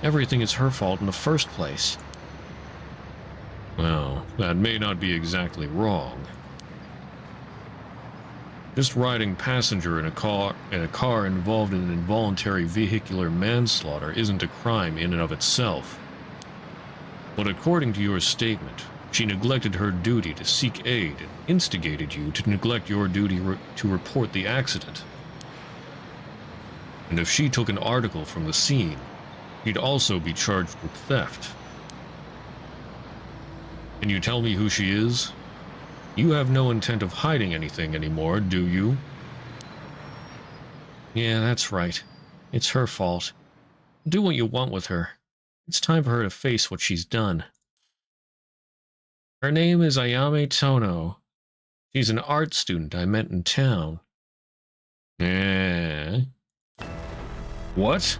Everything is her fault in the first place. Well, that may not be exactly wrong. Just riding passenger in a car involved in an involuntary vehicular manslaughter isn't a crime in and of itself. But according to your statement, she neglected her duty to seek aid and instigated you to neglect your duty to report the accident. And if she took an article from the scene, she'd also be charged with theft. Can you tell me who she is? You have no intent of hiding anything anymore, do you? Yeah, that's right. It's her fault. Do what you want with her. It's time for her to face what she's done. Her name is Ayame Tono. She's an art student I met in town. What?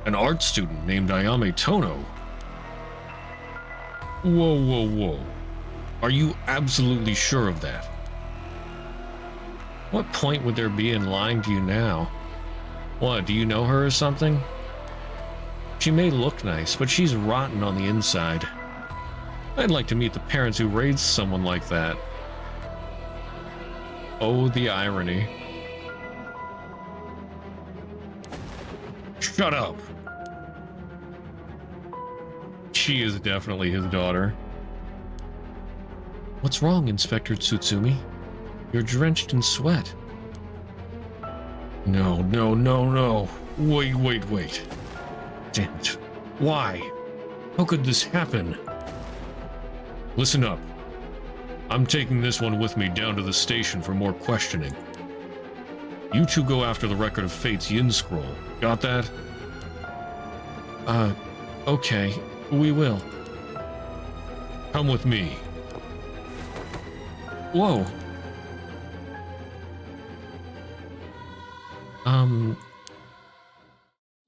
An art student named Ayame Tono? Whoa. Are you absolutely sure of that? What point would there be in lying to you now? What, do you know her or something? She may look nice, but she's rotten on the inside. I'd like to meet the parents who raised someone like that. Oh, the irony. Shut up! She is definitely his daughter. What's wrong, Inspector Tsutsumi? You're drenched in sweat. No. Wait. Damn it. Why? How could this happen? Listen up. I'm taking this one with me down to the station for more questioning. You two go after the Record of Fate's Yin Scroll. Got that? Okay. We will. Come with me. Whoa.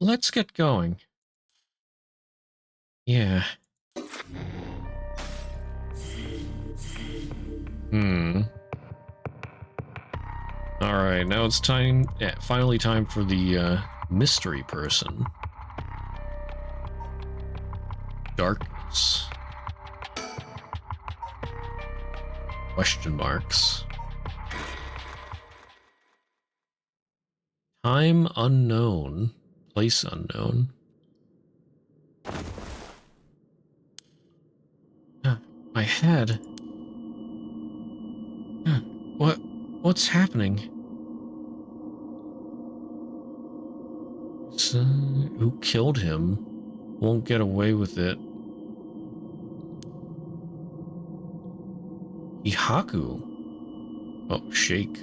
Let's get going. Yeah. Alright, now it's time, finally time for the, mystery person. Darkness. Question marks. Time unknown. Place unknown. My head. What's happening? So, who killed him? Won't get away with it. Ihaku. Oh, shake.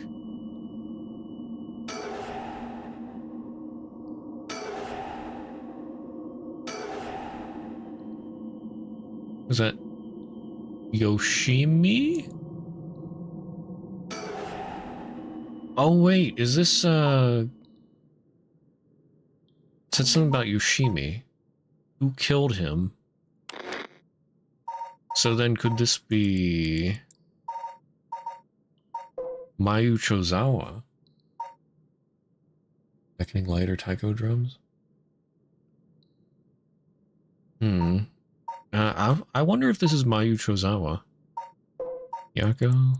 Was that Yoshimi? Oh wait, is this it said something about Yoshimi. Who killed him? So then could this be Mayu Chozawa? Beckoning light or taiko drums? I wonder if this is Mayu Chozawa. Yako?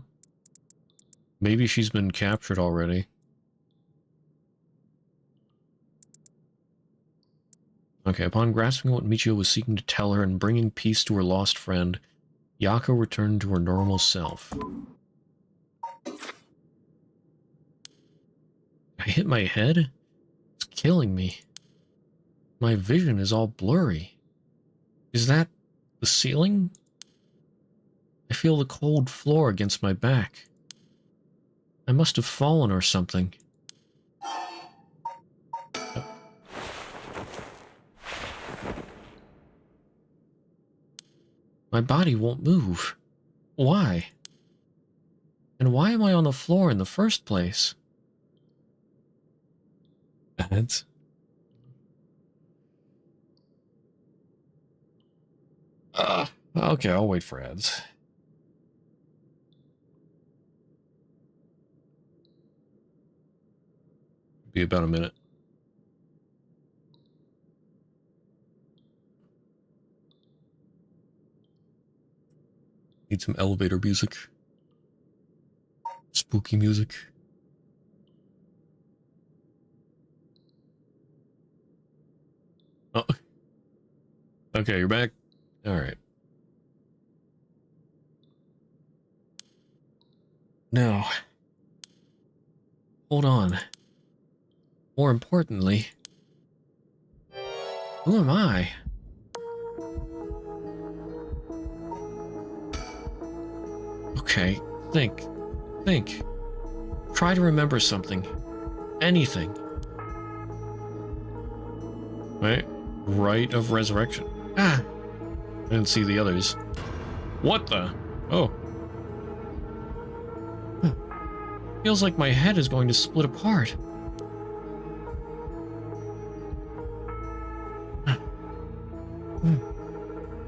Maybe she's been captured already. Okay, upon grasping what Michio was seeking to tell her and bringing peace to her lost friend, Yako returned to her normal self. I hit my head? It's killing me. My vision is all blurry. Is that the ceiling? I feel the cold floor against my back. I must have fallen or something. My body won't move. Why? And why am I on the floor in the first place? Ads? Okay, I'll wait for ads. Be about a minute. Need some elevator music. Spooky music. Oh. Okay, you're back? Alright. Now. Hold on. More importantly, who am I? Okay, think. Try to remember something. Anything. Right? Rite of Resurrection. I didn't see the others. What the? Oh. Feels like my head is going to split apart.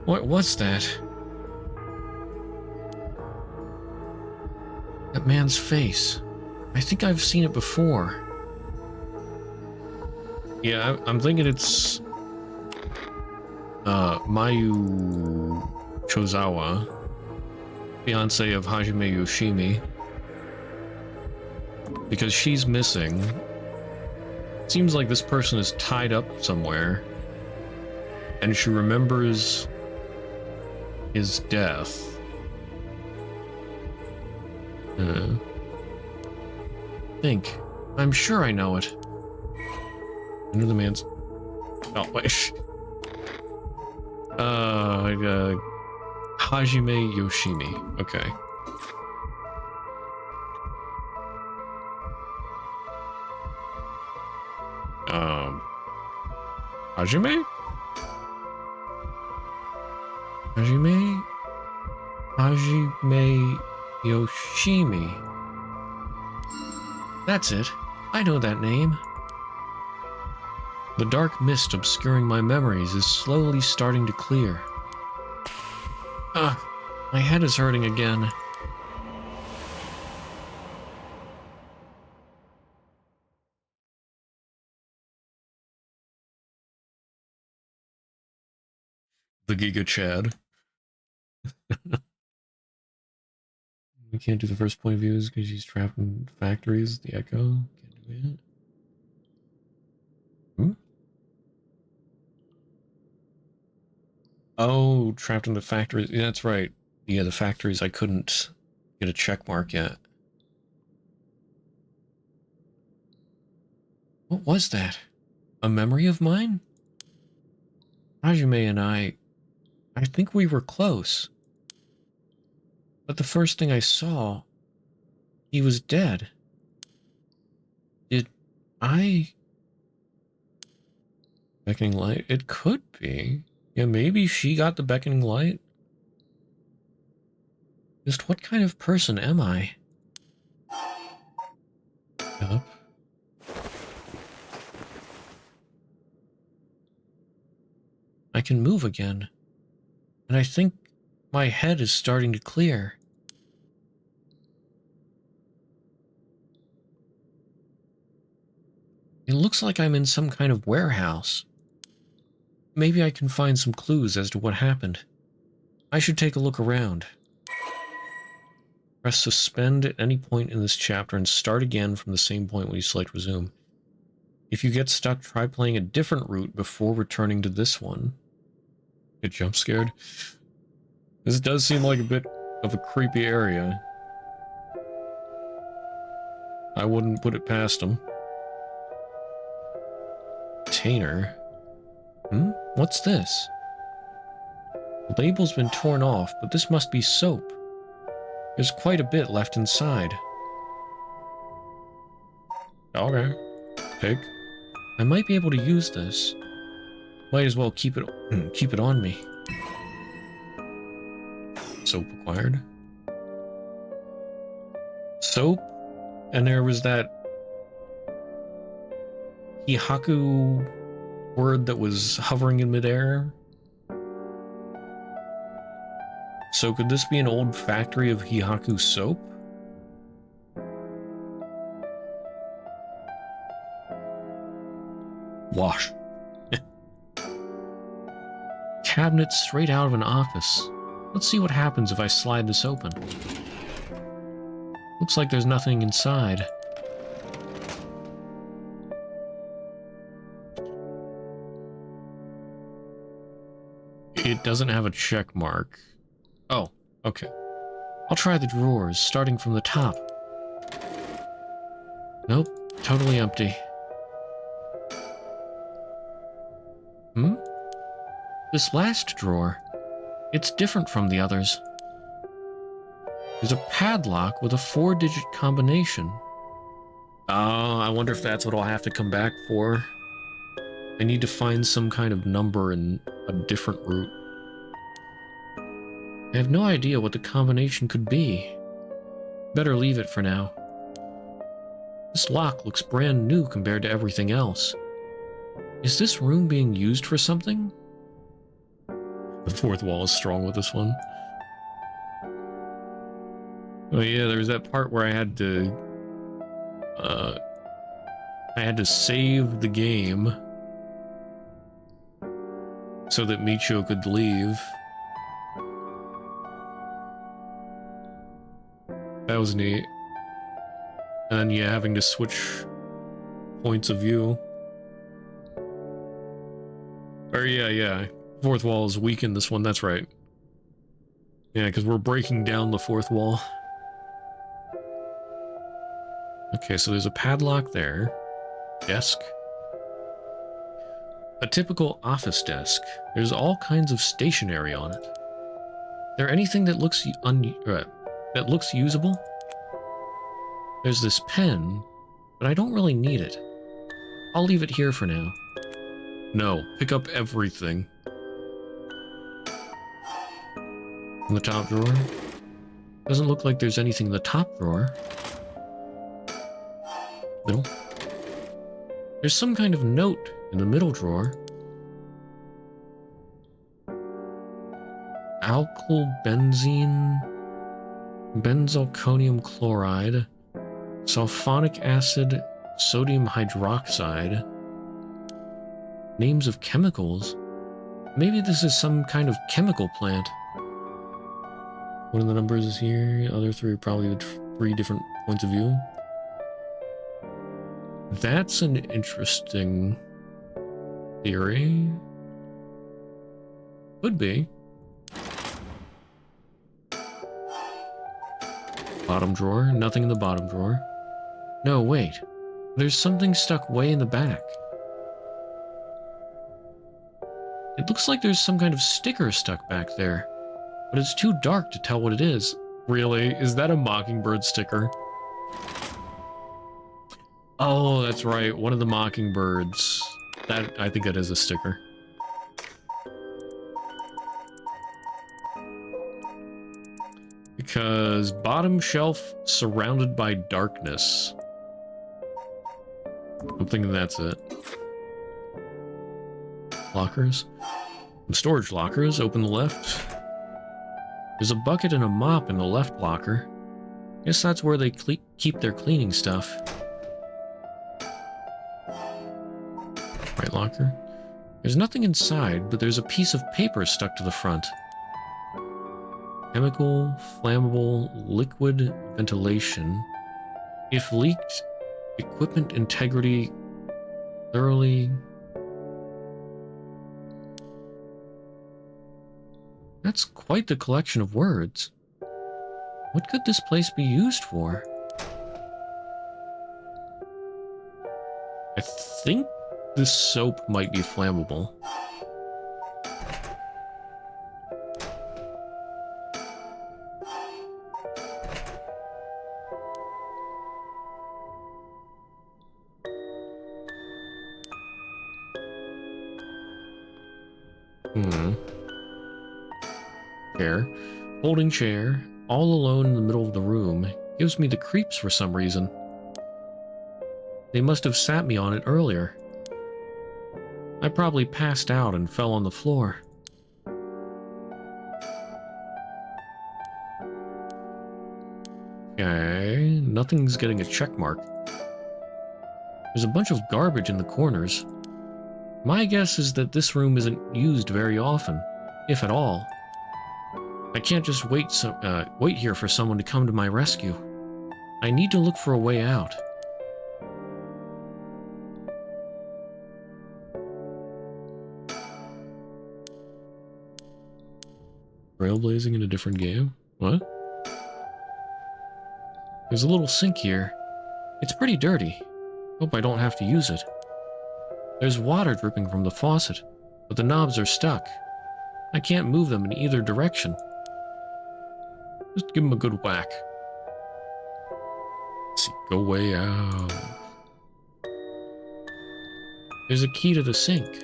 What was that? That man's face. I think I've seen it before. Yeah, I'm thinking it's Mayu Chozawa, fiance of Hajime Yoshimi, because she's missing. It seems like this person is tied up somewhere, and she remembers his death. Think. I'm sure I know it. I know the man's... Oh, wait. Hajime Yoshimi. Okay. Hajime? Hajime? Hajime Yoshimi. That's it. I know that name. The dark mist obscuring my memories is slowly starting to clear. Ugh, my head is hurting again. The Giga Chad. We can't do the first point of views because she's trapped in factories. The Echo. Can't do it. Hmm? Oh, trapped in the factories. Yeah, that's right. Yeah, the factories I couldn't get a check mark yet. What was that? A memory of mine? Hajime and I think we were close. But the first thing I saw, he was dead. Did I... Beckoning light? It could be. Yeah, maybe she got the beckoning light? Just what kind of person am I? Yup. I can move again. And I think my head is starting to clear. It looks like I'm in some kind of warehouse. Maybe I can find some clues as to what happened. I should take a look around. Press suspend at any point in this chapter and start again from the same point when you select resume. If you get stuck, try playing a different route before returning to this one. Get jump scared? This does seem like a bit of a creepy area. I wouldn't put it past him. Container. What's this? The label's been torn off, but this must be soap. There's quite a bit left inside. Okay. Pig. I might be able to use this. Might as well keep it on me. Soap acquired. Soap? And there was that Hihaku word that was hovering in midair. So could this be an old factory of Hihaku soap? Wash. Cabinet straight out of an office. Let's see what happens if I slide this open. Looks like there's nothing inside. It doesn't have a check mark. Oh, okay. I'll try the drawers, starting from the top. Nope, totally empty. This last drawer, it's different from the others. There's a padlock with a 4-digit combination. Oh, I wonder if that's what I'll have to come back for. I need to find some kind of number in a different route. I have no idea what the combination could be. Better leave it for now. This lock looks brand new compared to everything else. Is this room being used for something? The fourth wall is strong with this one. Oh yeah, there was that part where I had to save the game so that Micho could leave. That was neat. And then yeah, having to switch points of view. Or yeah. Fourth wall is weak in this one, that's right. Yeah, because we're breaking down the fourth wall. Okay, so there's a padlock there. Desk. A typical office desk. There's all kinds of stationery on it. There anything that looks usable? There's this pen, but I don't really need it. I'll leave it here for now. No, pick up everything. In the top drawer? Doesn't look like there's anything in the top drawer. Middle? There's some kind of note in the middle drawer. Alkyl benzene, benzalkonium chloride, sulfonic acid, sodium hydroxide. Names of chemicals? Maybe this is some kind of chemical plant. One of the numbers is here, the other three are probably the 3 different points of view. That's an interesting theory. Could be. Bottom drawer, nothing in the bottom drawer. No, wait. There's something stuck way in the back. It looks like there's some kind of sticker stuck back there, but it's too dark to tell what it is. Really? Is that a Mockingbird sticker? Oh, that's right. One of the Mockingbirds. I think that is a sticker. Because bottom shelf surrounded by darkness. I'm thinking that's it. Lockers. Some storage lockers. Open the left. There's a bucket and a mop in the left locker. Guess that's where they keep their cleaning stuff. Right locker. There's nothing inside, but there's a piece of paper stuck to the front. Chemical, flammable, liquid ventilation. If leaked, equipment integrity thoroughly... That's quite the collection of words. What could this place be used for? I think this soap might be flammable. Chair. Folding chair, all alone in the middle of the room, gives me the creeps for some reason. They must have sat me on it earlier. I probably passed out and fell on the floor. Okay, nothing's getting a check mark. There's a bunch of garbage in the corners. My guess is that this room isn't used very often, if at all. I can't just wait here for someone to come to my rescue. I need to look for a way out. Trailblazing in a different game? What? There's a little sink here. It's pretty dirty. Hope I don't have to use it. There's water dripping from the faucet, but the knobs are stuck. I can't move them in either direction. Just give them a good whack. Let's see, go way out. There's a key to the sink.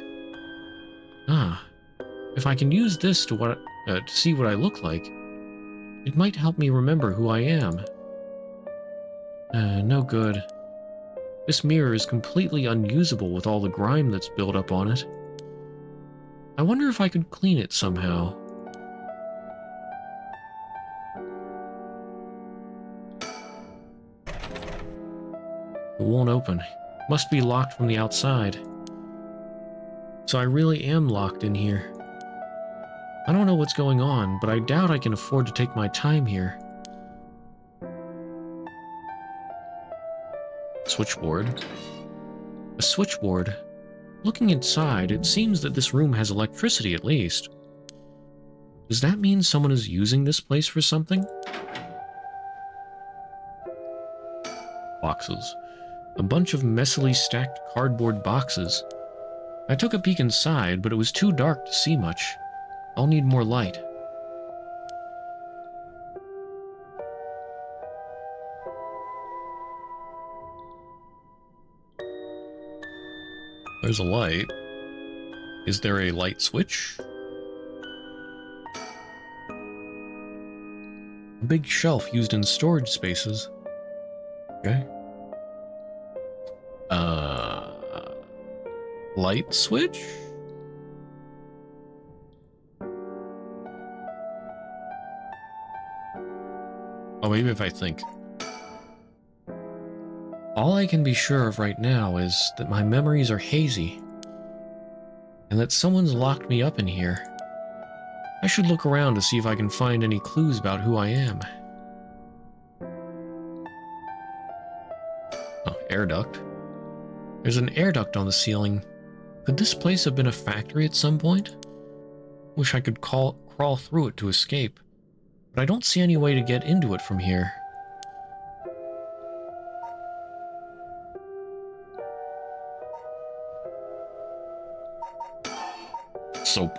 Ah, if I can use this to see what I look like, it might help me remember who I am. No good. This mirror is completely unusable with all the grime that's built up on it. I wonder if I could clean it somehow. It won't open. Must be locked from the outside. So I really am locked in here. I don't know what's going on, but I doubt I can afford to take my time here. Switchboard. A switchboard. Looking inside, it seems that this room has electricity at least. Does that mean someone is using this place for something? Boxes. A bunch of messily stacked cardboard boxes. I took a peek inside, but it was too dark to see much. I'll need more light. There's a light. Is there a light switch? A big shelf used in storage spaces. Okay. Light switch? Oh, maybe if I think. All I can be sure of right now is that my memories are hazy, and that someone's locked me up in here. I should look around to see if I can find any clues about who I am. Oh, air duct. There's an air duct on the ceiling. Could this place have been a factory at some point? Wish I could crawl through it to escape, but I don't see any way to get into it from here. Soap.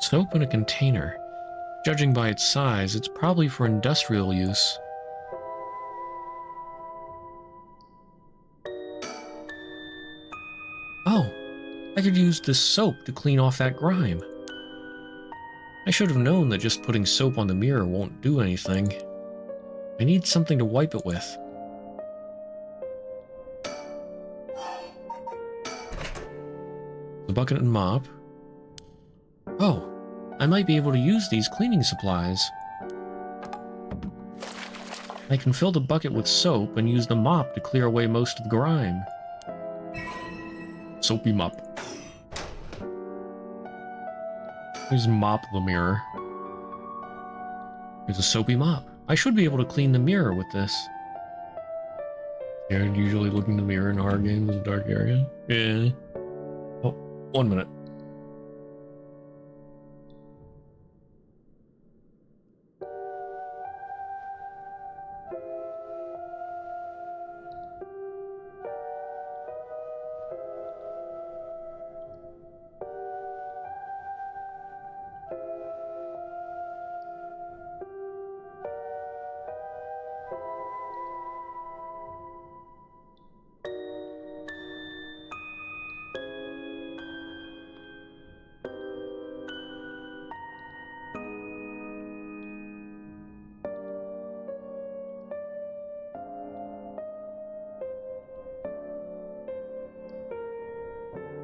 Soap in a container. Judging by its size, it's probably for industrial use. Oh, I could use this soap to clean off that grime. I should have known that just putting soap on the mirror won't do anything. I need something to wipe it with. The bucket and mop. Oh, I might be able to use these cleaning supplies. I can fill the bucket with soap and use the mop to clear away most of the grime. Soapy mop. Please mop the mirror. There's a soapy mop. I should be able to clean the mirror with this. Yeah, usually looking in the mirror in horror games is a dark area. Yeah. Oh, 1 minute.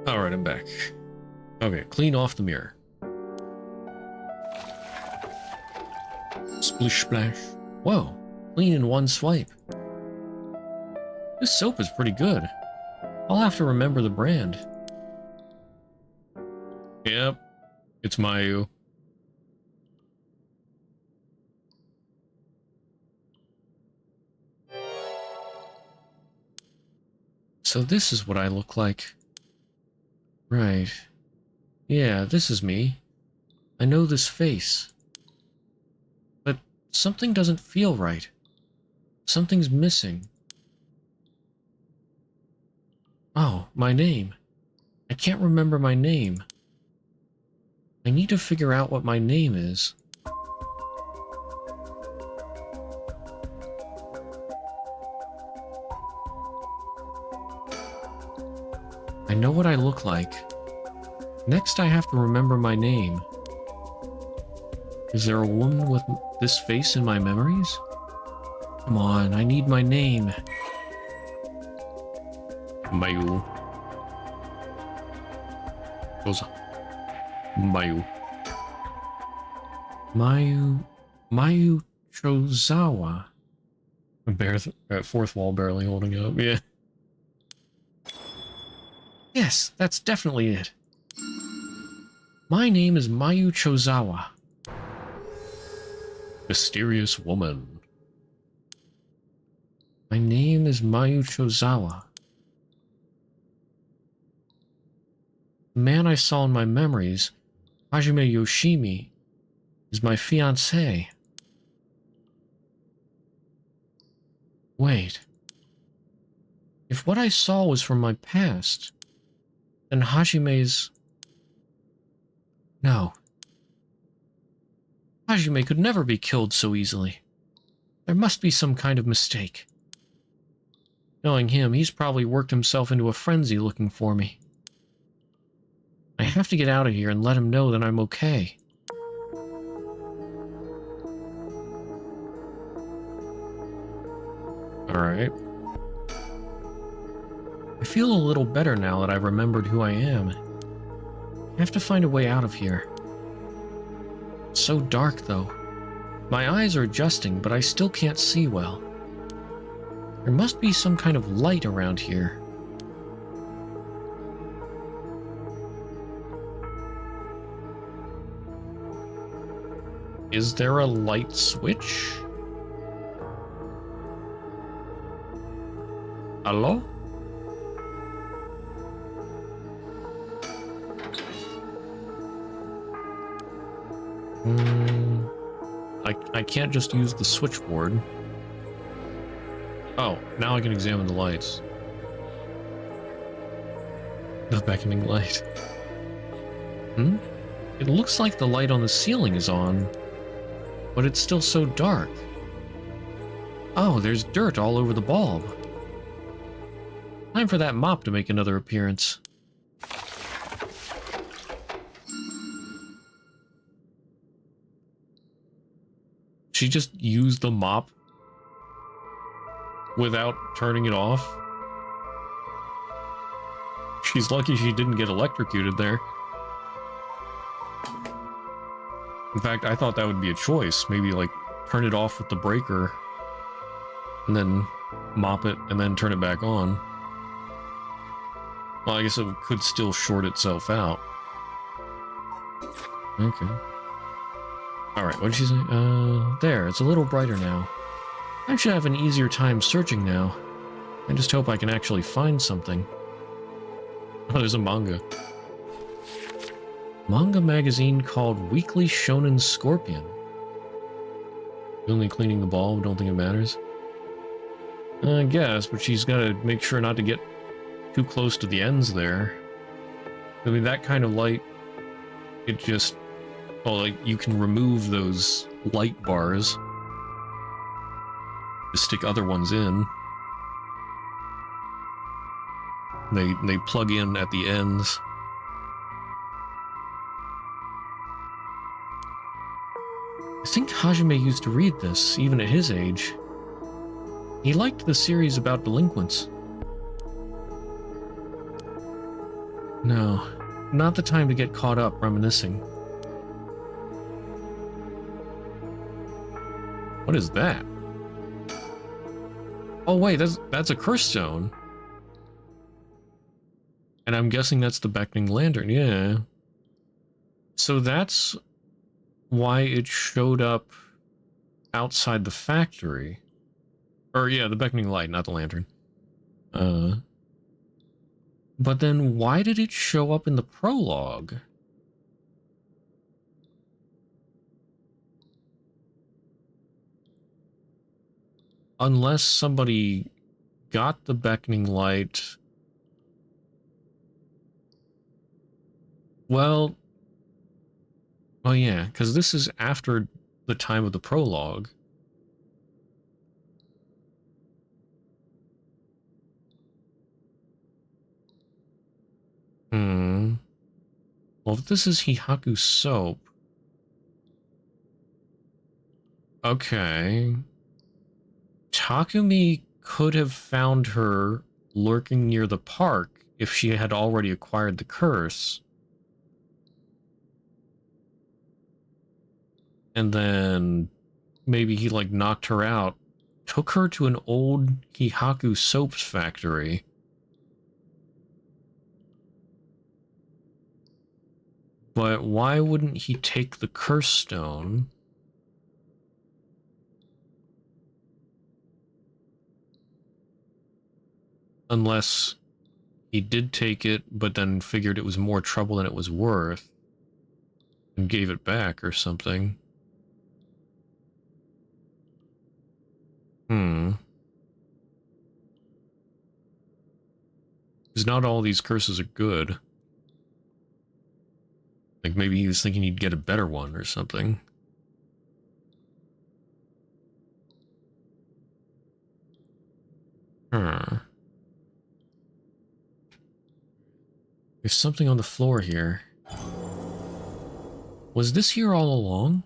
Alright, I'm back. Okay, clean off the mirror. Splish splash. Whoa, clean in one swipe. This soap is pretty good. I'll have to remember the brand. Yep, it's Mayu. So this is what I look like. Right. Yeah, this is me. I know this face. But something doesn't feel right. Something's missing. Oh, my name. I can't remember my name. I need to figure out what my name is. I know what I look like. Next, I have to remember my name. Is there a woman with this face in my memories? Come on, I need my name. Mayu. Mayu. Mayu Chozawa. Fourth wall barely holding up. Yeah. Yes, that's definitely it. My name is Mayu Chozawa. Mysterious woman. My name is Mayu Chozawa. The man I saw in my memories, Hajime Yoshimi, is my fiancé. Wait. If what I saw was from my past, Then Hajime's... No. Hajime could never be killed so easily. There must be some kind of mistake. Knowing him, he's probably worked himself into a frenzy looking for me. I have to get out of here and let him know that I'm okay. Alright. I feel a little better now that I've remembered who I am. I have to find a way out of here. It's so dark, though. My eyes are adjusting, but I still can't see well. There must be some kind of light around here. Is there a light switch? Hello? I can't just use the switchboard. Oh, now I can examine the lights. The beckoning light. It looks like the light on the ceiling is on, but it's still so dark. Oh, there's dirt all over the bulb. Time for that mop to make another appearance. She just used the mop without turning it off. She's lucky she didn't get electrocuted there. In fact, I thought that would be a choice. Maybe, like, turn it off with the breaker, and then mop it, and then turn it back on. Well, I guess it could still short itself out. Okay. Alright, what did she say? There, it's a little brighter now. I should have an easier time searching now. I just hope I can actually find something. Oh, there's a manga. Manga magazine called Weekly Shonen Scorpion. Only cleaning the bulb, don't think it matters? I guess, but she's got to make sure not to get too close to the ends there. I mean, that kind of light, it just... Well, like, you can remove those light bars to stick other ones in. They plug in at the ends. I think Hajime used to read this, even at his age. He liked the series about delinquents. No, not the time to get caught up reminiscing. What is that? Oh wait, that's a curse stone. And I'm guessing that's the beckoning lantern, yeah. So that's why it showed up outside the factory. Or yeah, the beckoning light, not the lantern. But then why did it show up in the prologue? Unless somebody got the beckoning light. Well, yeah, because this is after the time of the prologue. Well, if this is Hihaku soap... Okay... Takumi could have found her lurking near the park if she had already acquired the curse. And then maybe he, like, knocked her out, took her to an old Hihaku soaps factory. But why wouldn't he take the curse stone? Unless he did take it, but then figured it was more trouble than it was worth, and gave it back or something. Because not all these curses are good. Like maybe he was thinking he'd get a better one or something. Huh. There's something on the floor here. Was this here all along?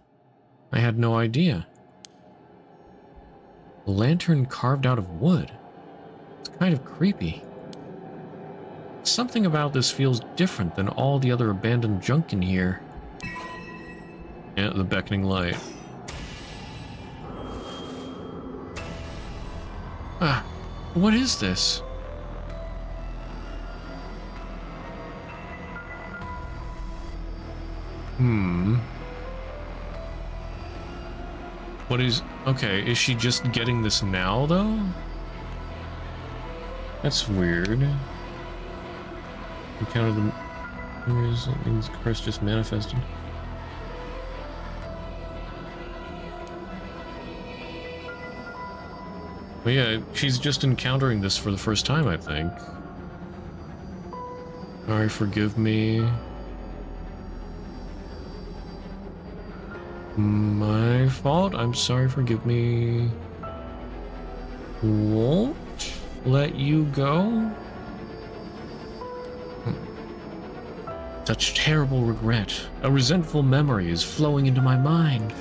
I had no idea. A lantern carved out of wood. It's kind of creepy. Something about this feels different than all the other abandoned junk in here. Yeah, the beckoning light. Ah, what is this? What is... Okay, is she just getting this now, though? That's weird. Encounter the... That means curse just manifested. But yeah, she's just encountering this for the first time, I think. Sorry, forgive me. My fault. I'm sorry, forgive me. Won't let you go? Such terrible regret. A resentful memory is flowing into my mind.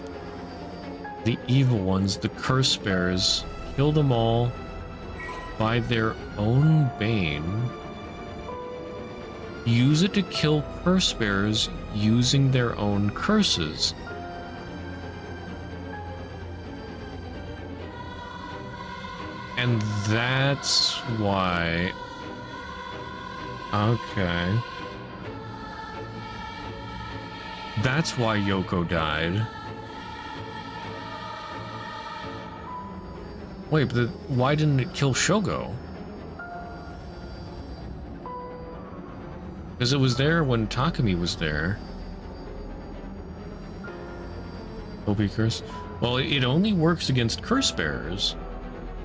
The evil ones, the curse bearers, kill them all by their own bane. Use it to kill curse bearers using their own curses. And that's why... Okay. That's why Yoko died. Wait, but why didn't it kill Shogo? Because it was there when Takumi was there. OP curse? Well, it only works against curse bearers.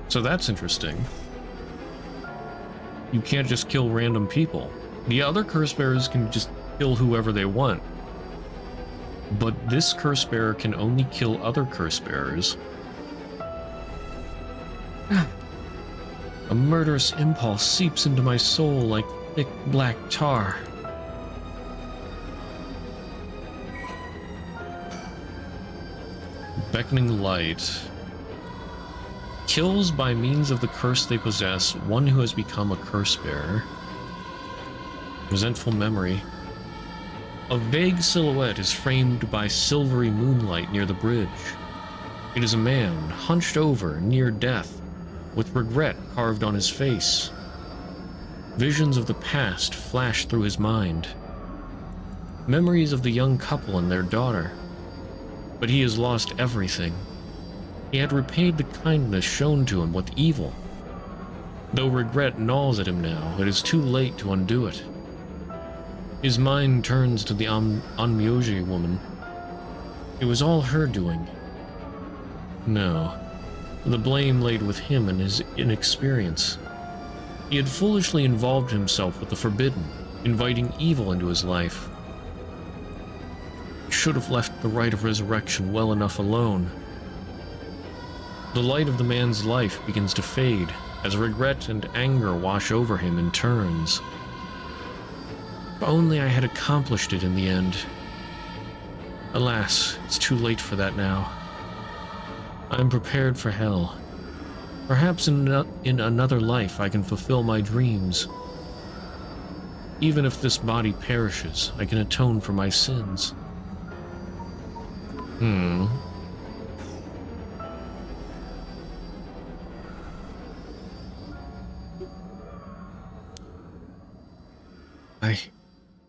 So that's interesting. You can't just kill random people. The other curse bearers can just kill whoever they want. But this curse bearer can only kill other curse bearers. A murderous impulse seeps into my soul like thick black tar. Beckoning light. Kills by means of the curse they possess one who has become a curse bearer. Resentful memory. A vague silhouette is framed by silvery moonlight near the bridge. It is a man, hunched over, near death, with regret carved on his face. Visions of the past flash through his mind. Memories of the young couple and their daughter. But he has lost everything. He had repaid the kindness shown to him with evil. Though regret gnaws at him now, it is too late to undo it. His mind turns to the Onmyoji woman. It was all her doing. No. The blame laid with him and his inexperience. He had foolishly involved himself with the forbidden, inviting evil into his life. He should have left the rite of resurrection well enough alone. The light of the man's life begins to fade as regret and anger wash over him in turns. If only I had accomplished it in the end. Alas, it's too late for that now. I'm prepared for hell. Perhaps in another life I can fulfill my dreams. Even if this body perishes, I can atone for my sins.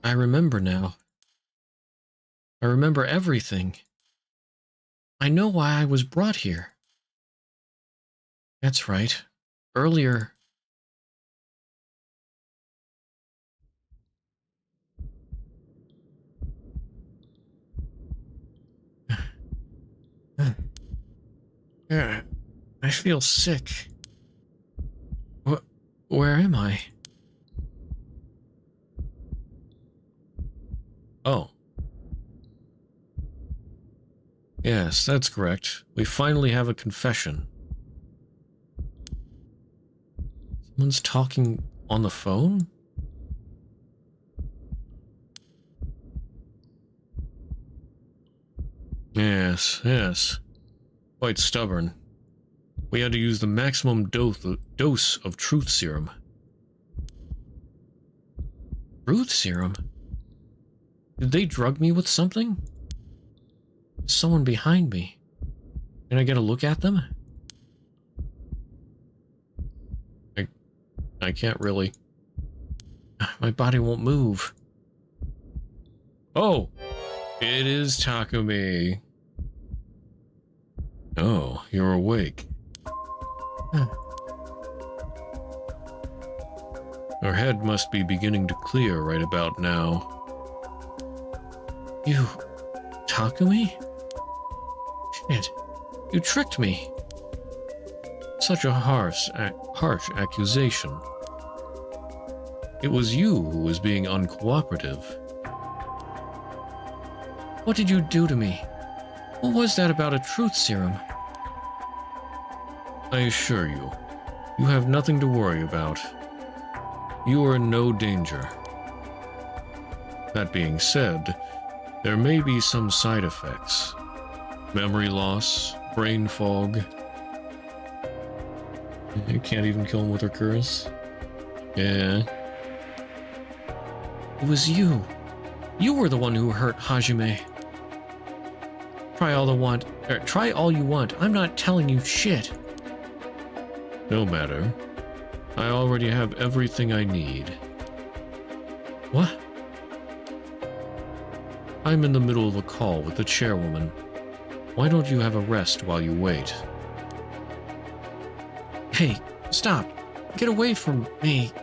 I remember now. I remember everything. I know why I was brought here. That's right. Earlier... I feel sick. Where am I? Oh. Yes, that's correct. We finally have a confession. Someone's talking on the phone? Yes, yes. Quite stubborn. We had to use the maximum dose of truth serum. Truth serum? Did they drug me with something? There's someone behind me. Can I get a look at them? I can't really. My body won't move. Oh! It is Takumi. Oh, you're awake. Our head must be beginning to clear right about now. You... Takumi? Shit. You tricked me. Such a harsh accusation. It was you who was being uncooperative. What did you do to me? What was that about a truth serum? I assure you, you have nothing to worry about. You are in no danger. That being said, there may be some side effects. Memory loss, brain fog. You can't even kill him with her curse. Yeah. It was you. You were the one who hurt Hajime. Try all you want. I'm not telling you shit. No matter. I already have everything I need. What? I'm in the middle of a call with the chairwoman. Why don't you have a rest while you wait? Hey, stop. Get away from me.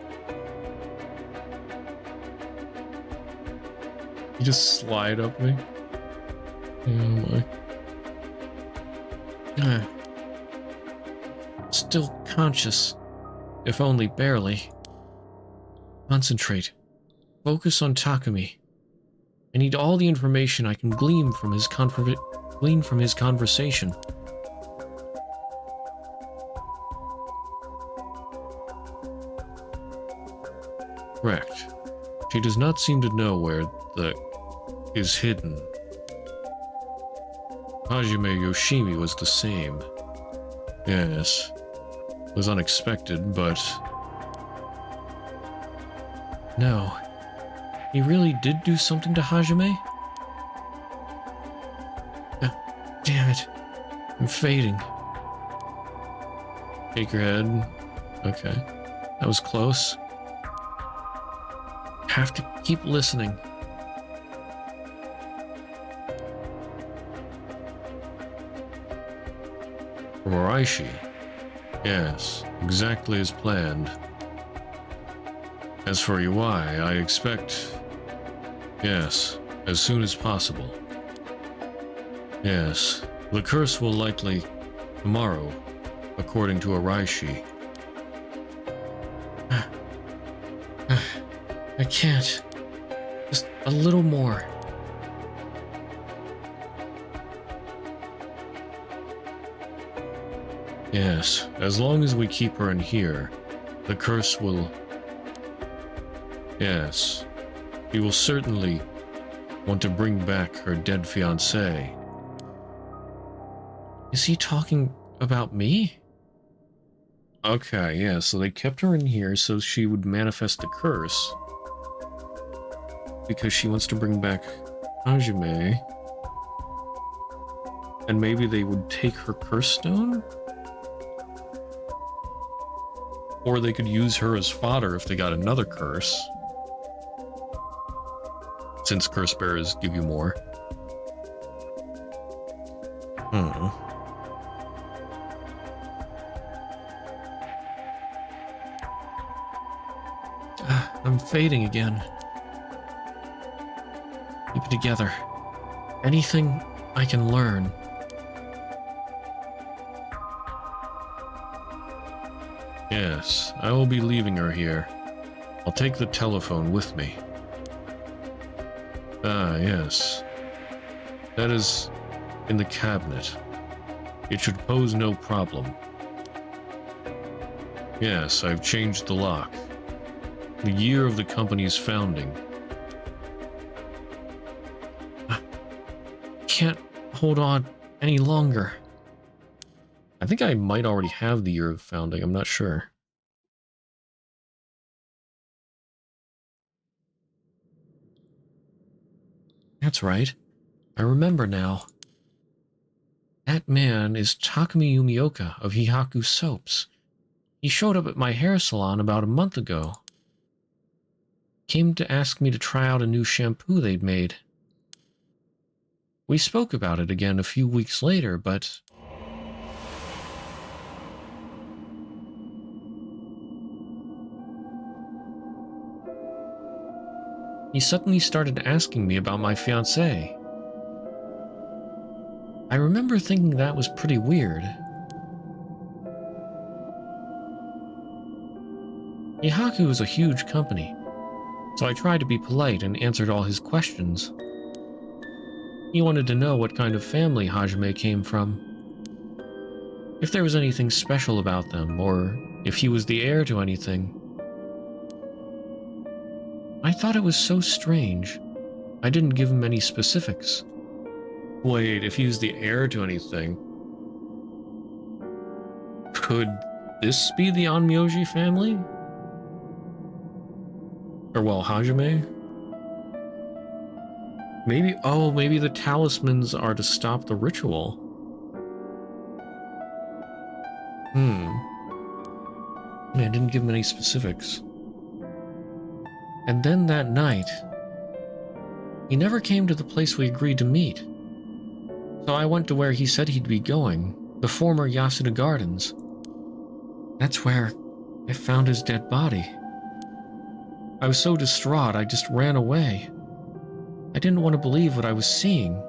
You just slide up me? Oh my. Still conscious, if only barely. Concentrate. Focus on Takumi. I need all the information I can glean from his conversation. Correct. She does not seem to know where the is hidden. Hajime Yoshimi was the same. Yes. It was unexpected, but... No. He really did do something to Hajime? Damn it. I'm fading. Shake your head. Okay. That was close. Have to keep listening. Moraishi. Yes, exactly as planned. As for UI, I expect... Yes, as soon as possible. Yes, the curse will likely... tomorrow, according to Araishi. I can't. Just a little more. Yes, as long as we keep her in here, the curse will... Yes, he will certainly want to bring back her dead fiancé. Is he talking about me? Okay, yeah, so they kept her in here so she would manifest the curse. Because she wants to bring back Hajime. And maybe they would take her curse stone? Or they could use her as fodder if they got another curse. Since curse bearers give you more. I'm fading again. Keep it together. Anything I can learn. Yes, I will be leaving her here. I'll take the telephone with me. Ah, yes. That is In the cabinet. It should pose no problem. Yes, I've changed the lock. The year of the company's founding. I can't hold on any longer. I think I might already have the year of founding, I'm not sure. That's right. I remember now. That man is Takumi Yumioka of Hihaku Soaps. He showed up at my hair salon about a month ago. Came to ask me to try out a new shampoo they'd made. We spoke about it again a few weeks later, but... he suddenly started asking me about my fiancée. I remember thinking that was pretty weird. Hihaku is a huge company, so I tried to be polite and answered all his questions. He wanted to know what kind of family Hajime came from, if there was anything special about them, or if he was the heir to anything. I thought it was so strange. I didn't give him any specifics. Wait, if he's the heir to anything, could this be the Onmyoji family? Or, well, Hajime? Maybe, oh, maybe the talismans are to stop the ritual. I didn't give him any specifics. And then that night, he never came to the place we agreed to meet. So I went to where he said he'd be going, the former Yasuda Gardens. That's where I found his dead body. I was so distraught, I just ran away. I didn't want to believe what I was seeing.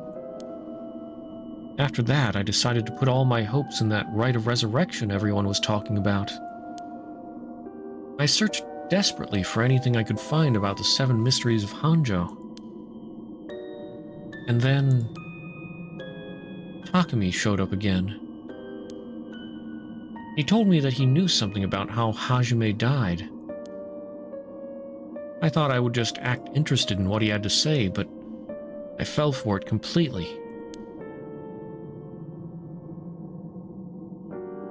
After that, I decided to put all my hopes in that rite of resurrection everyone was talking about. I searched desperately for anything I could find about the 7 mysteries of Honjo. And then... Takumi showed up again. He told me that he knew something about how Hajime died. I thought I would just act interested in what he had to say, but I fell for it completely.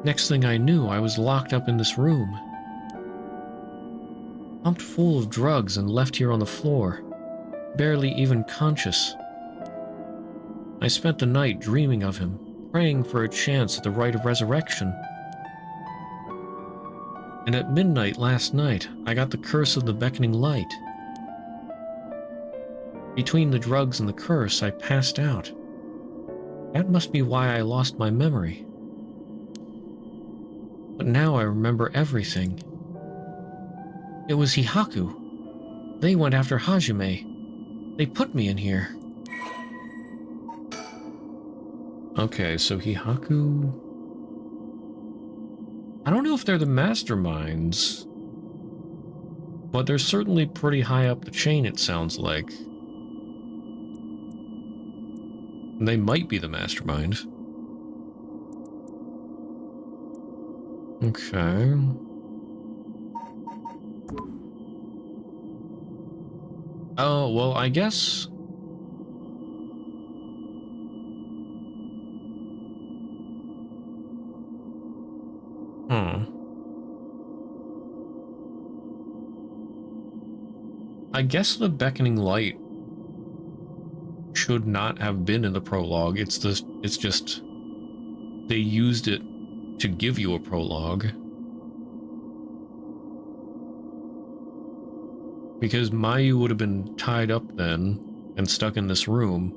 Next thing I knew, I was locked up in this room. Pumped full of drugs and left here on the floor, barely even conscious. I spent the night dreaming of him, praying for a chance at the rite of resurrection. And at midnight last night, I got the curse of the beckoning light. Between the drugs and the curse, I passed out. That must be why I lost my memory. But now I remember everything. It was Hihaku. They went after Hajime. They put me in here. Okay, so Hihaku... I don't know if they're the masterminds, but they're certainly pretty high up the chain, it sounds like. They might be the mastermind. Okay. Oh, well, I guess... I guess the beckoning light should not have been in the prologue. It's just they used it to give you a prologue. Because Mayu would have been tied up then and stuck in this room.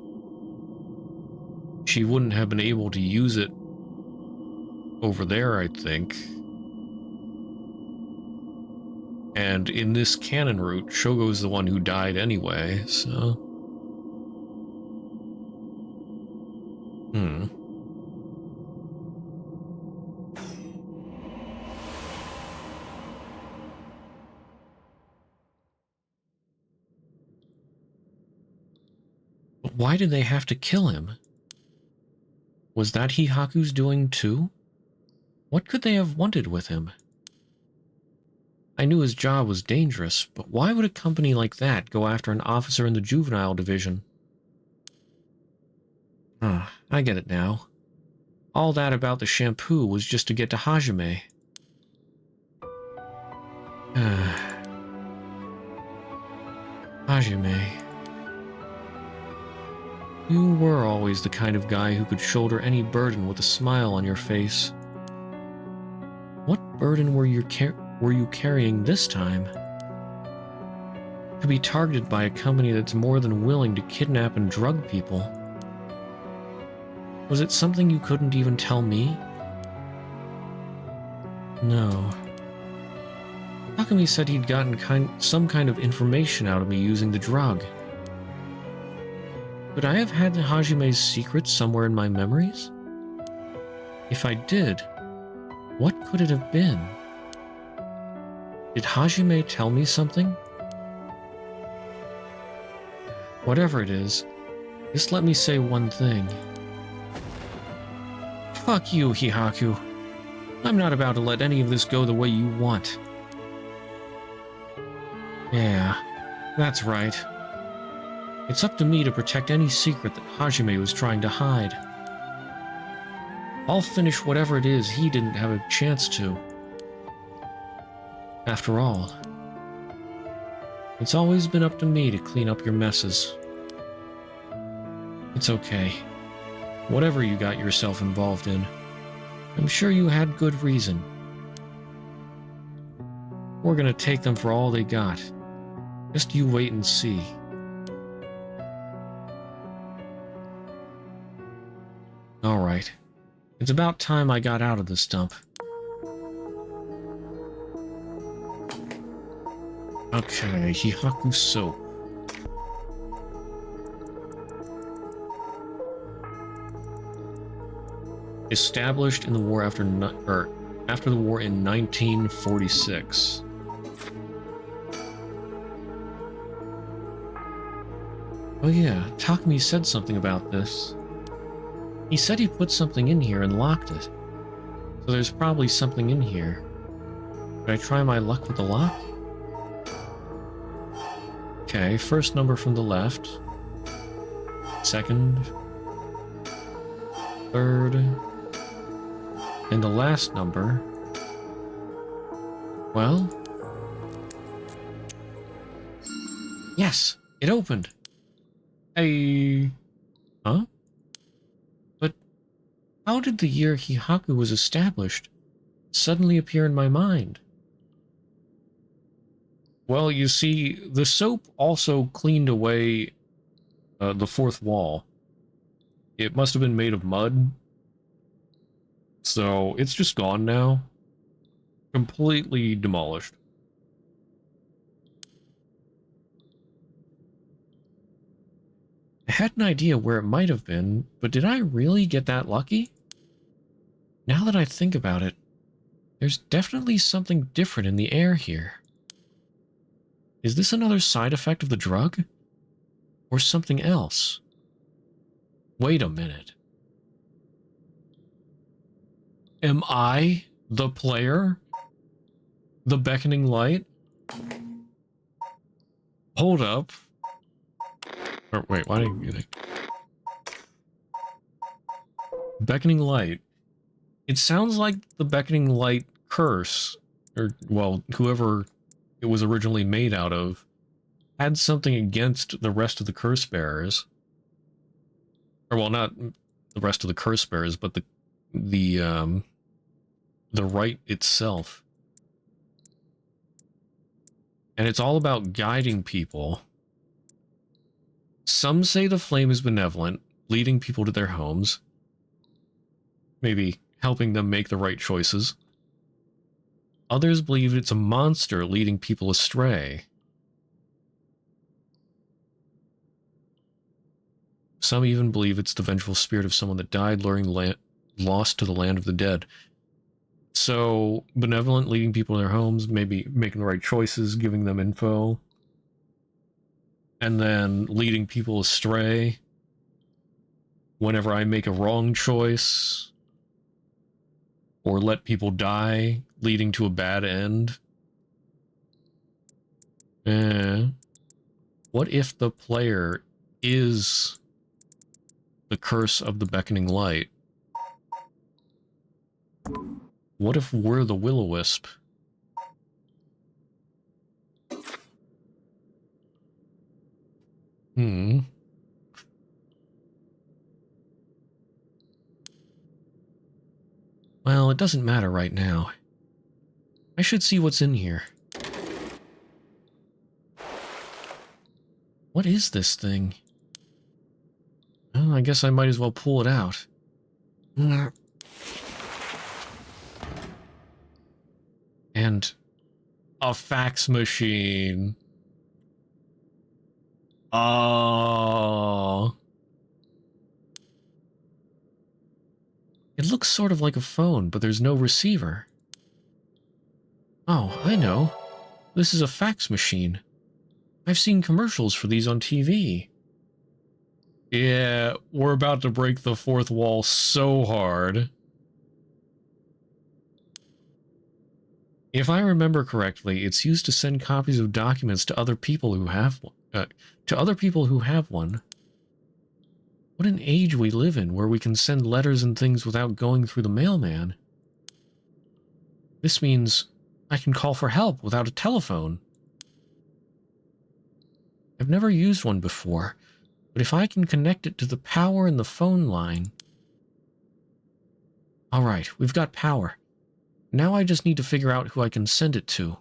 She wouldn't have been able to use it over there, I think. And in this canon route, Shogo's the one who died anyway, so... But why did they have to kill him? Was that Hihaku's doing too? What could they have wanted with him? I knew his job was dangerous, but why would a company like that go after an officer in the juvenile division? I get it now. All that about the shampoo was just to get to Hajime. Hajime. You were always the kind of guy who could shoulder any burden with a smile on your face. What burden were you carrying this time? To be targeted by a company that's more than willing to kidnap and drug people. Was it something you couldn't even tell me? No. How come he said he'd gotten some kind of information out of me using the drug? Could I have had Hajime's secret somewhere in my memories? If I did, what could it have been? Did Hajime tell me something? Whatever it is, just let me say one thing. Fuck you, Hihaku. I'm not about to let any of this go the way you want. Yeah, that's right. It's up to me to protect any secret that Hajime was trying to hide. I'll finish whatever it is he didn't have a chance to. After all, it's always been up to me to clean up your messes. It's okay. Whatever you got yourself involved in, I'm sure you had good reason. We're gonna take them for all they got. Just you wait and see. Alright. It's about time I got out of this dump. Okay, Hihaku soap. Established in the war after the war in 1946. Oh yeah, Takumi said something about this. He said he put something in here and locked it. So there's probably something in here. Should I try my luck with the lock? Okay, first number from the left. Second. Third. And the last number. Well. Yes, it opened. Hey. Huh? But how did the year Hihaku was established suddenly appear in my mind? Well, you see, the soap also cleaned away the fourth wall. It must have been made of mud. So it's just gone now. Completely demolished. I had an idea where it might have been, but did I really get that lucky? Now that I think about it, there's definitely something different in the air here. Is this another side effect of the drug? Or something else? Wait a minute. Am I the player? The beckoning light? Hold up. Or wait, why did you think? Beckoning light. It sounds like the beckoning light curse, or, well, whoever it was originally made out of, had something against the rest of the curse bearers. Or, well, not the rest of the curse bearers, but the rite itself. And it's all about guiding people. Some say the flame is benevolent, leading people to their homes. Maybe helping them make the right choices. Others believe it's a monster leading people astray. Some even believe it's the vengeful spirit of someone that died luring lost to the land of the dead. So, benevolent, leading people to their homes, maybe making the right choices, giving them info. And then leading people astray. whenever I make a wrong choice or let people die, leading to a bad end. What if the player is the curse of the beckoning light? What if we're the will-o-wisp? Well, it doesn't matter right now. I should see what's in here. What is this thing? Well, I guess I might as well pull it out. And a fax machine. Oh. It looks sort of like a phone, but there's no receiver. Oh, I know. This is a fax machine. I've seen commercials for these on TV. Yeah, we're about to break the fourth wall so hard. If I remember correctly, it's used to send copies of documents to other people who have one. What an age we live in, where we can send letters and things without going through the mailman. This means I can call for help without a telephone. I've never used one before, but if I can connect it to the power in the phone line... Alright, we've got power. Now I just need to figure out who I can send it to.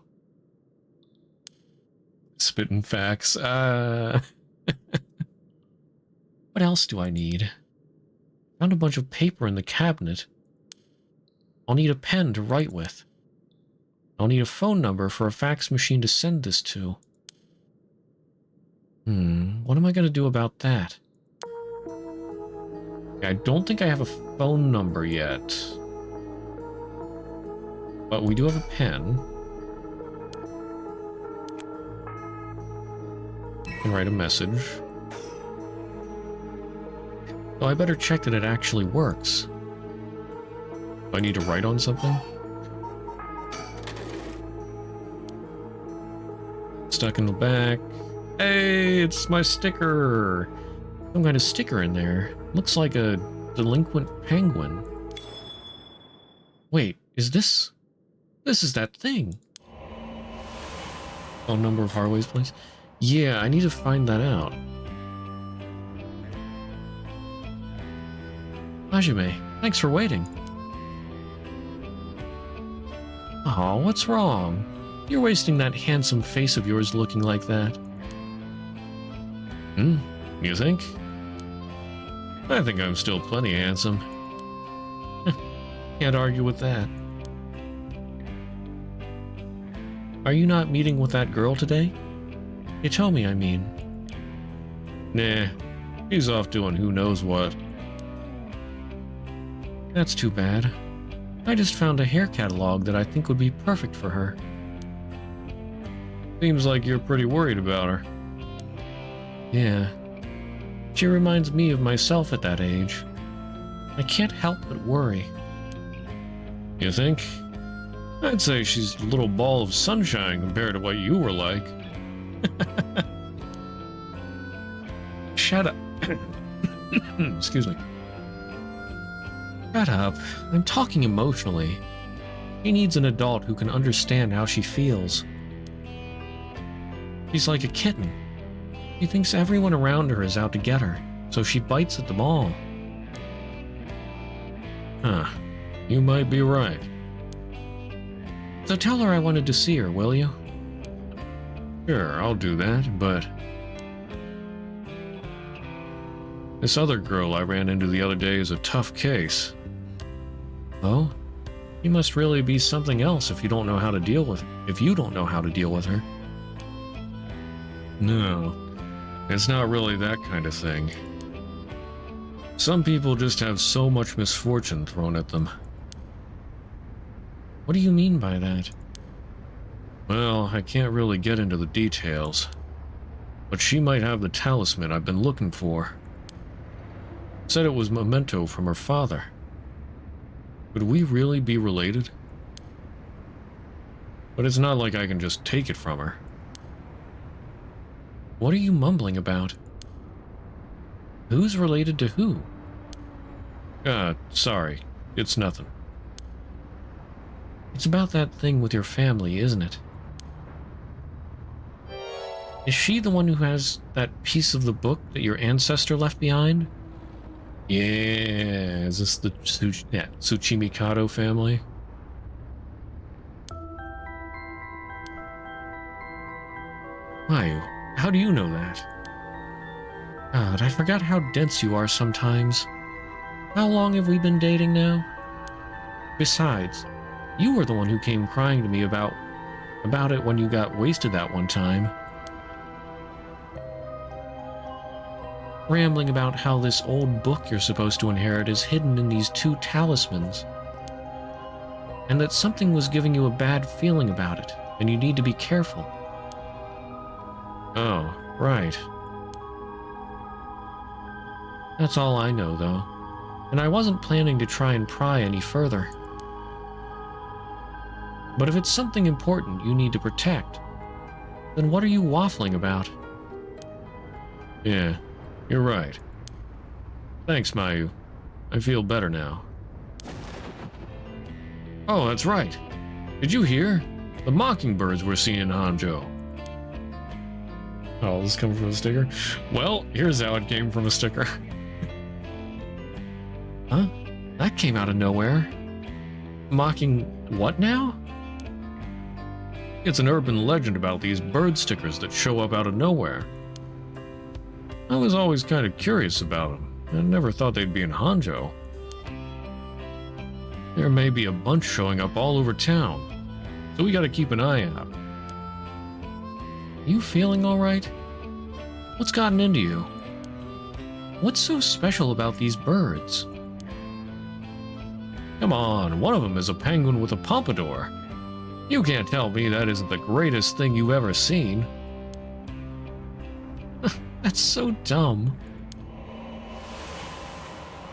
Spittin' facts. What else do I need? Found a bunch of paper in the cabinet. I'll need a pen to write with. I'll need a phone number for a fax machine to send this to. What am I going to do about that? I don't think I have a phone number yet. But we do have a pen. I can write a message. So I better check that it actually works. Do I need to write on something? Stuck in the back. Hey, it's my sticker! Some kind of sticker in there. Looks like a delinquent penguin. Wait, is this... This is that thing. Phone number of Harway's place? Yeah, I need to find that out. Hajime, thanks for waiting. Oh, what's wrong? You're wasting that handsome face of yours looking like that. You think? I think I'm still plenty handsome. Can't argue with that. Are you not meeting with that girl today? Hitomi, I mean. Nah, he's off doing who knows what. That's too bad. I just found a hair catalog that I think would be perfect for her. Seems like you're pretty worried about her. Yeah. She reminds me of myself at that age. I can't help but worry. You think? I'd say she's a little ball of sunshine compared to what you were like. Shut up. Excuse me. Shut up. I'm talking emotionally. She needs an adult who can understand how she feels. She's like a kitten. She thinks everyone around her is out to get her, so she bites at them all. Huh. You might be right. So tell her I wanted to see her, will you? Sure, I'll do that, but... This other girl I ran into the other day is a tough case. Oh? You must really be something else if you don't know how to deal with her. No. It's not really that kind of thing. Some people just have so much misfortune thrown at them. What do you mean by that? Well, I can't really get into the details. But she might have the talisman I've been looking for. Said it was a memento from her father. Could we really be related? But it's not like I can just take it from her. What are you mumbling about? Who's related to who? Sorry. It's nothing. It's about that thing with your family, isn't it? Is she the one who has that piece of the book that your ancestor left behind? Yeah, is this the Tsuchimikado family? Mayu, how do you know that? God, I forgot how dense you are sometimes. How long have we been dating now? Besides, you were the one who came crying to me about it when you got wasted that one time. Rambling about how this old book you're supposed to inherit is hidden in these 2 talismans. And that something was giving you a bad feeling about it, and you need to be careful. Oh, right. That's all I know, though. And I wasn't planning to try and pry any further. But if it's something important you need to protect, then what are you waffling about? Yeah, you're right. Thanks, Mayu. I feel better now. Oh, that's right. Did you hear? The mockingbirds were seen in Honjo. Oh, this comes from a sticker? Well, here's how it came from a sticker. Huh? That came out of nowhere. Mocking what now? It's an urban legend about these bird stickers that show up out of nowhere. I was always kind of curious about them. I never thought they'd be in Honjo. There may be a bunch showing up all over town, so we gotta keep an eye out. You feeling alright? What's gotten into you? What's so special about these birds? Come on, one of them is a penguin with a pompadour. You can't tell me that isn't the greatest thing you've ever seen. That's so dumb.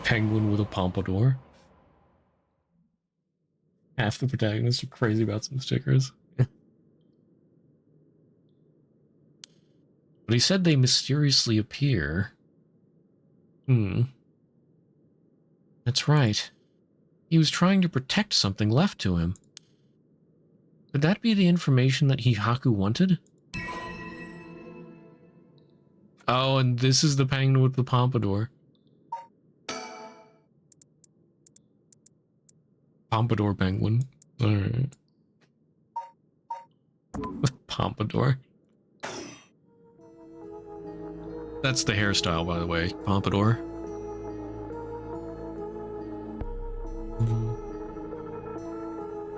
Penguin with a pompadour. Half the protagonists are crazy about some stickers. But he said they mysteriously appear. That's right. He was trying to protect something left to him. Could that be the information that Hihaku wanted? Oh, and this is the penguin with the pompadour. Pompadour penguin. Alright. Pompadour. That's the hairstyle, by the way. Pompadour.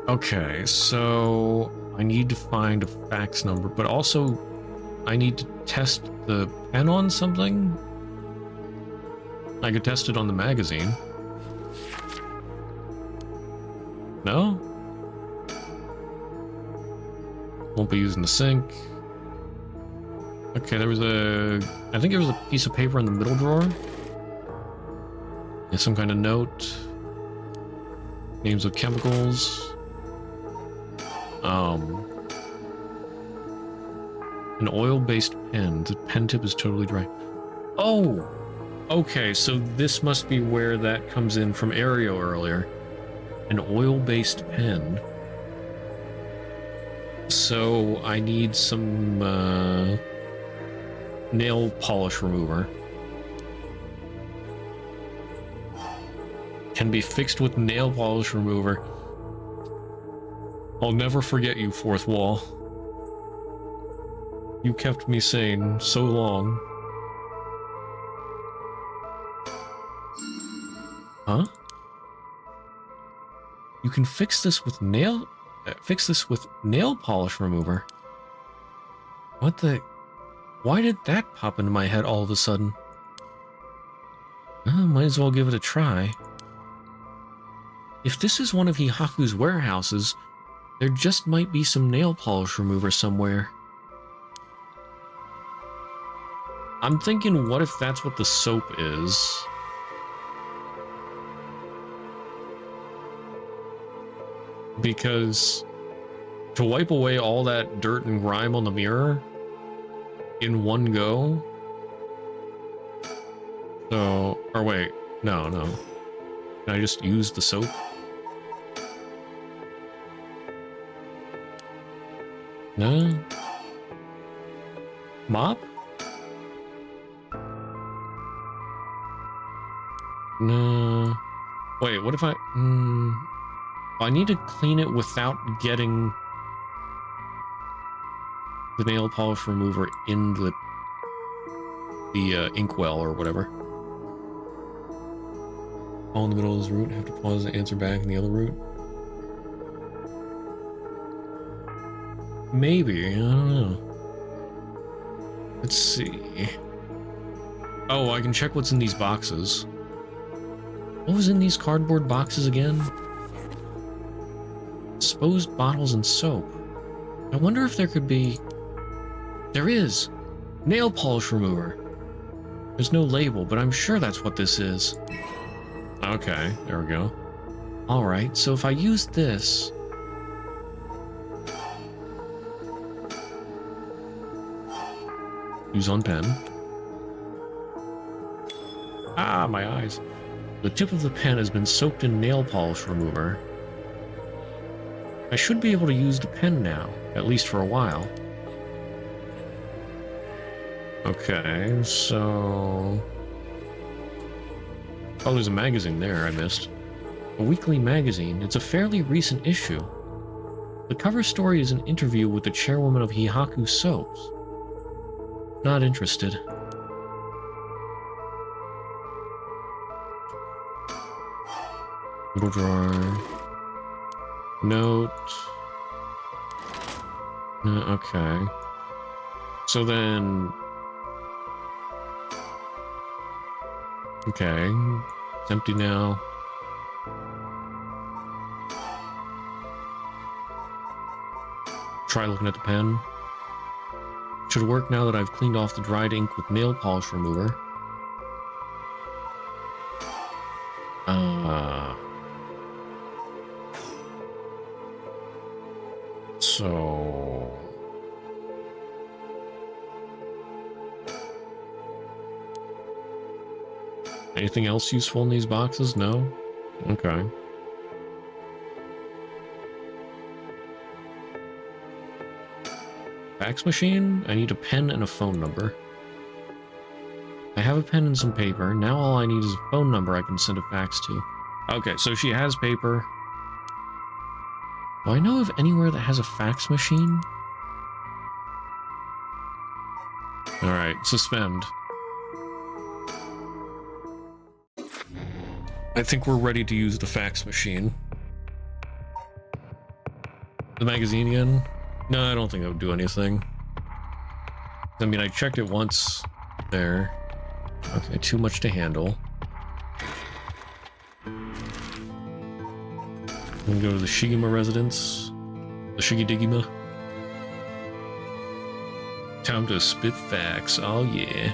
Okay, so I need to find a fax number, but also I need to test the pen on something. I could test it on the magazine. No? Won't be using the sink. Okay, there was I think there was a piece of paper in the middle drawer. Yeah, some kind of note. Names of chemicals. An oil-based pen. The pen tip is totally dry. Oh! Okay, so this must be where that comes in from Aereo earlier. An oil-based pen. So I need some nail polish remover. Can be fixed with nail polish remover. I'll never forget you, fourth wall. You kept me sane so long. Huh? You can fix this with nail polish remover. What the? Why did that pop into my head all of a sudden? Might as well give it a try. If this is one of Hihaku's warehouses, there just might be some nail polish remover somewhere. I'm thinking, what if that's what the soap is? Because to wipe away all that dirt and grime on the mirror in one go. So, or wait, no. Can I just use the soap? No? Mop? No. Wait, what if I... I need to clean it without getting the nail polish remover in the inkwell or whatever. All in the middle of this route, have to pause and answer back in the other route. Maybe, I don't know. Let's see. Oh, I can check what's in these boxes. What was in these cardboard boxes again? Disposed bottles and soap. I wonder if there could be... There is! Nail polish remover. There's no label, but I'm sure that's what this is. Okay, there we go. Alright, so if I use this... Use on pen. Ah, my eyes. The tip of the pen has been soaked in nail polish remover. I should be able to use the pen now, at least for a while. Okay, so... Oh, there's a magazine there I missed. A weekly magazine. It's a fairly recent issue. The cover story is an interview with the chairwoman of Hihaku Soaps. Not interested. Little drawer. Note. Okay. So then... Okay. It's empty now. Try looking at the pen. Should work now that I've cleaned off the dried ink with nail polish remover. So... Anything else useful in these boxes? No? Okay. Fax machine? I need a pen and a phone number. I have a pen and some paper. Now all I need is a phone number I can send a fax to. Okay, so she has paper. Do I know of anywhere that has a fax machine? Alright, suspend. I think we're ready to use the fax machine. The magazine again? No, I don't think that would do anything. I mean, I checked it once there. Okay, too much to handle. I'm gonna go to the Shigima residence. The Shigidigima. Time to spit facts. Oh, yeah.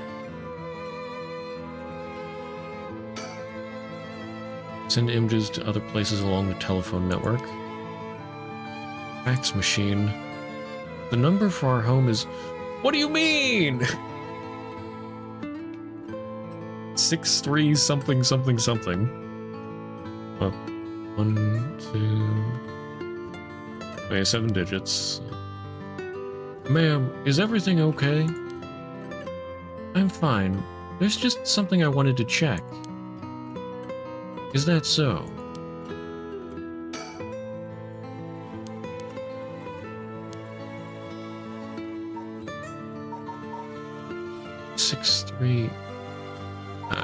Send images to other places along the telephone network. Fax machine. The number for our home is... What do you mean? 63 something something something. Oh, 1, 2... Okay, 7 digits. Ma'am, is everything okay? I'm fine. There's just something I wanted to check. Is that so?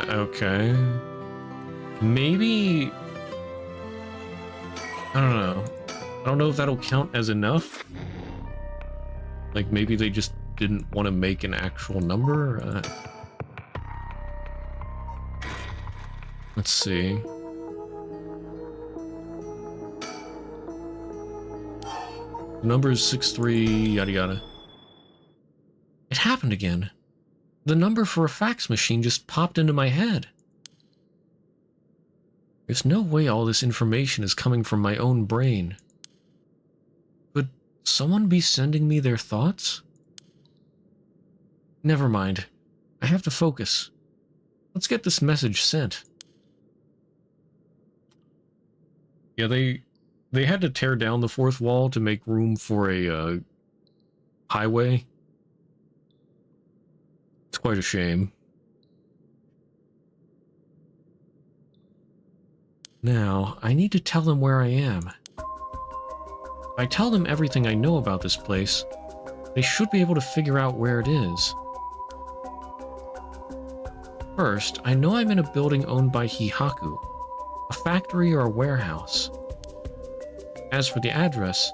Okay. Maybe... I don't know. I don't know if that'll count as enough. Like, maybe they just didn't want to make an actual number? Let's see. The number is 63, yada yada. It happened again. The number for a fax machine just popped into my head. There's no way all this information is coming from my own brain. someone be sending me their thoughts? Never mind. I have to focus. Let's get this message sent. Yeah, they had to tear down the fourth wall to make room for a highway. It's quite a shame. Now, I need to tell them where I am. If I tell them everything I know about this place, they should be able to figure out where it is. First, I know I'm in a building owned by Hihaku, a factory or a warehouse. As for the address,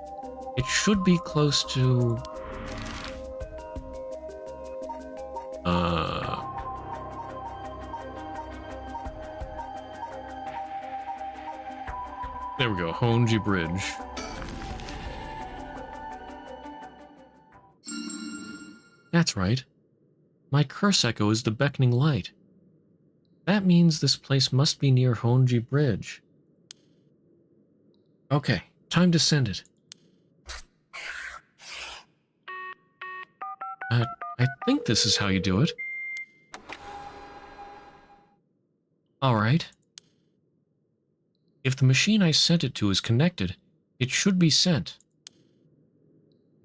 it should be close to... There we go, Honjo Bridge. That's right. My curse echo is the beckoning light. That means this place must be near Honjo Bridge. Okay, time to send it. I think this is how you do it. Alright. If the machine I sent it to is connected, it should be sent.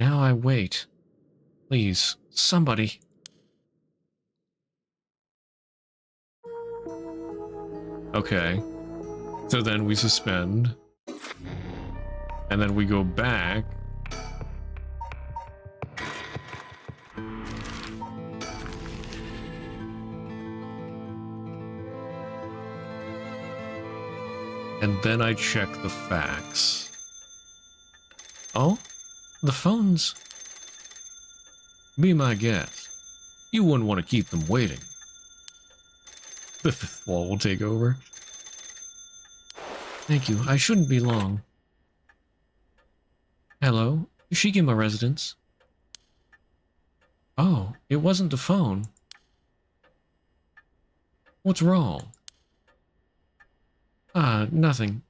Now I wait. Please, somebody. Okay. So then we suspend. And then we go back. And then I check the facts. Oh? The phones. Be my guest. You wouldn't want to keep them waiting. The fifth wall will take over. Thank you. I shouldn't be long. Hello? Ishigima residence. Oh, it wasn't the phone. What's wrong? Nothing.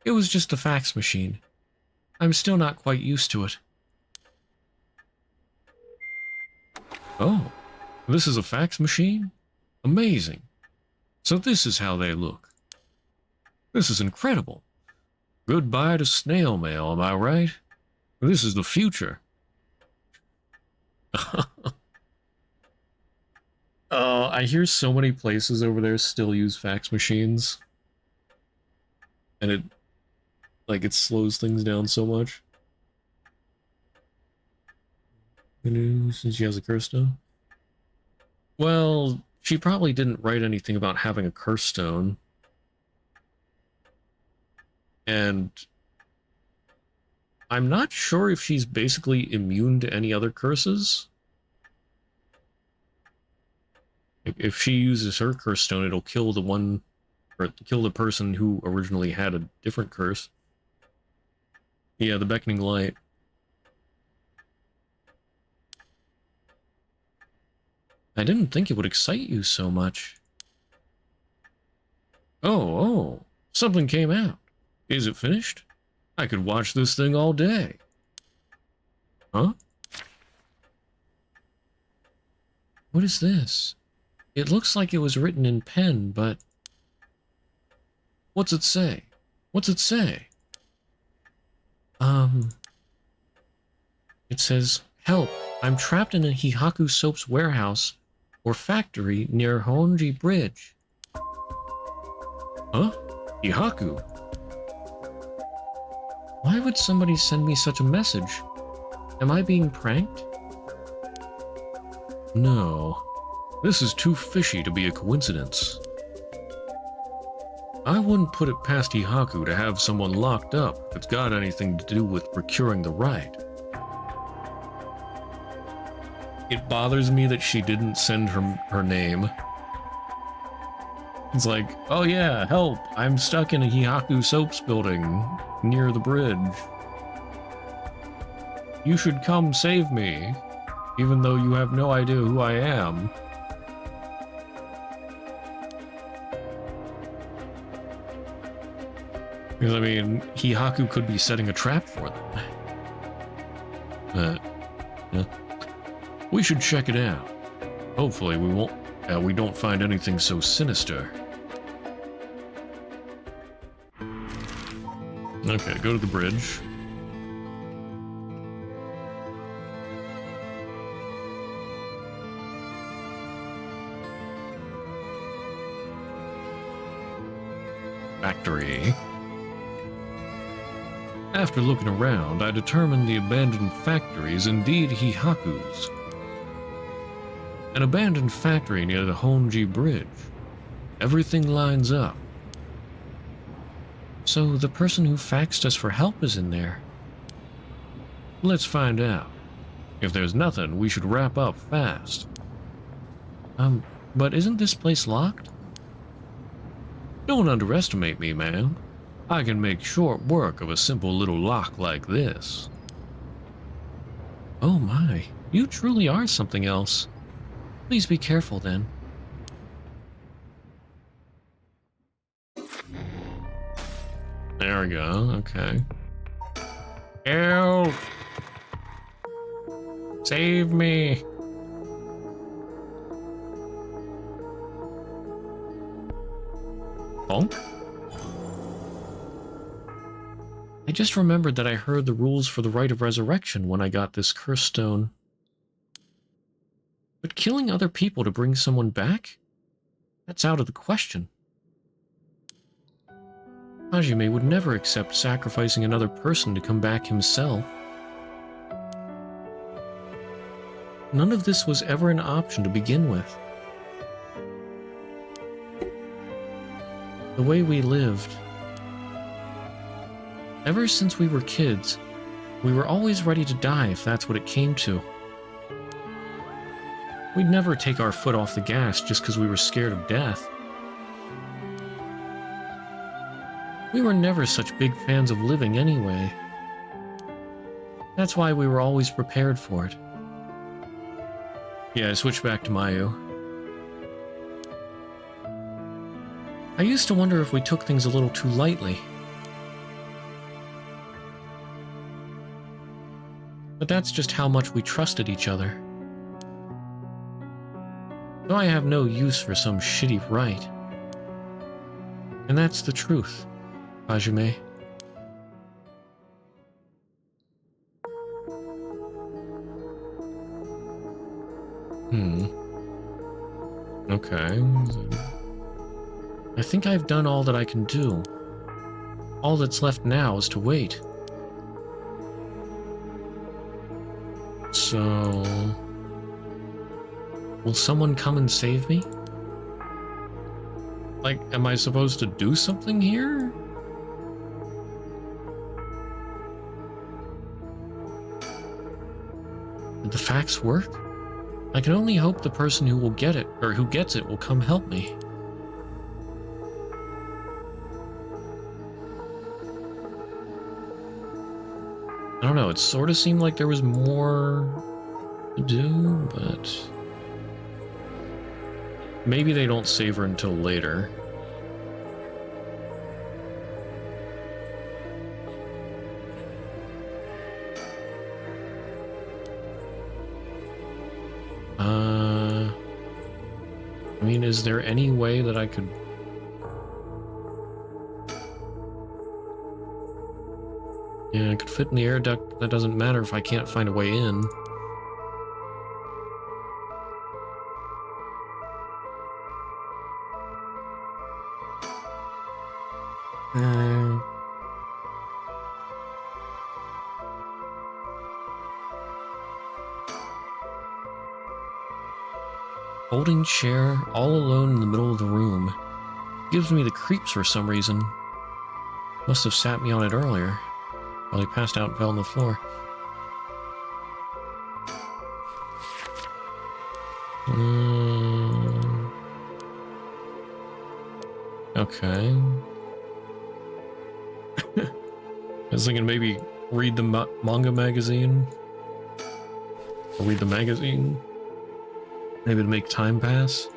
It was just a fax machine. I'm still not quite used to it. Oh, this is a fax machine? Amazing. So this is how they look. This is incredible. Goodbye to snail mail, am I right? This is the future. I hear so many places over there still use fax machines. And it slows things down so much. Since she has a curse stone? Well, she probably didn't write anything about having a curse stone. And I'm not sure if she's basically immune to any other curses. If she uses her curse stone, it'll kill the one, or kill the person who originally had a different curse. Yeah, the beckoning light. I didn't think it would excite you so much. Oh, something came out. Is it finished? I could watch this thing all day. Huh? What is this? It looks like it was written in pen, but... What's it say? What's it say? It says, "Help, I'm trapped in a Hihaku soap's warehouse or factory near Honjo Bridge." Huh? Hihaku? Why would somebody send me such a message? Am I being pranked? No. This is too fishy to be a coincidence. I wouldn't put it past Hihaku to have someone locked up that's got anything to do with procuring the right. It bothers me that she didn't send her name. It's like, oh yeah, help, I'm stuck in a Hihaku soaps building near the bridge. You should come save me, even though you have no idea who I am. Because, I mean, Hihaku could be setting a trap for them. Yeah. We should check it out. Hopefully we don't find anything so sinister. Okay, go to the bridge. Factory. After looking around, I determined the abandoned factory is indeed Hihaku's. An abandoned factory near the Honjo Bridge. Everything lines up. So the person who faxed us for help is in there. Let's find out. If there's nothing, we should wrap up fast. But isn't this place locked? Don't underestimate me, ma'am. I can make short work of a simple little lock like this. Oh my, you truly are something else. Please be careful then. There we go, okay. Help! Save me! Bonk? I just remembered that I heard the rules for the rite of resurrection when I got this curse stone. But killing other people to bring someone back? That's out of the question. Hajime would never accept sacrificing another person to come back himself. None of this was ever an option to begin with. The way we lived. Ever since we were kids, we were always ready to die if that's what it came to. We'd never take our foot off the gas just because we were scared of death. We were never such big fans of living anyway. That's why we were always prepared for it. Yeah, I switched back to Mayu. I used to wonder if we took things a little too lightly. But that's just how much we trusted each other. So I have no use for some shitty rite. And that's the truth, Hajime. Okay. I think I've done all that I can do. All that's left now is to wait. So... will someone come and save me? Like, am I supposed to do something here? Did the fax work? I can only hope the person who will get it, or who gets it, will come help me. I don't know, it sort of seemed like there was more to do, but... maybe they don't save her until later. I mean, is there any way that I could... yeah, I could fit in the air duct. That doesn't matter if I can't find a way in. Folding chair, all alone in the middle of the room. Gives me the creeps for some reason. Must have sat me on it earlier, while he passed out and fell on the floor. Okay. I was thinking maybe read the manga magazine. Or read the magazine. Maybe to make time pass.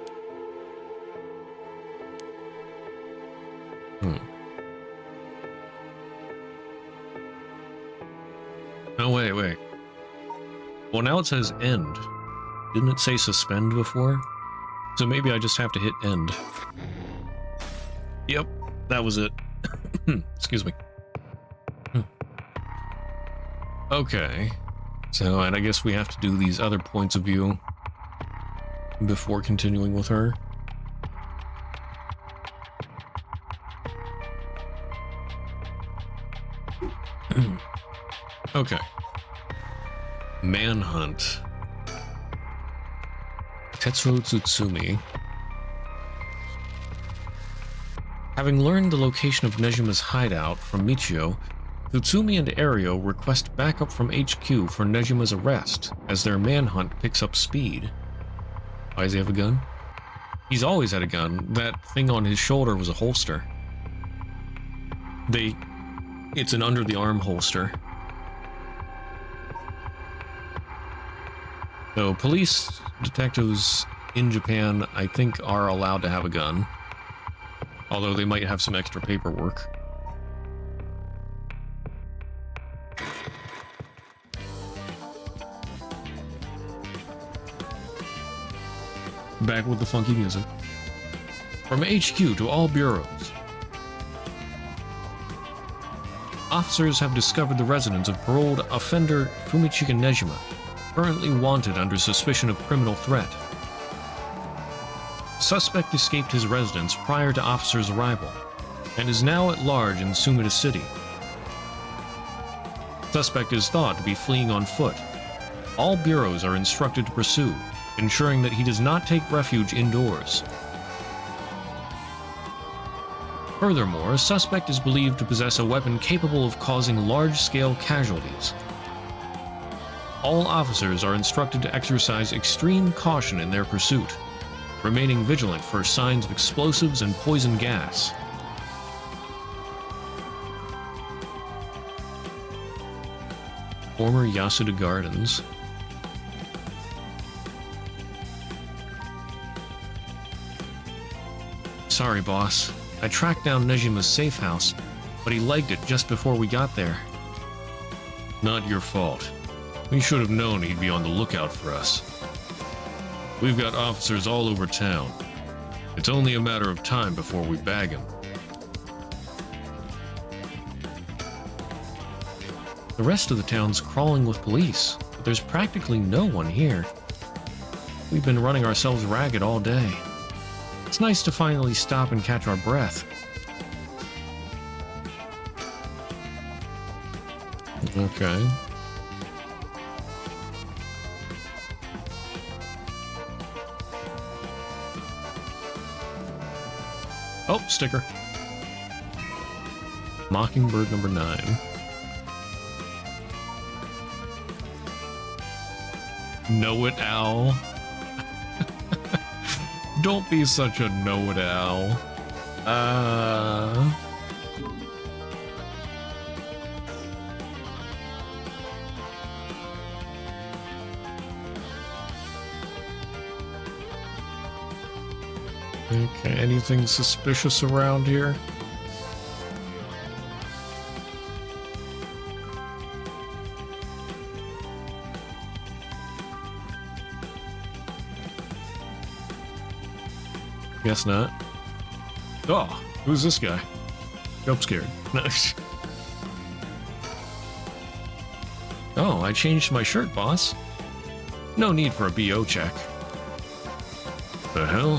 Oh, wait. Well, now it says end. Didn't it say suspend before? So maybe I just have to hit end. Yep, that was it. Excuse me. Okay. So, and I guess we have to do these other points of view before continuing with her. Okay. Manhunt. Tetsuro Tsutsumi. Having learned the location of Nejima's hideout from Michio, Tsutsumi and Ario request backup from HQ for Nejima's arrest as their manhunt picks up speed. Why does he have a gun? He's always had a gun. That thing on his shoulder was a holster. It's an under-the-arm holster. So, police detectives in Japan, I think, are allowed to have a gun. Although they might have some extra paperwork. Back with the funky music. From HQ to all bureaus. Officers have discovered the residence of paroled offender Fumichika Nejima, currently wanted under suspicion of criminal threat. Suspect escaped his residence prior to officers' arrival, and is now at large in Sumida City. Suspect is thought to be fleeing on foot. All bureaus are instructed to pursue, ensuring that he does not take refuge indoors. Furthermore, a suspect is believed to possess a weapon capable of causing large-scale casualties. All officers are instructed to exercise extreme caution in their pursuit, remaining vigilant for signs of explosives and poison gas. Former Yasuda Gardens. Sorry, boss. I tracked down Nejima's safe house, but he legged it just before we got there. Not your fault. We should have known he'd be on the lookout for us. We've got officers all over town. It's only a matter of time before we bag him. The rest of the town's crawling with police, but there's practically no one here. We've been running ourselves ragged all day. It's nice to finally stop and catch our breath. Okay. Oh, sticker. Mockingbird number 9. Know it, Owl. Don't be such a know-it-owl. Okay, anything suspicious around here? Guess not. Oh, who's this guy? Jump scared. Nice. Oh, I changed my shirt, boss. No need for a BO check. The hell?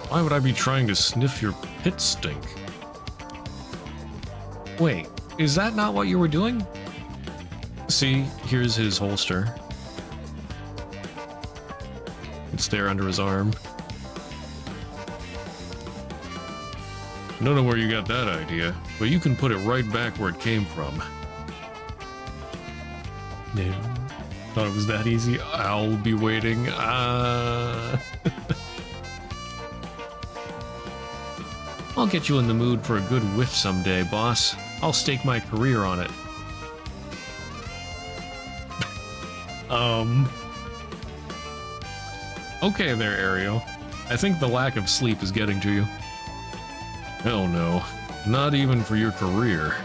Why would I be trying to sniff your pit stink? Wait, is that not what you were doing? See, here's his holster. It's there under his arm. I don't know where you got that idea, but you can put it right back where it came from. Yeah. Thought it was that easy. I'll be waiting. I'll get you in the mood for a good whiff someday, boss. I'll stake my career on it. Okay there, Ariel. I think the lack of sleep is getting to you. Hell no. Not even for your career.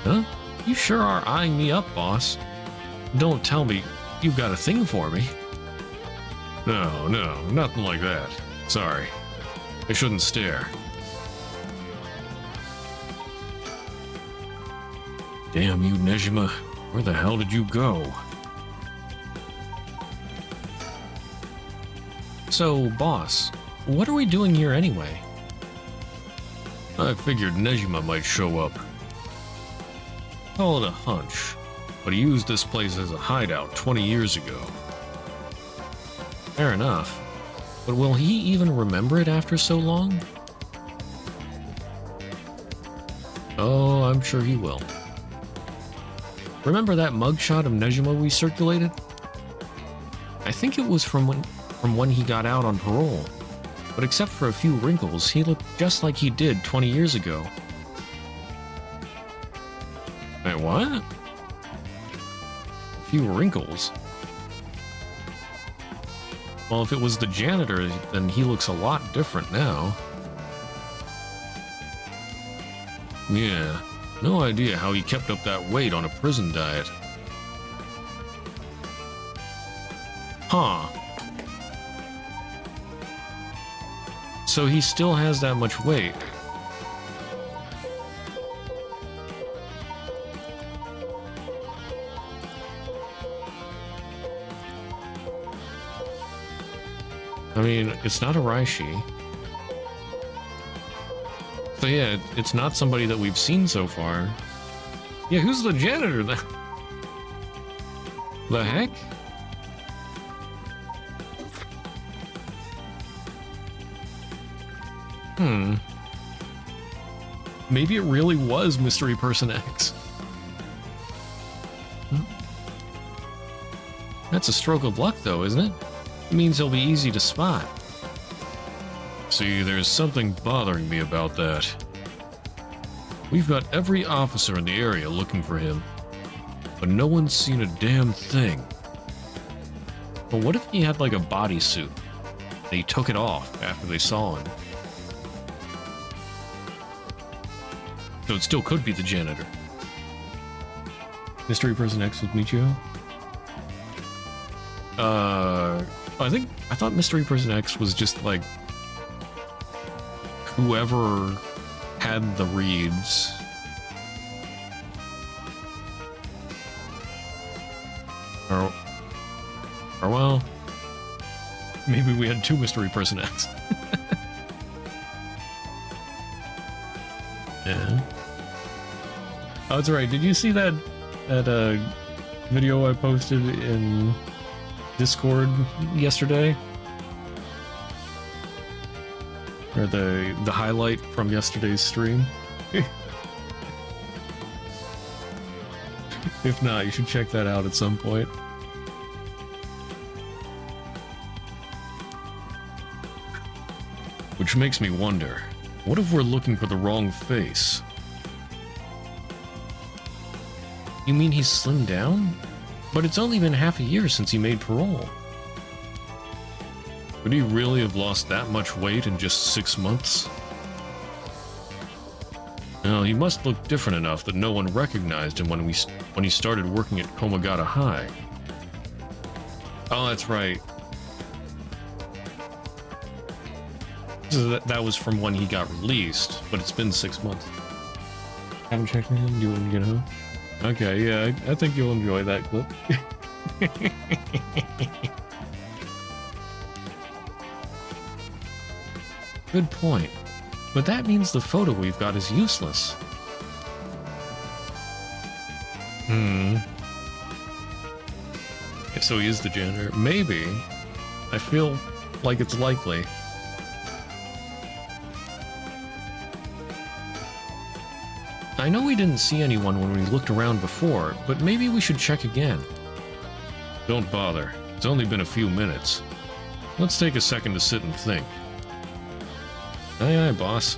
Huh? You sure are eyeing me up, boss. Don't tell me you've got a thing for me. No, nothing like that. Sorry. I shouldn't stare. Damn you, Nejima. Where the hell did you go? So, boss, what are we doing here anyway? I figured Nejima might show up. Call it a hunch, but he used this place as a hideout 20 years ago. Fair enough. But will he even remember it after so long? Oh, I'm sure he will. Remember that mugshot of Nejima we circulated? I think it was from when he got out on parole. But except for a few wrinkles, he looked just like he did 20 years ago. Wait, what? A few wrinkles? Well, if it was the janitor, then he looks a lot different now. Yeah, no idea how he kept up that weight on a prison diet. Huh. So he still has that much weight. I mean, it's not a Raishi. So yeah, it's not somebody that we've seen so far. Yeah, who's the janitor then? The heck? Maybe it really was Mystery Person X. That's a stroke of luck though, isn't it? It means he'll be easy to spot. See, there's something bothering me about that. We've got every officer in the area looking for him, but no one's seen a damn thing. But what if he had like a bodysuit? They took it off after they saw him. So it still could be the janitor. Mystery Person X with Michio? I thought Mystery Person X was just like whoever had the reads. Or well, maybe we had two Mystery Person X. Yeah. Oh, that's right. Did you see that video I posted in Discord yesterday? Or the highlight from yesterday's stream? If not, you should check that out at some point. Which makes me wonder, what if we're looking for the wrong face? You mean he's slimmed down? But it's only been half a year since he made parole. Could he really have lost that much weight in just 6 months? Well, he must look different enough that no one recognized him when he started working at Komagata High. Oh, that's right. So that was from when he got released, but it's been 6 months. Haven't checked him? Do you want to get home? Okay, yeah, I think you'll enjoy that clip. Good point. But that means the photo we've got is useless. So he is the janitor. Maybe. I feel like it's likely. I know we didn't see anyone when we looked around before, but maybe we should check again. Don't bother. It's only been a few minutes. Let's take a second to sit and think. Aye, aye, boss.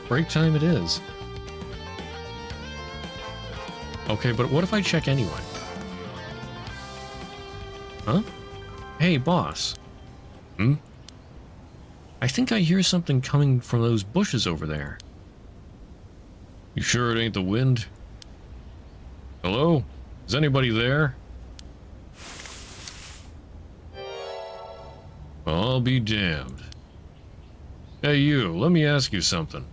Break time it is. Okay, but what if I check anyway? Huh? Hey, boss. I think I hear something coming from those bushes over there. You sure it ain't the wind? Hello? Is anybody there? I'll be damned. Hey you, let me ask you something.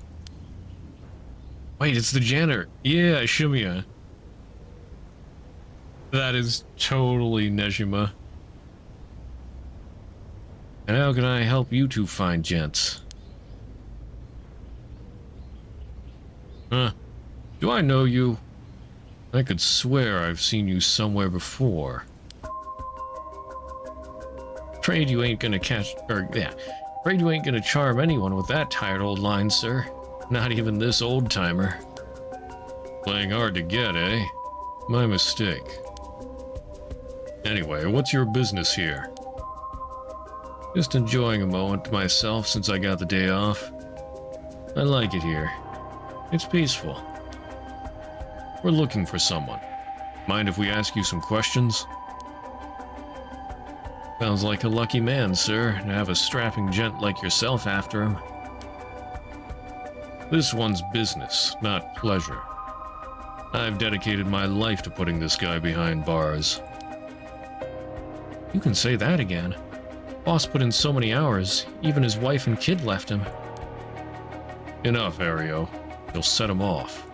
Wait, it's the janitor. Yeah, Shimiya. That is totally Nejima. And how can I help you two fine gents? Huh? Do I know you? I could swear I've seen you somewhere before. Afraid you ain't gonna afraid you ain't gonna charm anyone with that tired old line, sir. Not even this old-timer. Playing hard to get, eh? My mistake. Anyway, what's your business here? Just enjoying a moment to myself since I got the day off. I like it here. It's peaceful. We're looking for someone. Mind if we ask you some questions? Sounds like a lucky man, sir, to have a strapping gent like yourself after him. This one's business, not pleasure. I've dedicated my life to putting this guy behind bars. You can say that again. Boss put in so many hours, even his wife and kid left him. Enough, Ario. You'll set him off.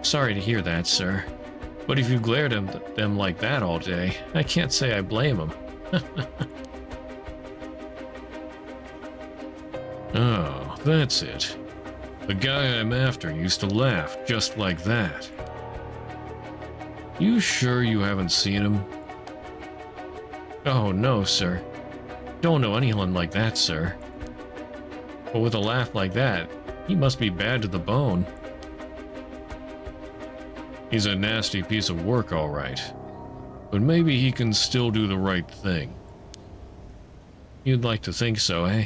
Sorry to hear that, sir. But if you glared at them like that all day, I can't say I blame him. Oh, that's it. The guy I'm after used to laugh just like that. You sure you haven't seen him? Oh, no, sir. Don't know anyone like that, sir. But with a laugh like that, he must be bad to the bone. He's a nasty piece of work, all right. But maybe he can still do the right thing. You'd like to think so, eh?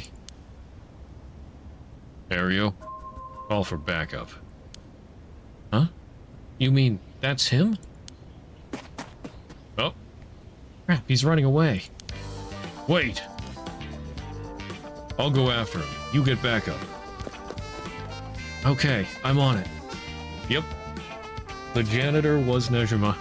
Ario, call for backup. Huh? You mean that's him? Oh. Crap, he's running away. Wait! I'll go after him. You get backup. Okay, I'm on it. Yep. The janitor was Nejima.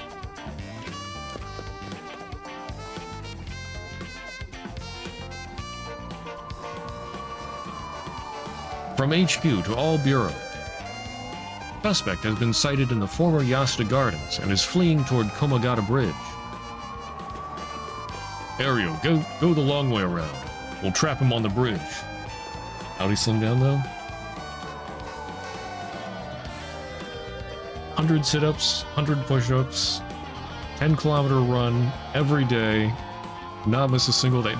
From HQ to all Bureau. Suspect has been sighted in the former Yasuda Gardens and is fleeing toward Komagata Bridge. Ario, go the long way around. We'll trap him on the bridge. How'd he slim down, though? 100 sit-ups, 100 push-ups, 10-kilometer run every day, not miss a single day.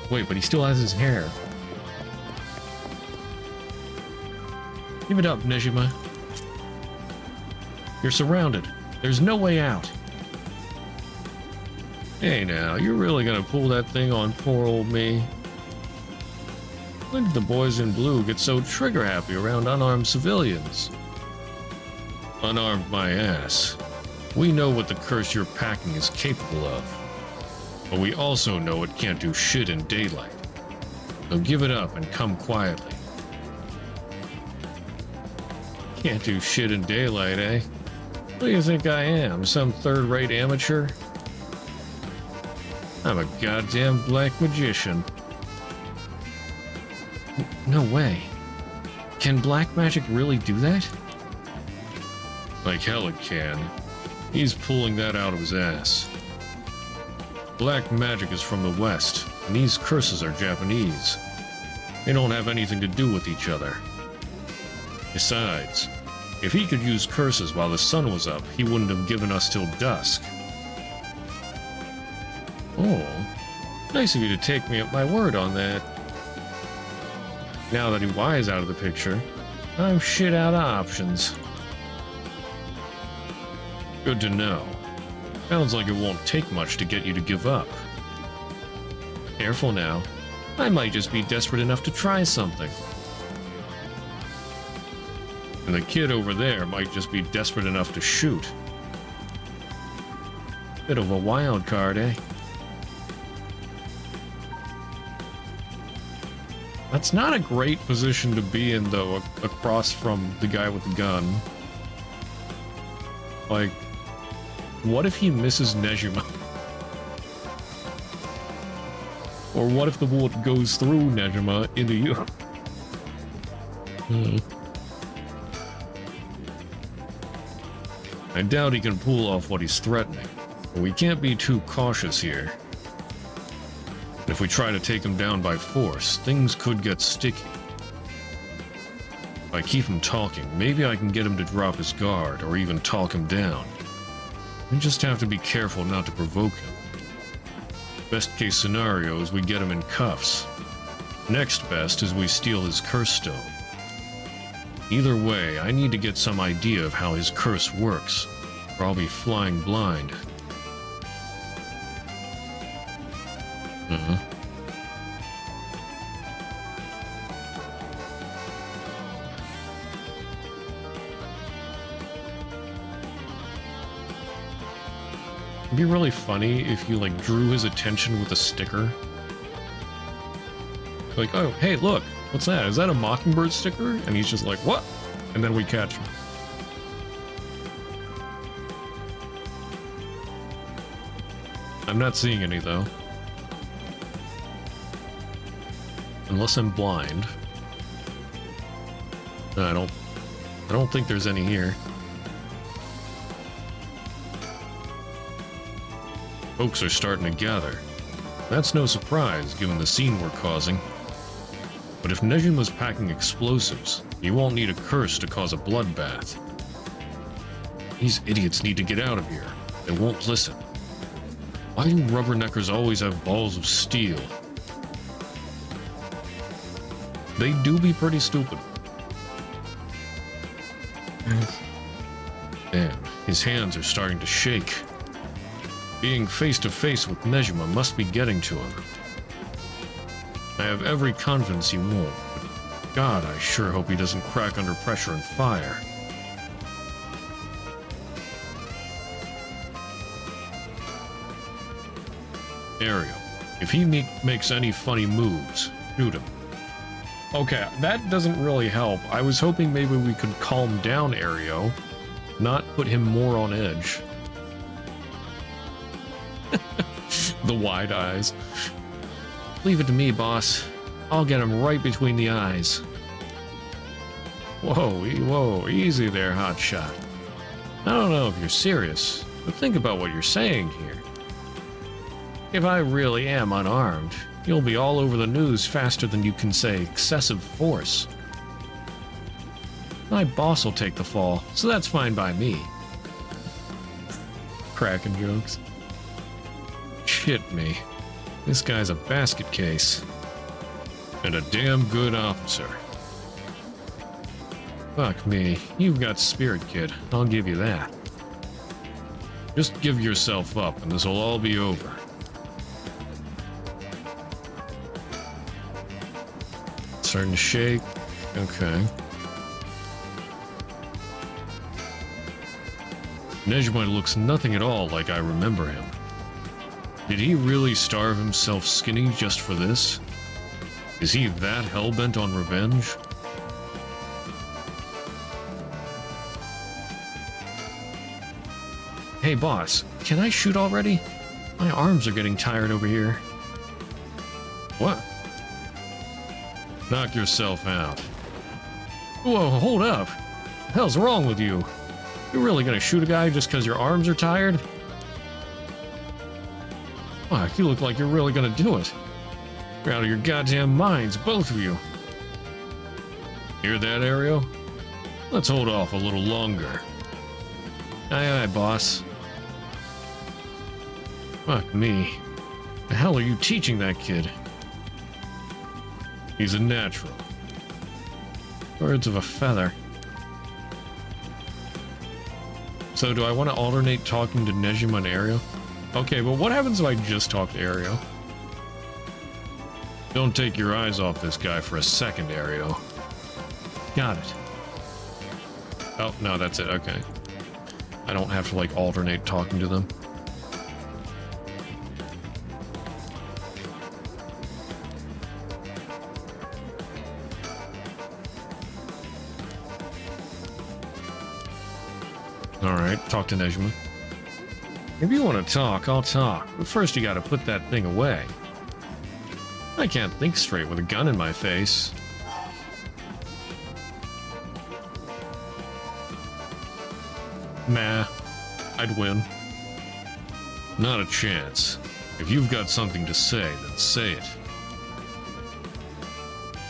Wait, but he still has his hair. Give it up, Nejima. You're surrounded. There's no way out. Hey now, you're really gonna pull that thing on poor old me? When did the boys in blue get so trigger-happy around unarmed civilians? Unarmed my ass. We know what the curse you're packing is capable of. But we also know it can't do shit in daylight. So give it up and come quietly. Can't do shit in daylight, eh? What do you think I am, some third-rate amateur? I'm a goddamn black magician. No way. Can black magic really do that? Like hell it can. He's pulling that out of his ass. Black magic is from the West, and these curses are Japanese. They don't have anything to do with each other. Besides, if he could use curses while the sun was up, he wouldn't have given us till dusk. Oh, nice of you to take me at my word on that. Now that Iwai's out of the picture, I'm shit out of options. Good to know. Sounds like it won't take much to get you to give up. Careful now. I might just be desperate enough to try something. And the kid over there might just be desperate enough to shoot. Bit of a wild card, eh? That's not a great position to be in, though, across from the guy with the gun. Like, what if he misses Nejima? Or what if the bullet goes through Nejima into you? I doubt he can pull off what he's threatening, but we can't be too cautious here. If we try to take him down by force, things could get sticky. If I keep him talking, maybe I can get him to drop his guard, or even talk him down. We just have to be careful not to provoke him. Best case scenario is we get him in cuffs. Next best is we steal his curse stone. Either way, I need to get some idea of how his curse works, or I'll be flying blind. It'd be really funny if you, like, drew his attention with a sticker. Like, oh, hey, look, what's that? Is that a Mockingbird sticker? And he's just like, what? And then we catch him. I'm not seeing any, though. Unless I'm blind. No, I don't think there's any here. Folks are starting to gather. That's no surprise, given the scene we're causing. But if Nejima's packing explosives, he won't need a curse to cause a bloodbath. These idiots need to get out of here. They won't listen. Why do rubberneckers always have balls of steel? They do be pretty stupid. Man, his hands are starting to shake. Being face to face with Nejima must be getting to him. I have every confidence he won't, but God, I sure hope he doesn't crack under pressure and fire. Ariel, if he makes any funny moves, shoot him. Okay, that doesn't really help. I was hoping maybe we could calm down Ariel, not put him more on edge. The wide eyes. Leave it to me, boss. I'll get him right between the eyes. Whoa, easy there, hotshot. I don't know if you're serious, but think about what you're saying here. If I really am unarmed, you'll be all over the news faster than you can say excessive force. My boss will take the fall, so that's fine by me. Cracking jokes. Shit me. This guy's a basket case. And a damn good officer. Fuck me. You've got spirit, kid. I'll give you that. Just give yourself up and this'll all be over. Starting to shake. Okay. Nejima looks nothing at all like I remember him. Did he really starve himself skinny just for this? Is he that hell-bent on revenge? Hey boss, can I shoot already? My arms are getting tired over here. What? Knock yourself out. Whoa, hold up. What the hell's wrong with you? You're really gonna shoot a guy just because your arms are tired? Fuck, you look like you're really gonna do it. You're out of your goddamn minds, both of you. Hear that, Ariel? Let's hold off a little longer. Aye, boss. Fuck me. The hell are you teaching that kid? He's a natural. Birds of a feather. So do I want to alternate talking to Nejima and Ariel? Okay, but what happens if I just talk to Ariel? Don't take your eyes off this guy for a second, Ariel. Got it. Oh, no, that's it. Okay. I don't have to, like, alternate talking to them. Alright, talk to Nejima. If you want to talk, I'll talk. But first you gotta put that thing away. I can't think straight with a gun in my face. Nah, I'd win. Not a chance. If you've got something to say, then say it.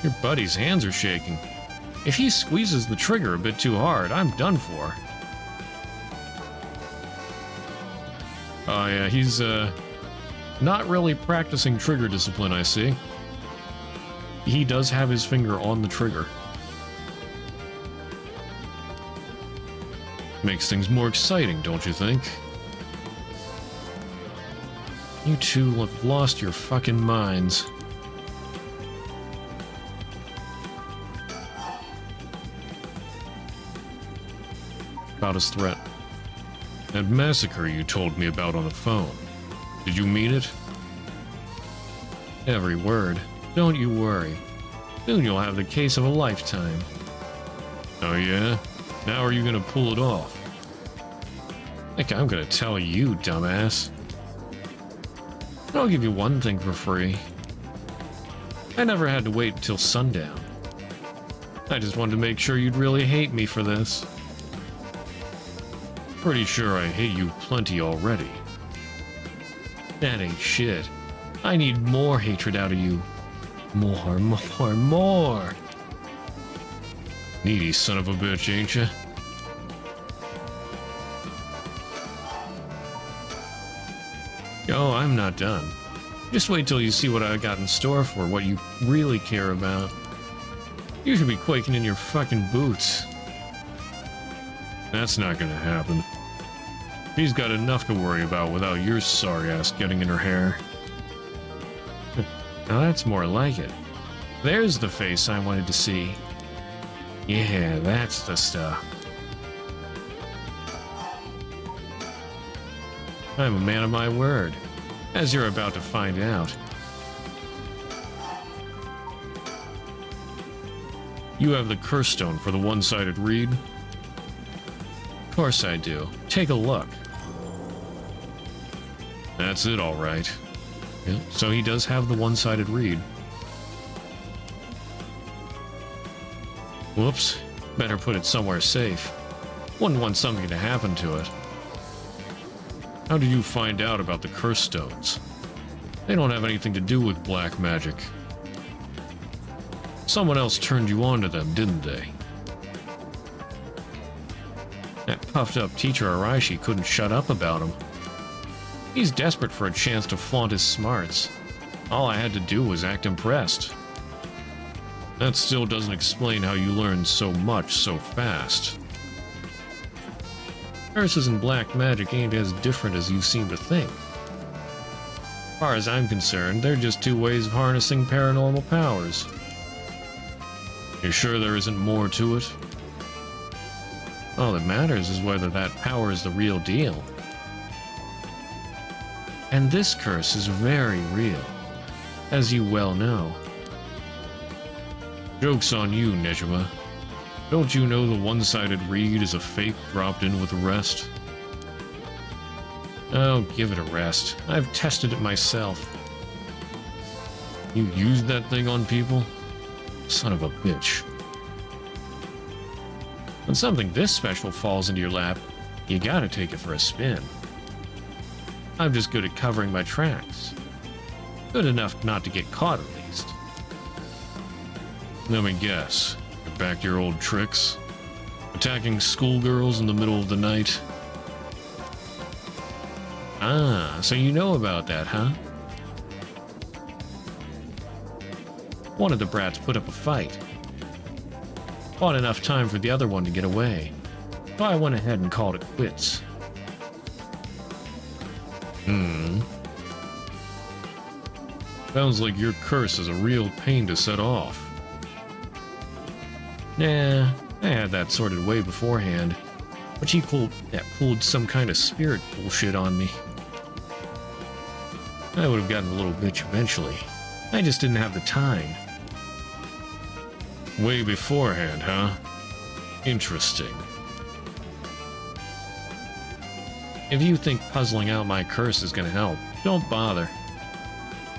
Your buddy's hands are shaking. If he squeezes the trigger a bit too hard, I'm done for. Oh yeah, he's not really practicing trigger discipline, I see. He does have his finger on the trigger. Makes things more exciting, don't you think? You two have lost your fucking minds. About his threat. That massacre you told me about on the phone. Did you mean it? Every word. Don't you worry. Soon you'll have the case of a lifetime. Oh yeah? Now are you gonna pull it off? Think I'm gonna tell you, dumbass. I'll give you one thing for free. I never had to wait until sundown. I just wanted to make sure you'd really hate me for this. Pretty sure I hate you plenty already. That ain't shit. I need more hatred out of you. More, more, more. Needy son of a bitch, ain't ya? Oh, I'm not done. Just wait till you see what I got in store for what you really care about. You should be quaking in your fucking boots. That's not gonna happen. She's got enough to worry about without your sorry ass getting in her hair. Now that's more like it. There's the face I wanted to see. Yeah, that's the stuff. I'm a man of my word, as you're about to find out. You have the curse stone for the one-sided read? Of course I do. Take a look. That's it, all right. Yeah, so he does have the one-sided read. Whoops. Better put it somewhere safe. Wouldn't want something to happen to it. How did you find out about the curse stones? They don't have anything to do with black magic. Someone else turned you on to them, didn't they? That puffed-up teacher Araishi couldn't shut up about them. He's desperate for a chance to flaunt his smarts. All I had to do was act impressed. That still doesn't explain how you learned so much so fast. Curses and black magic ain't as different as you seem to think. As far as I'm concerned, they're just two ways of harnessing paranormal powers. You sure there isn't more to it? All that matters is whether that power is the real deal. And this curse is very real, as you well know. Joke's on you, Nejima. Don't you know the one-sided reed is a fake dropped in with the rest? Oh, give it a rest. I've tested it myself. You used that thing on people? Son of a bitch. When something this special falls into your lap, you gotta take it for a spin. I'm just good at covering my tracks. Good enough not to get caught, at least. Let me guess. You're back to your old tricks? Attacking schoolgirls in the middle of the night? Ah, so you know about that, huh? One of the brats put up a fight. Fought enough time for the other one to get away. So I went ahead and called it quits. Sounds like your curse is a real pain to set off. Nah, I had that sorted way beforehand. But she pulled some kind of spirit bullshit on me. I would have gotten a little bitch eventually. I just didn't have the time. Way beforehand, huh? Interesting. If you think puzzling out my curse is gonna help, don't bother.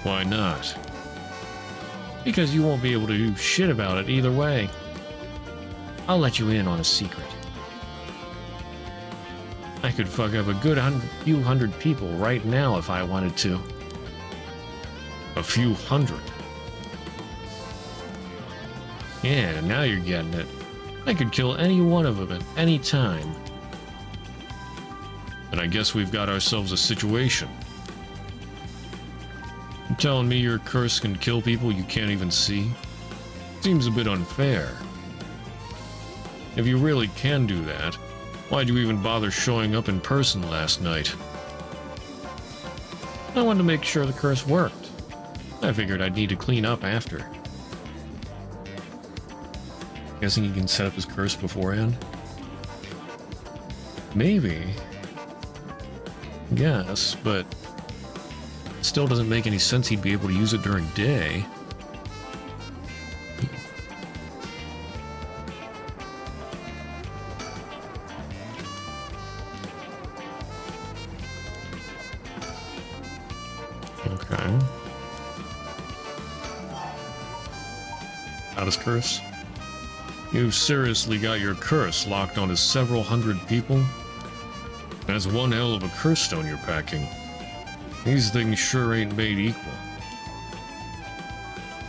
Why not? Because you won't be able to do shit about it either way. I'll let you in on a secret. I could fuck up a good few hundred people right now if I wanted to. A few hundred? Yeah, now you're getting it. I could kill any one of them at any time. And I guess we've got ourselves a situation. You're telling me your curse can kill people you can't even see? Seems a bit unfair. If you really can do that, why'd you even bother showing up in person last night? I wanted to make sure the curse worked. I figured I'd need to clean up after. Guessing he can set up his curse beforehand? Maybe. Yes, but it still doesn't make any sense he'd be able to use it during day. Okay. Not his curse? You've seriously got your curse locked onto several hundred people? That's one hell of a curse stone you're packing. These things sure ain't made equal.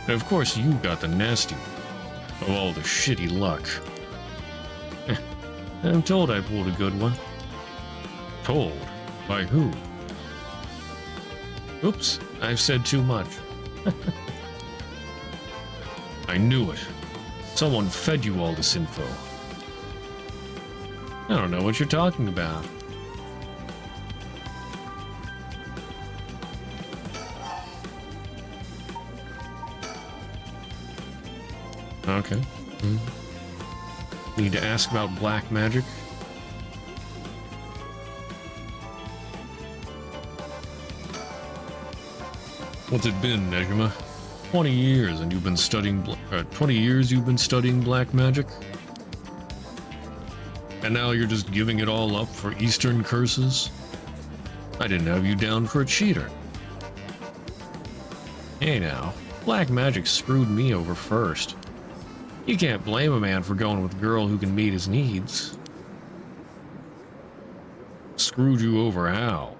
And of course you got the nasty one, of all the shitty luck. I'm told I pulled a good one. Told? By who? Oops, I've said too much. I knew it. Someone fed you all this info. I don't know what you're talking about. Okay. Need to ask about black magic? What's it been, Nejima? 20 years and you've been studying 20 years you've been studying black magic? And now you're just giving it all up for Eastern curses? I didn't have you down for a cheater. Hey now, black magic screwed me over first. You can't blame a man for going with a girl who can meet his needs. Screwed you over how?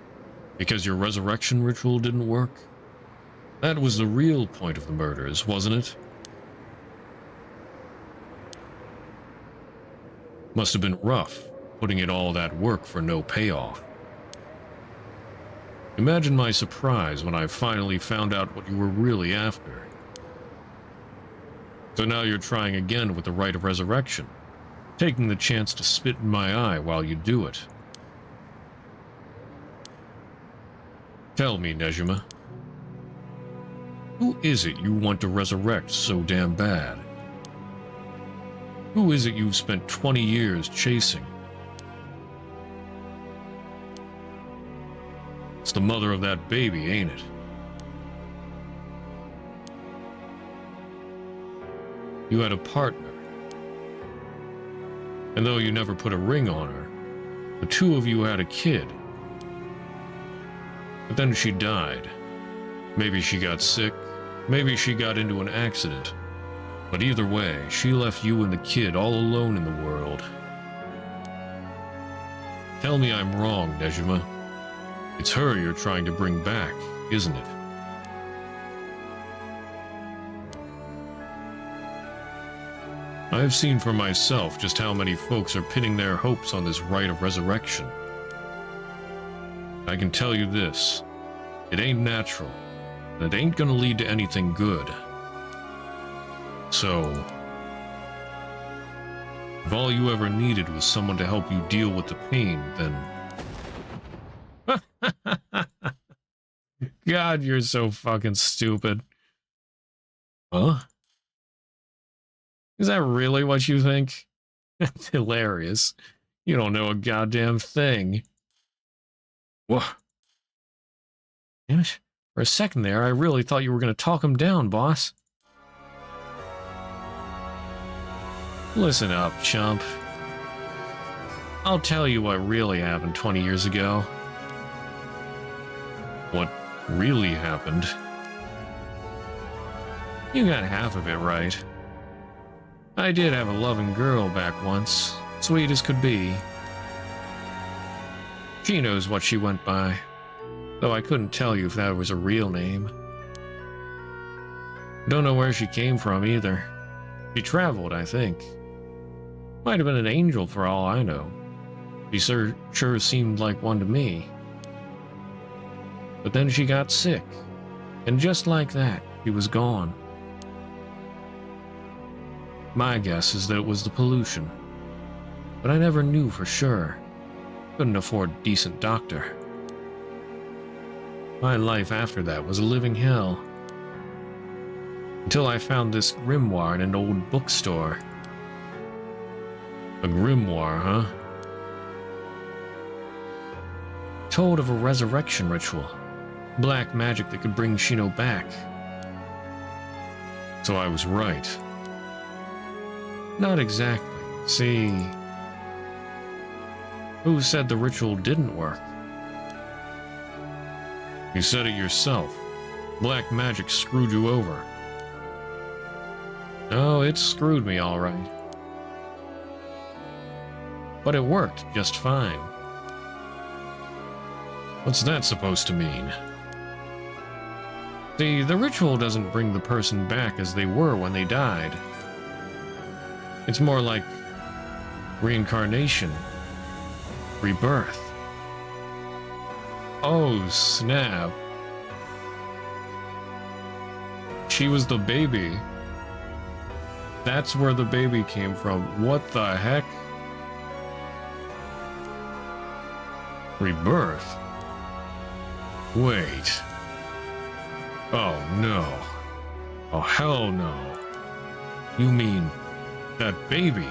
Because your resurrection ritual didn't work? That was the real point of the murders, wasn't it? Must have been rough, putting in all that work for no payoff. Imagine my surprise when I finally found out what you were really after. So now you're trying again with the rite of resurrection, taking the chance to spit in my eye while you do it. Tell me, Nejima. Who is it you want to resurrect so damn bad? Who is it you've spent 20 years chasing? It's the mother of that baby, ain't it? You had a partner. And though you never put a ring on her, the two of you had a kid. But then she died. Maybe she got sick, maybe she got into an accident. But either way, she left you and the kid all alone in the world. Tell me I'm wrong, Nejima. It's her you're trying to bring back, isn't it? I've seen for myself just how many folks are pinning their hopes on this rite of resurrection. I can tell you this, it ain't natural, and it ain't gonna lead to anything good. So, if all you ever needed was someone to help you deal with the pain, then... God, you're so fucking stupid. Huh? Is that really what you think? That's hilarious. You don't know a goddamn thing. What? Damn it. For a second there, I really thought you were going to talk him down, boss. Listen up, chump. I'll tell you what really happened 20 years ago. really happened. You got half of it right. I did have a loving girl back once, sweet as could be. She knows what she went by, though I couldn't tell you if that was a real name. Don't know where she came from either. She traveled, I think. Might have been an angel for all I know. She sure seemed like one to me. But then she got sick, and just like that, she was gone. My guess is that it was the pollution, but I never knew for sure. Couldn't afford a decent doctor. My life after that was a living hell. Until I found this grimoire in an old bookstore. A grimoire, huh? Told of a resurrection ritual. Black magic that could bring Shino back. So I was right. Not exactly. See, who said the ritual didn't work? You said it yourself. Black magic screwed you over. Oh, it screwed me all right. But it worked just fine. What's that supposed to mean? See, the ritual doesn't bring the person back as they were when they died. It's more like reincarnation, rebirth. Oh, snap. She was the baby. That's where the baby came from. What the heck? Rebirth? Wait. Oh no. Oh hell no. You mean that baby?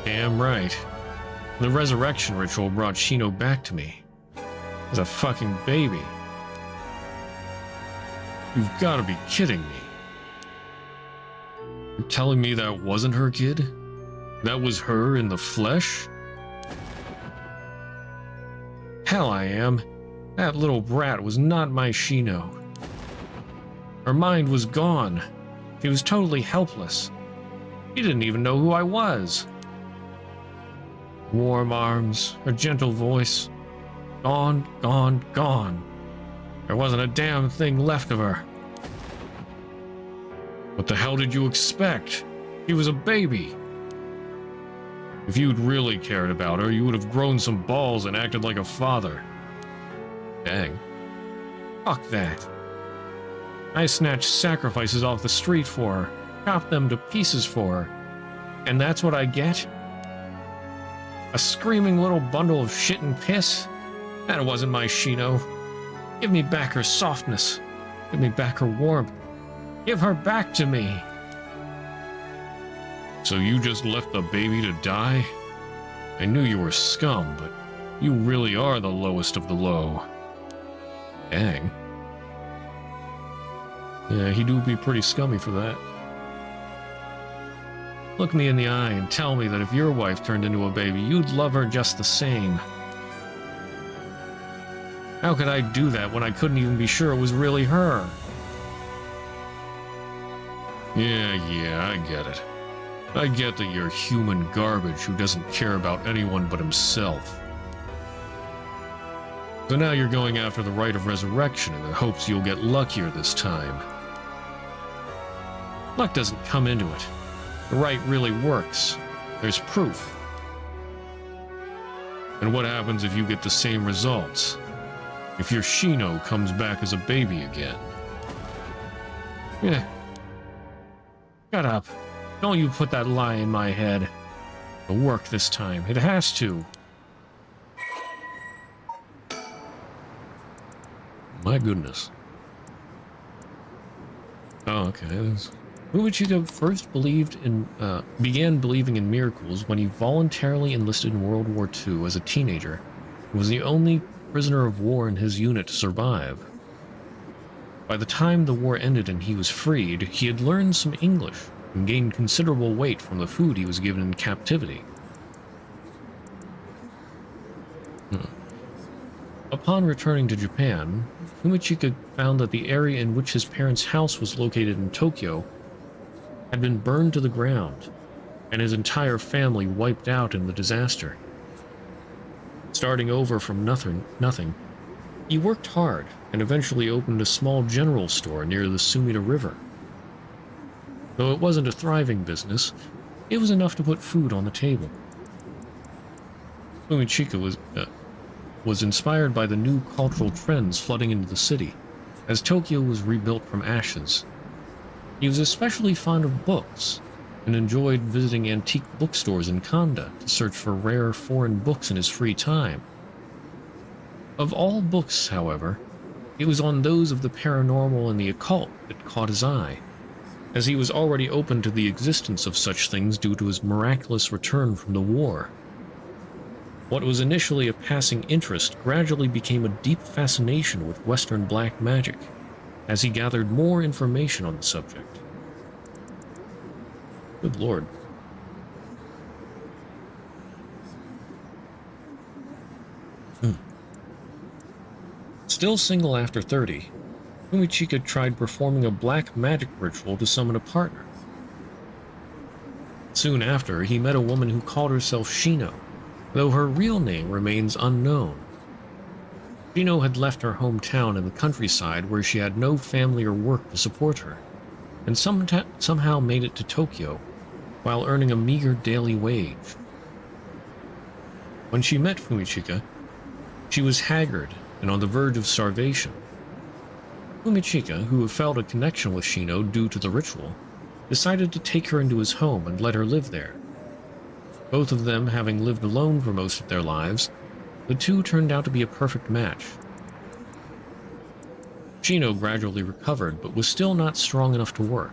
Damn right. The resurrection ritual brought Shino back to me. As a fucking baby. You've got to be kidding me. You're telling me that wasn't her kid? That was her in the flesh? Hell I am. That little brat was not my Shino. Her mind was gone. She was totally helpless. She didn't even know who I was. Warm arms, her gentle voice. Gone, gone, gone. There wasn't a damn thing left of her. What the hell did you expect? She was a baby. If you'd really cared about her, you would have grown some balls and acted like a father. Dang. Fuck that. I snatched sacrifices off the street for her, chopped them to pieces for her. And that's what I get? A screaming little bundle of shit and piss? That wasn't my Shino. Give me back her softness. Give me back her warmth. Give her back to me. So you just left the baby to die? I knew you were scum, but you really are the lowest of the low. Dang. Yeah, he do be pretty scummy for that. Look me in the eye and tell me that if your wife turned into a baby, you'd love her just the same. How could I do that when I couldn't even be sure it was really her? Yeah, I get it. I get that you're human garbage who doesn't care about anyone but himself. So now you're going after the rite of resurrection in the hopes you'll get luckier this time. Luck doesn't come into it. The rite really works. There's proof. And what happens if you get the same results? If your Shino comes back as a baby again? Yeah. Shut up. Don't you put that lie in my head. It'll work this time. It has to. My goodness. Oh, okay. Uechido first began believing in miracles when he voluntarily enlisted in World War II as a teenager. He was the only prisoner of war in his unit to survive. By the time the war ended and he was freed, he had learned some English and gained considerable weight from the food he was given in captivity. Upon returning to Japan, Fumichika found that the area in which his parents' house was located in Tokyo had been burned to the ground, and his entire family wiped out in the disaster. Starting over from nothing, he worked hard and eventually opened a small general store near the Sumida River. Though it wasn't a thriving business, it was enough to put food on the table. Fumichika was inspired by the new cultural trends flooding into the city, as Tokyo was rebuilt from ashes. He was especially fond of books, and enjoyed visiting antique bookstores in Kanda to search for rare foreign books in his free time. Of all books, however, it was on those of the paranormal and the occult that caught his eye, as he was already open to the existence of such things due to his miraculous return from the war. What was initially a passing interest gradually became a deep fascination with Western black magic, as he gathered more information on the subject. Good lord. Still single after 30, Fumichika tried performing a black magic ritual to summon a partner. Soon after, he met a woman who called herself Shino, though her real name remains unknown. Shino had left her hometown in the countryside where she had no family or work to support her, and somehow made it to Tokyo while earning a meager daily wage. When she met Fumichika, she was haggard and on the verge of starvation. Fumichika, who felt a connection with Shino due to the ritual, decided to take her into his home and let her live there. Both of them having lived alone for most of their lives, the two turned out to be a perfect match. Shino gradually recovered, but was still not strong enough to work.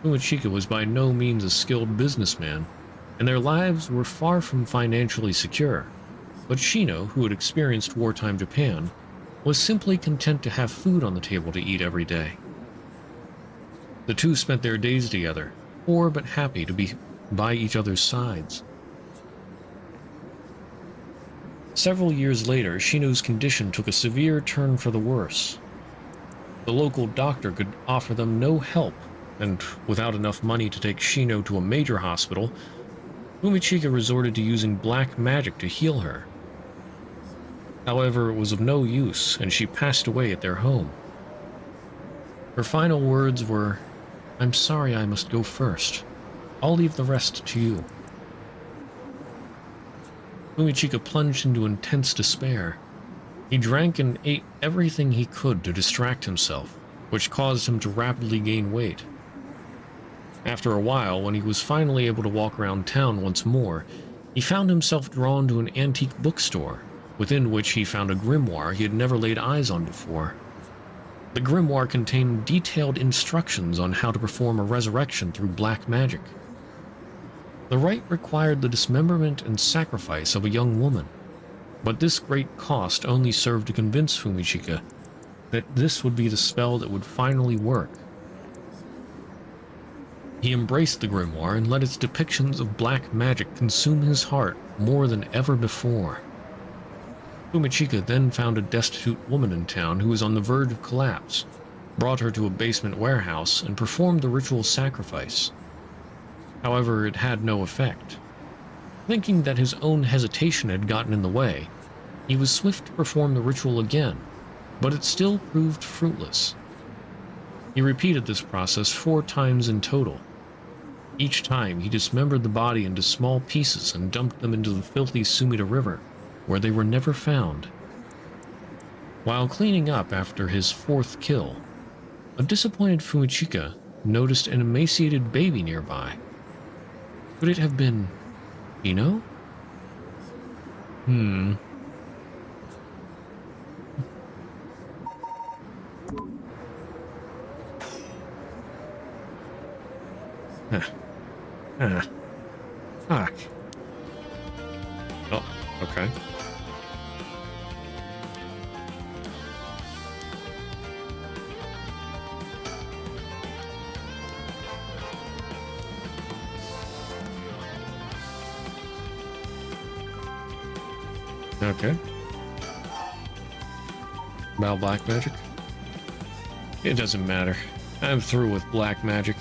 Fumichika was by no means a skilled businessman, and their lives were far from financially secure. But Shino, who had experienced wartime Japan, was simply content to have food on the table to eat every day. The two spent their days together, poor but happy to be by each other's sides. Several years later, Shino's condition took a severe turn for the worse. The local doctor could offer them no help, and without enough money to take Shino to a major hospital, Fumichika resorted to using black magic to heal her. However, it was of no use, and she passed away at their home. Her final words were, "I'm sorry I must go first. I'll leave the rest to you." Fumichika plunged into intense despair. He drank and ate everything he could to distract himself, which caused him to rapidly gain weight. After a while, when he was finally able to walk around town once more, he found himself drawn to an antique bookstore, within which he found a grimoire he had never laid eyes on before. The grimoire contained detailed instructions on how to perform a resurrection through black magic. The rite required the dismemberment and sacrifice of a young woman, but this great cost only served to convince Fumichika that this would be the spell that would finally work. He embraced the grimoire and let its depictions of black magic consume his heart more than ever before. Fumichika then found a destitute woman in town who was on the verge of collapse, brought her to a basement warehouse, and performed the ritual sacrifice. However, it had no effect. Thinking that his own hesitation had gotten in the way, he was swift to perform the ritual again, but it still proved fruitless. He repeated this process 4 times in total. Each time, he dismembered the body into small pieces and dumped them into the filthy Sumida River, where they were never found. While cleaning up after his 4th kill, a disappointed Fumichika noticed an emaciated baby nearby. Could it have been Ino? Fuck. Oh, okay. Okay. About black magic? It doesn't matter. I'm through with black magic.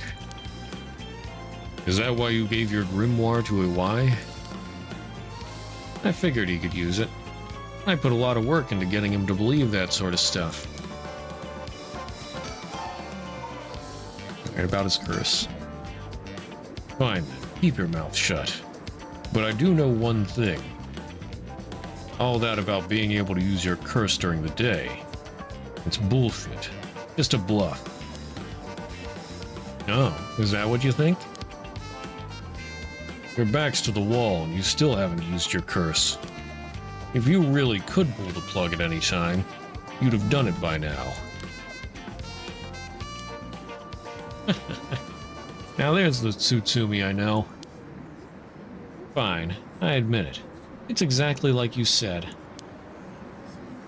Is that why you gave your grimoire to a Y? I figured he could use it. I put a lot of work into getting him to believe that sort of stuff. Alright, about his curse. Fine, keep your mouth shut. But I do know one thing. All that about being able to use your curse during the day. It's bullshit. Just a bluff. Oh, is that what you think? Your back's to the wall and you still haven't used your curse. If you really could pull the plug at any time, you'd have done it by now. Now there's the Tsutsumi I know. Fine, I admit it. It's exactly like you said.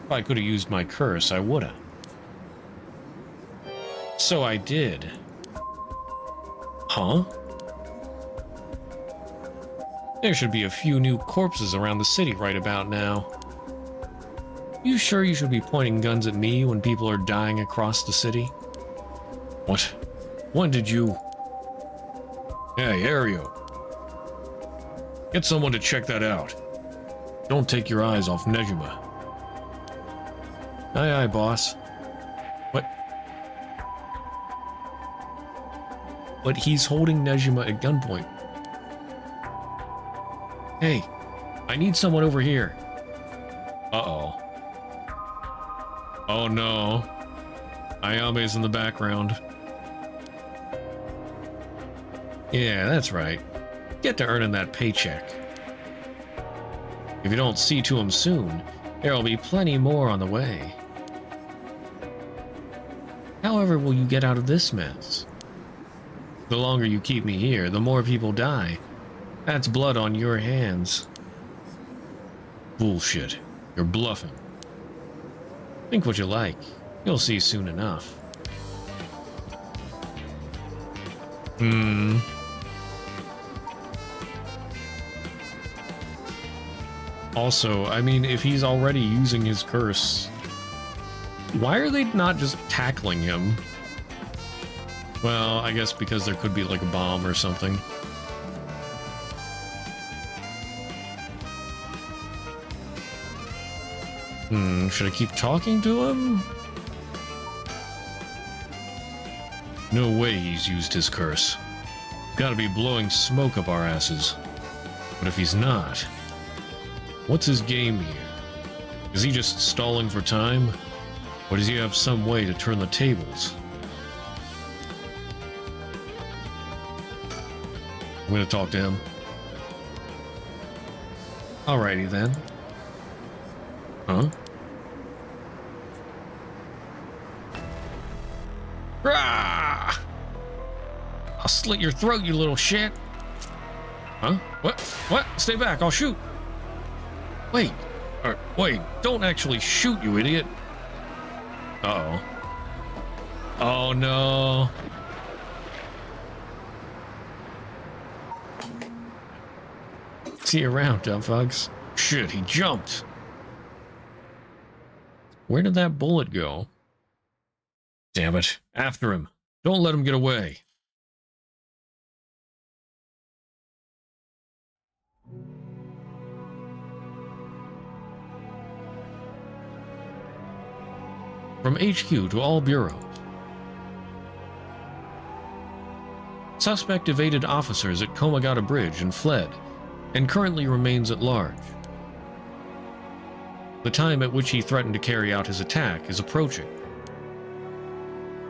If I could have used my curse, I would have. So I did. Huh? There should be a few new corpses around the city right about now. You sure you should be pointing guns at me when people are dying across the city? What? When did you... Hey, Ario. Get someone to check that out. Don't take your eyes off Nejima. Aye, aye, boss. What? But he's holding Nejima at gunpoint. Hey, I need someone over here. Uh-oh. Oh no. Ayame's in the background. Yeah, that's right. Get to earning that paycheck. If you don't see to him soon, there'll be plenty more on the way. However will you get out of this mess? The longer you keep me here, the more people die. That's blood on your hands. Bullshit. You're bluffing. Think what you like. You'll see soon enough. Also, I mean, if he's already using his curse, why are they not just tackling him? Well, I guess because there could be like a bomb or something. Should I keep talking to him? No way he's used his curse. Gotta be blowing smoke up our asses. But if he's not, what's his game here? Is he just stalling for time? Or does he have some way to turn the tables? I'm gonna talk to him. Alrighty then. Huh? Rah! I'll slit your throat, you little shit. Huh? What? What? Stay back, I'll shoot. Wait. Wait, don't actually shoot, you idiot. Uh-oh. Oh, no. See you around, dumbfugs. Shit, he jumped. Where did that bullet go? Damn it. After him. Don't let him get away. From HQ to all bureaus. Suspect evaded officers at Komagata Bridge and fled, and currently remains at large. The time at which he threatened to carry out his attack is approaching.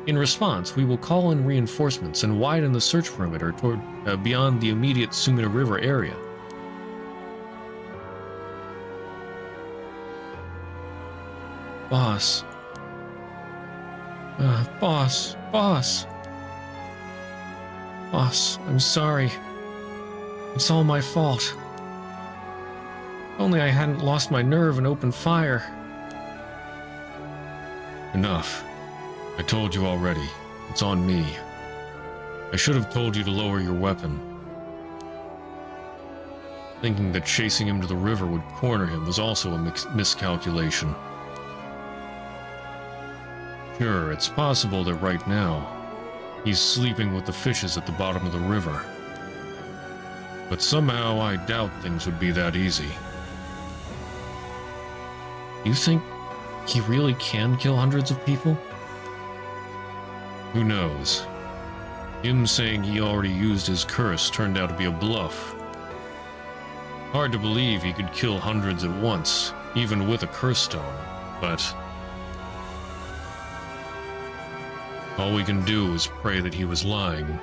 In response, we will call in reinforcements and widen the search perimeter toward beyond the immediate Sumida River area. Boss. Boss. Boss, I'm sorry. It's all my fault. If only I hadn't lost my nerve and opened fire. Enough. I told you already. It's on me. I should have told you to lower your weapon. Thinking that chasing him to the river would corner him was also a miscalculation. Sure, it's possible that right now he's sleeping with the fishes at the bottom of the river. But somehow I doubt things would be that easy. You think he really can kill hundreds of people? Who knows? Him saying he already used his curse turned out to be a bluff. Hard to believe he could kill hundreds at once, even with a curse stone, but all we can do is pray that he was lying.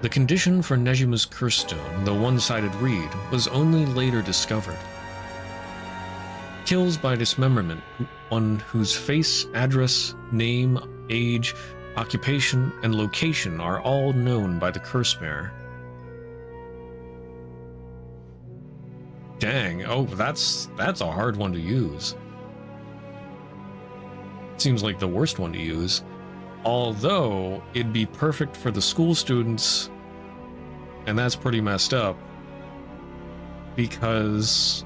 The condition for Nejima's curse stone, the one-sided reed, was only later discovered. Kills by dismemberment, one whose face, address, name, age, occupation, and location are all known by the curse bearer. Dang, oh, that's a hard one to use. Seems like the worst one to use. Although, it'd be perfect for the school students, and that's pretty messed up, because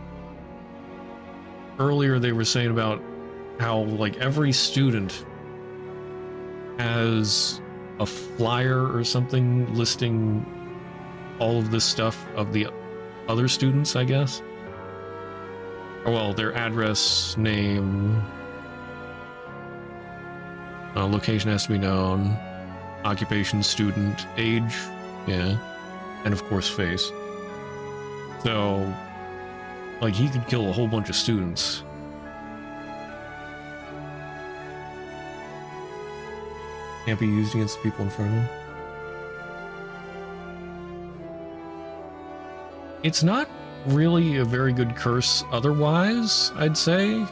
earlier they were saying about how, like, every student has a flyer or something listing all of this stuff of the other students, I guess. Or, well, their address, name, location has to be known, occupation, student, age, yeah, and of course face. So, like, he could kill a whole bunch of students. Can't be used against the people in front of him. It's not really a very good curse otherwise, I'd say.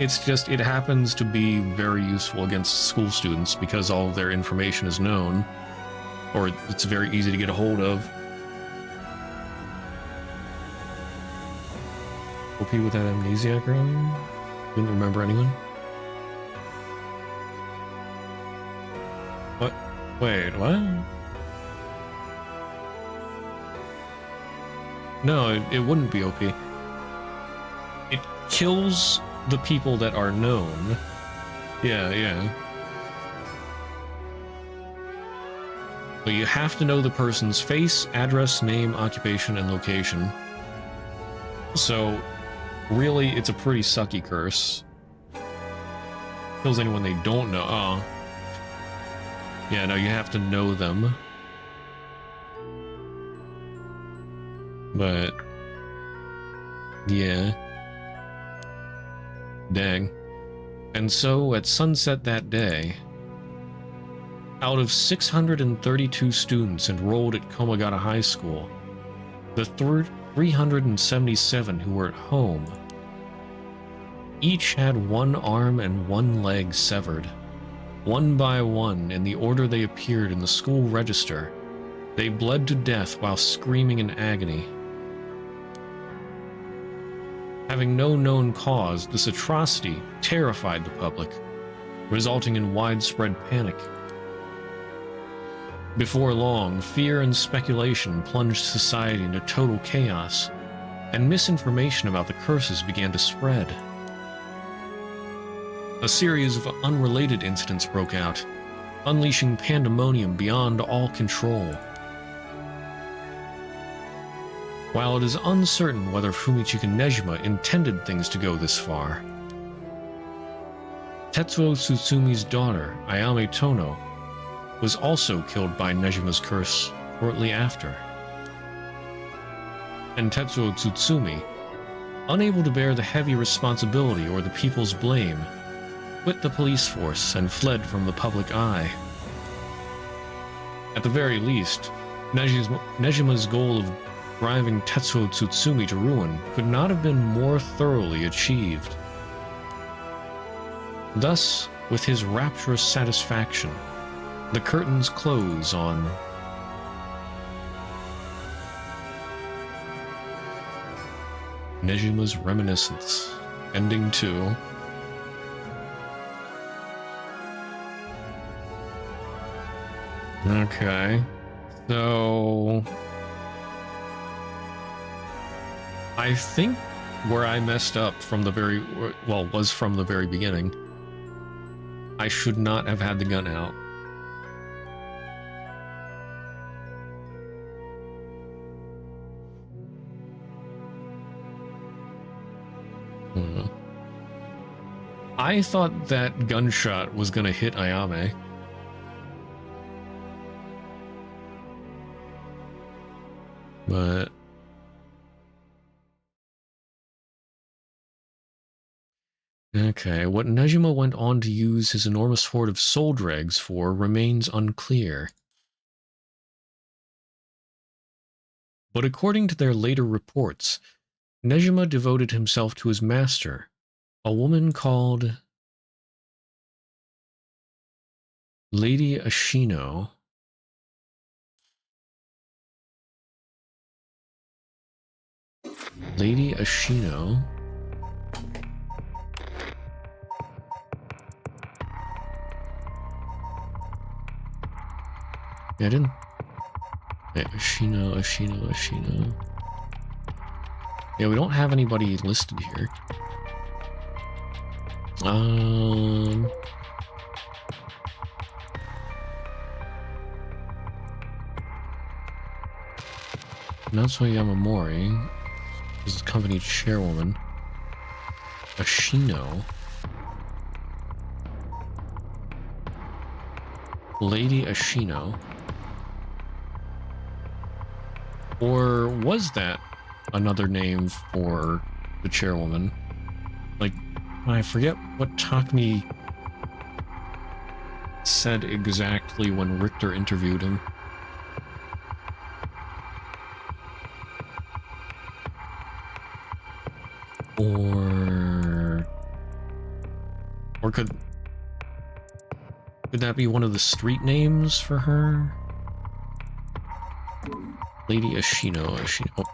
It's just, it happens to be very useful against school students because all of their information is known, or it's very easy to get a hold of. OP with that amnesiac earlier? Didn't remember anyone? What? Wait, what? No, it wouldn't be OP. It kills the people that are known. Yeah, yeah. But you have to know the person's face, address, name, occupation, and location. So, really, it's a pretty sucky curse. Kills anyone they don't know. Oh. Yeah, no, you have to know them. But yeah. Dang. And so, at sunset that day, out of 632 students enrolled at Komagata High School, the 377 who were at home each had one arm and one leg severed. One by one, in the order they appeared in the school register, they bled to death while screaming in agony. Having no known cause, this atrocity terrified the public, resulting in widespread panic. Before long, fear and speculation plunged society into total chaos, and misinformation about the curses began to spread. A series of unrelated incidents broke out, unleashing pandemonium beyond all control. While it is uncertain whether Fumichika Nejima intended things to go this far, Tetsuo Tsutsumi's daughter, Ayame Tono, was also killed by Nejima's curse shortly after. And Tetsuo Tsutsumi, unable to bear the heavy responsibility or the people's blame, quit the police force and fled from the public eye. At the very least, Nejima's goal of driving Tetsuo Tsutsumi to ruin could not have been more thoroughly achieved. Thus, with his rapturous satisfaction, the curtains close on Nejima's Reminiscence, Ending 2. Okay, so I think where I messed up from the very, well, was from the very beginning. I should not have had the gun out. I thought that gunshot was gonna hit Ayame. But... okay, what Nejima went on to use his enormous hoard of soul dregs for remains unclear. But according to their later reports, Nejima devoted himself to his master, a woman called Lady Ashino. Lady Ashino. Yeah, I didn't... okay, Ashino. Yeah, we don't have anybody listed here. Natsuo Yamamori is the company chairwoman. Ashino. Lady Ashino. Or was that another name for the chairwoman? Like, I forget what Takumi said exactly when Richter interviewed him. Or could that be one of the street names for her? Lady Ashino. Oh.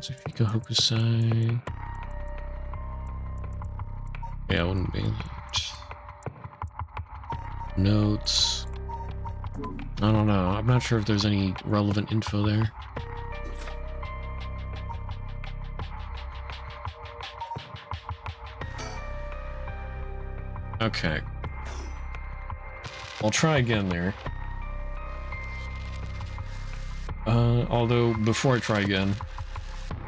Matsushika Hokusai. Yeah, it wouldn't be that. Notes. I don't know. I'm not sure if there's any relevant info there. Okay. I'll try again there. Although, before I try again,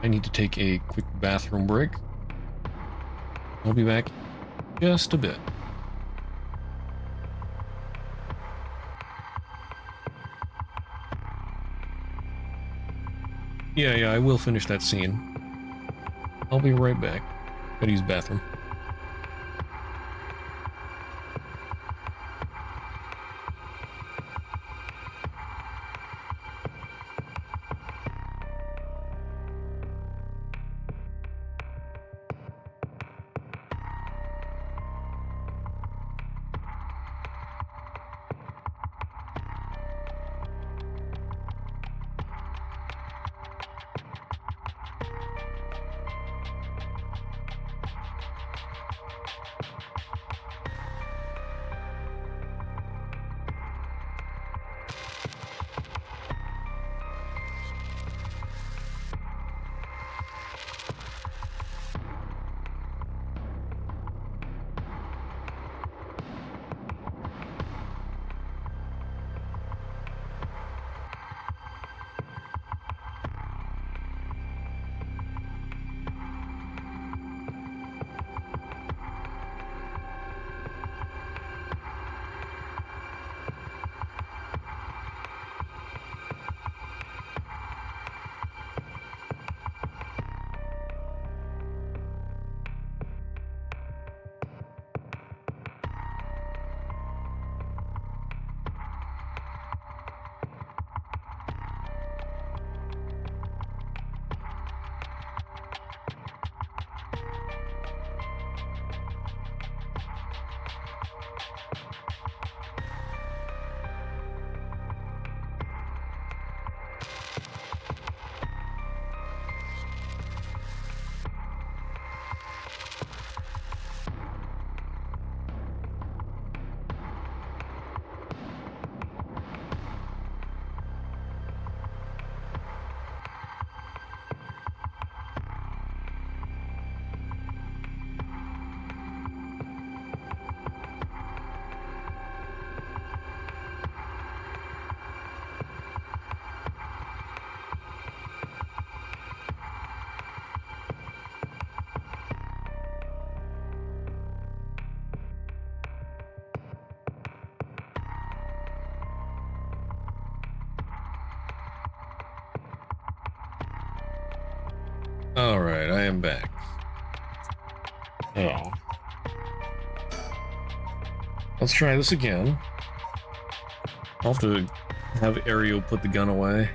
I need to take a quick bathroom break. I'll be back just a bit. Yeah, I will finish that scene. I'll be right back. Gotta use the bathroom. Alright, I am back. Oh. Let's try this again. I'll have to have Ariel put the gun away.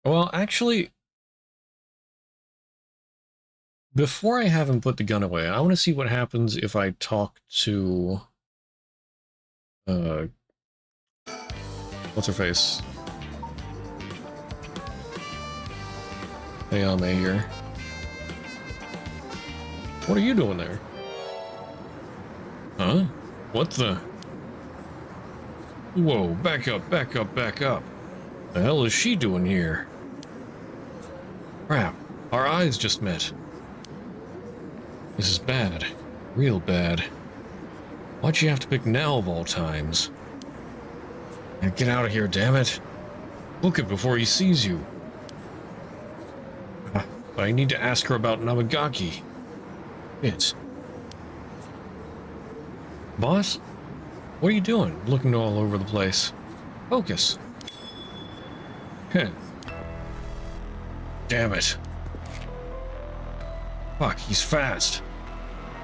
Well, actually, before I have him put the gun away, I want to see what happens if I talk to... what's her face? Ayame here. What are you doing there? Huh? What the? Whoa, back up, back up, back up. The hell is she doing here? Crap, our eyes just met. This is bad. Real bad. Why'd you have to pick now of all times? Now get out of here, damn it. Book it before he sees you. But I need to ask her about Namagaki. It's... Boss? What are you doing? Looking all over the place. Focus. Heh. Damn it. Fuck, he's fast.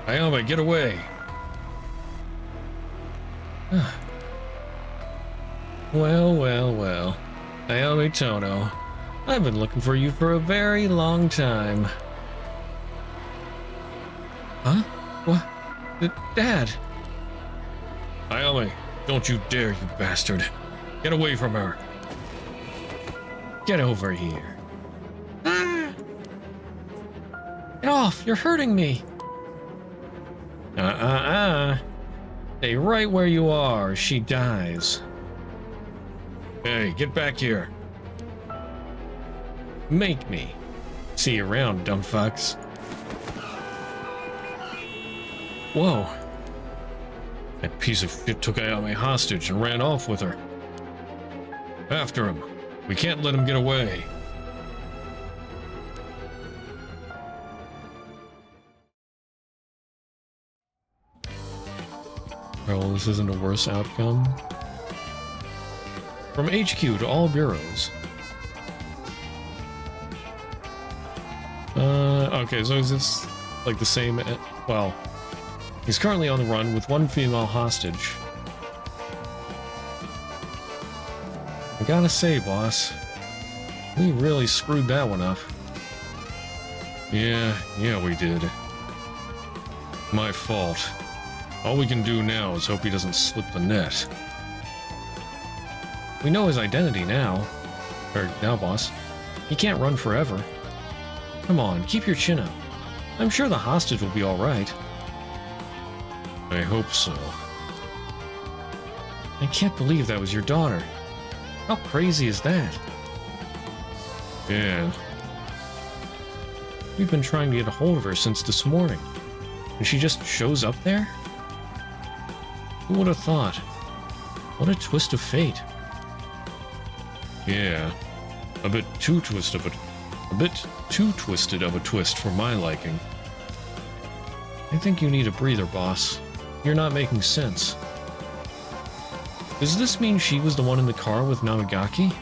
Ayame, get away. Well, well, well. Ayame Tono. I've been looking for you for a very long time. Huh? What? Dad! Ayame, don't you dare, you bastard. Get away from her. Get over here. Ah! Get off, you're hurting me. Stay right where you are, or she dies. Hey, get back here. Make me. See you around, dumb fucks. Whoa. That piece of shit took Ayame hostage and ran off with her. After him. We can't let him get away. Well, this isn't a worse outcome. From HQ to all bureaus. Okay, so is this like the same? Well, he's currently on the run with one female hostage. I gotta say, boss, we really screwed that one up. Yeah, we did. My fault. All we can do now is hope he doesn't slip the net. We know his identity now. Now, boss. He can't run forever. Come on, keep your chin up. I'm sure the hostage will be alright. I hope so. I can't believe that was your daughter. How crazy is that? Yeah. We've been trying to get a hold of her since this morning. And she just shows up there? Who would have thought? What a twist of fate. Yeah. A bit too twisted of a twist for my liking. I think you need a breather, boss. You're not making sense. Does this mean she was the one in the car with Namagaki?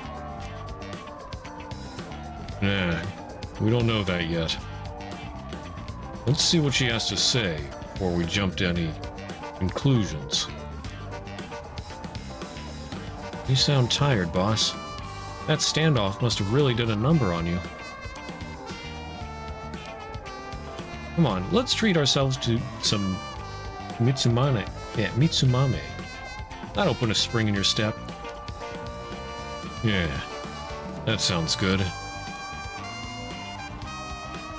Nah, we don't know that yet. Let's see what she has to say before we jump to any conclusions. You sound tired, boss. That standoff must have really done a number on you. Come on, let's treat ourselves to some Mitsumame. Yeah, Mitsumame. That'll put a spring in your step. Yeah, that sounds good.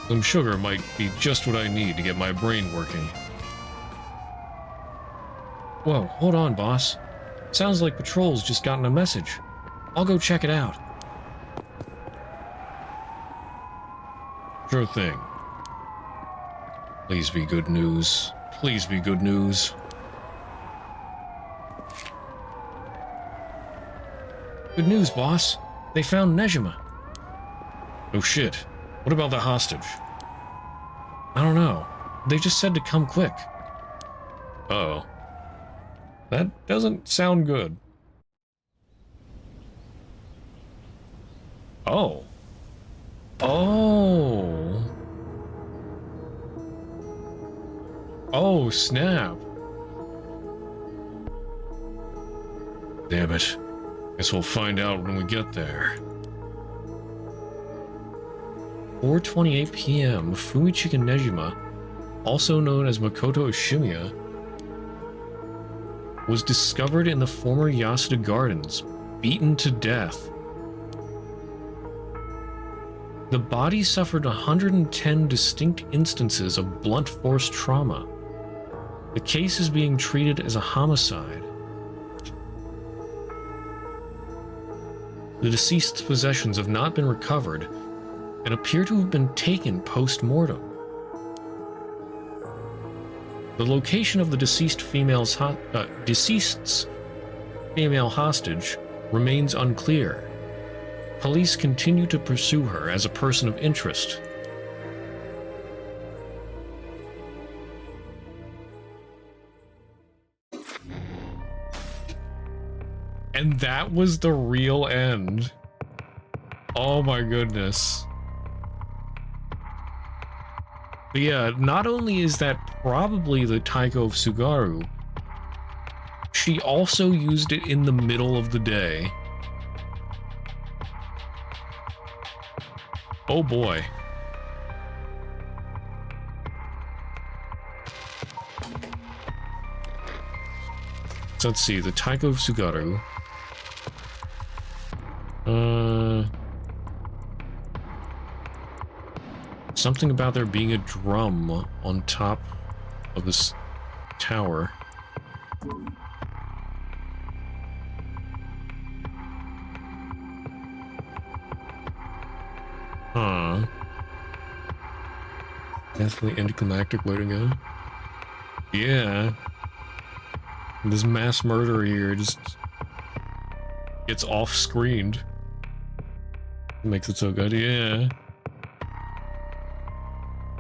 Some sugar might be just what I need to get my brain working. Whoa, hold on, boss. Sounds like Patrol's just gotten a message. I'll go check it out. Sure thing. Please be good news. Please be good news. Good news, boss. They found Nejima. Oh shit. What about the hostage? I don't know. They just said to come quick. Uh-oh. That doesn't sound good. Oh. Oh. Oh, snap. Damn it. Guess we'll find out when we get there. 4:28 p.m. Fumichika Nejima, also known as Makoto Oshimiya, was discovered in the former Yasuda Gardens, beaten to death. The body suffered 110 distinct instances of blunt force trauma. The case is being treated as a homicide. The deceased's possessions have not been recovered and appear to have been taken post-mortem. The location of the deceased's female hostage remains unclear. Police continue to pursue her as a person of interest. And that was the real end. Oh my goodness. But yeah, not only is that probably the Taiko of Sugaru, she also used it in the middle of the day. Oh boy. So let's see, the Taiko of Sugaru. Something about there being a drum on top of this tower. Huh. Definitely anticlimactic way to go. Yeah. This mass murderer here just gets off-screened. Makes it so good, yeah.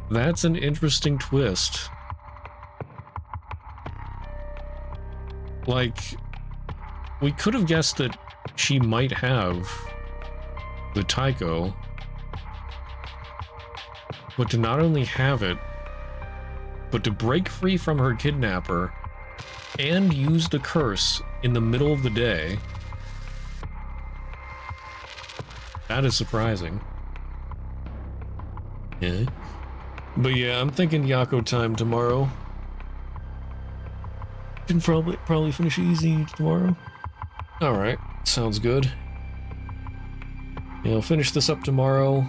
That's an interesting twist. Like, we could have guessed that she might have the Taiko, but to not only have it, but to break free from her kidnapper and use the curse in the middle of the day, that is surprising. Yeah. But yeah, I'm thinking Yako time tomorrow. Can probably finish easy tomorrow. Alright, sounds good. Yeah, I'll finish this up tomorrow.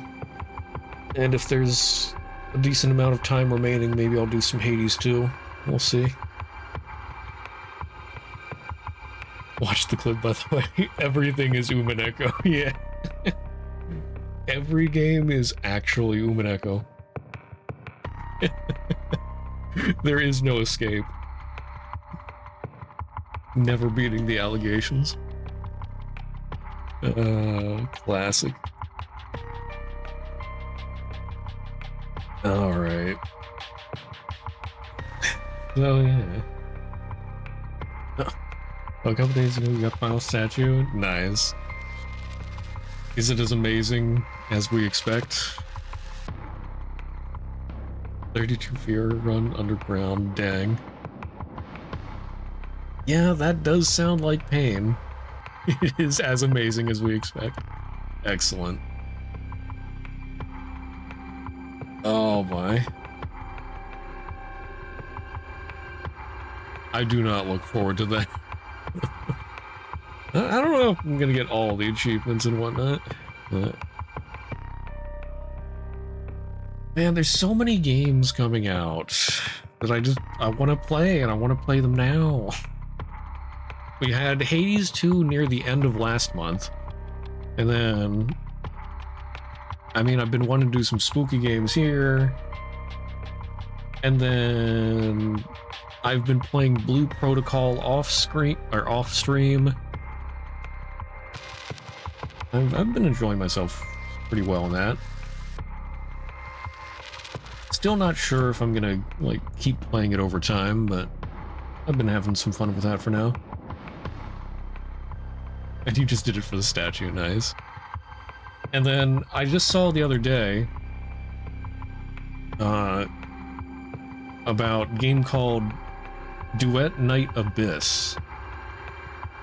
And if there's a decent amount of time remaining, maybe I'll do some Hades too. We'll see. Watch the clip, by the way. Everything is Umineko. Yeah. Every game is actually Umineko. There is no escape. Never beating the allegations. Classic. Alright. So, yeah. A couple days ago, we got Final Statue. Nice. Is it as amazing as we expect? 32 Fear Run Underground, dang. Yeah, that does sound like pain. It is as amazing as we expect. Excellent. Oh my. I do not look forward to that. I don't know if I'm gonna get all the achievements and whatnot, but... Man, there's so many games coming out that I want to play, and I want to play them now. We had Hades 2 near the end of last month, and then... I mean, I've been wanting to do some spooky games here, and then... I've been playing Blue Protocol off-stream. I've been enjoying myself pretty well in that. Still not sure if I'm gonna, like, keep playing it over time, but I've been having some fun with that for now. And you just did it for the statue, nice. And then I just saw the other day about a game called Duet Night Abyss,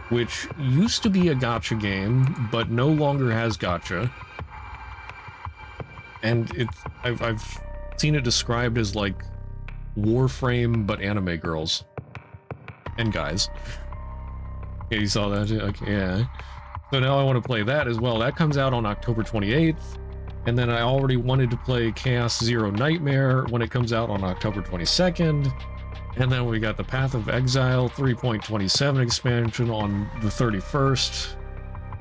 which used to be a gacha game, but no longer has gacha. And I've seen it described as like Warframe, but anime girls and guys. Yeah, you saw that? Okay, yeah. So now I want to play that as well. That comes out on October 28th. And then I already wanted to play Chaos Zero Nightmare when it comes out on October 22nd. And then we got the Path of Exile 3.27 expansion on the 31st,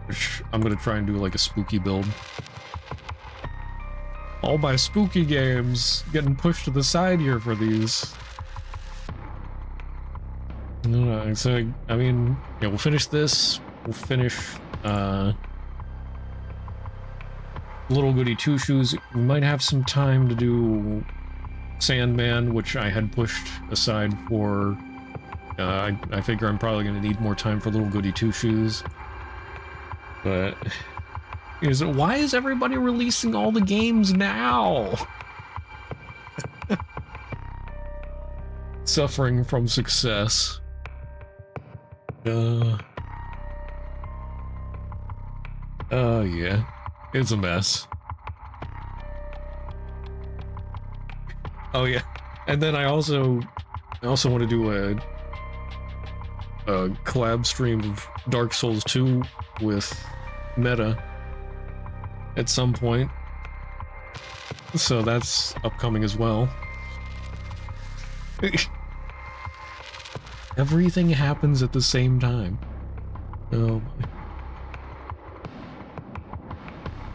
which I'm going to try and do like a spooky build. All my spooky games getting pushed to the side here for these. So, I mean, yeah, we'll finish this. We'll finish Little Goody Two Shoes. We might have some time to do Sandman, which I had pushed aside for. I figure I'm probably going to need more time for Little Goody Two Shoes. But why is everybody releasing all the games now? Suffering from success. Yeah, it's a mess. Oh yeah, and then I also want to do a collab stream of Dark Souls 2 with Meta at some point, so that's upcoming as well. Everything happens at the same time. Oh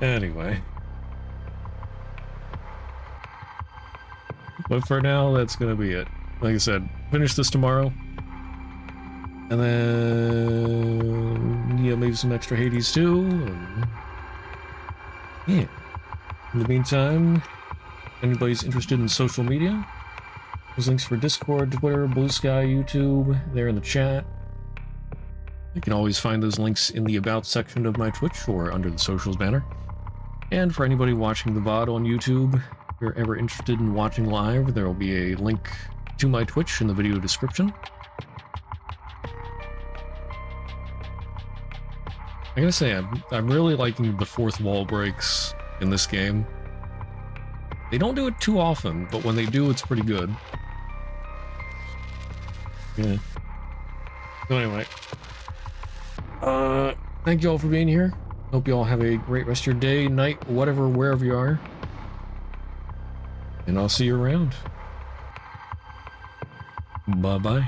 my. Anyway. But for now, that's gonna be it. Like I said, finish this tomorrow. And then, yeah, maybe some extra Hades too. And yeah. In the meantime, if anybody's interested in social media, there's links for Discord, Twitter, Blue Sky, YouTube, there in the chat. You can always find those links in the About section of my Twitch or under the socials banner. And for anybody watching the VOD on YouTube, if you're ever interested in watching live, there will be a link to my Twitch in the video description. I gotta say, I'm really liking the fourth wall breaks in this game. They don't do it too often, but when they do, it's pretty good. Yeah. So anyway, thank you all for being here. Hope you all have a great rest of your day, night, whatever, wherever you are. And I'll see you around. Bye-bye.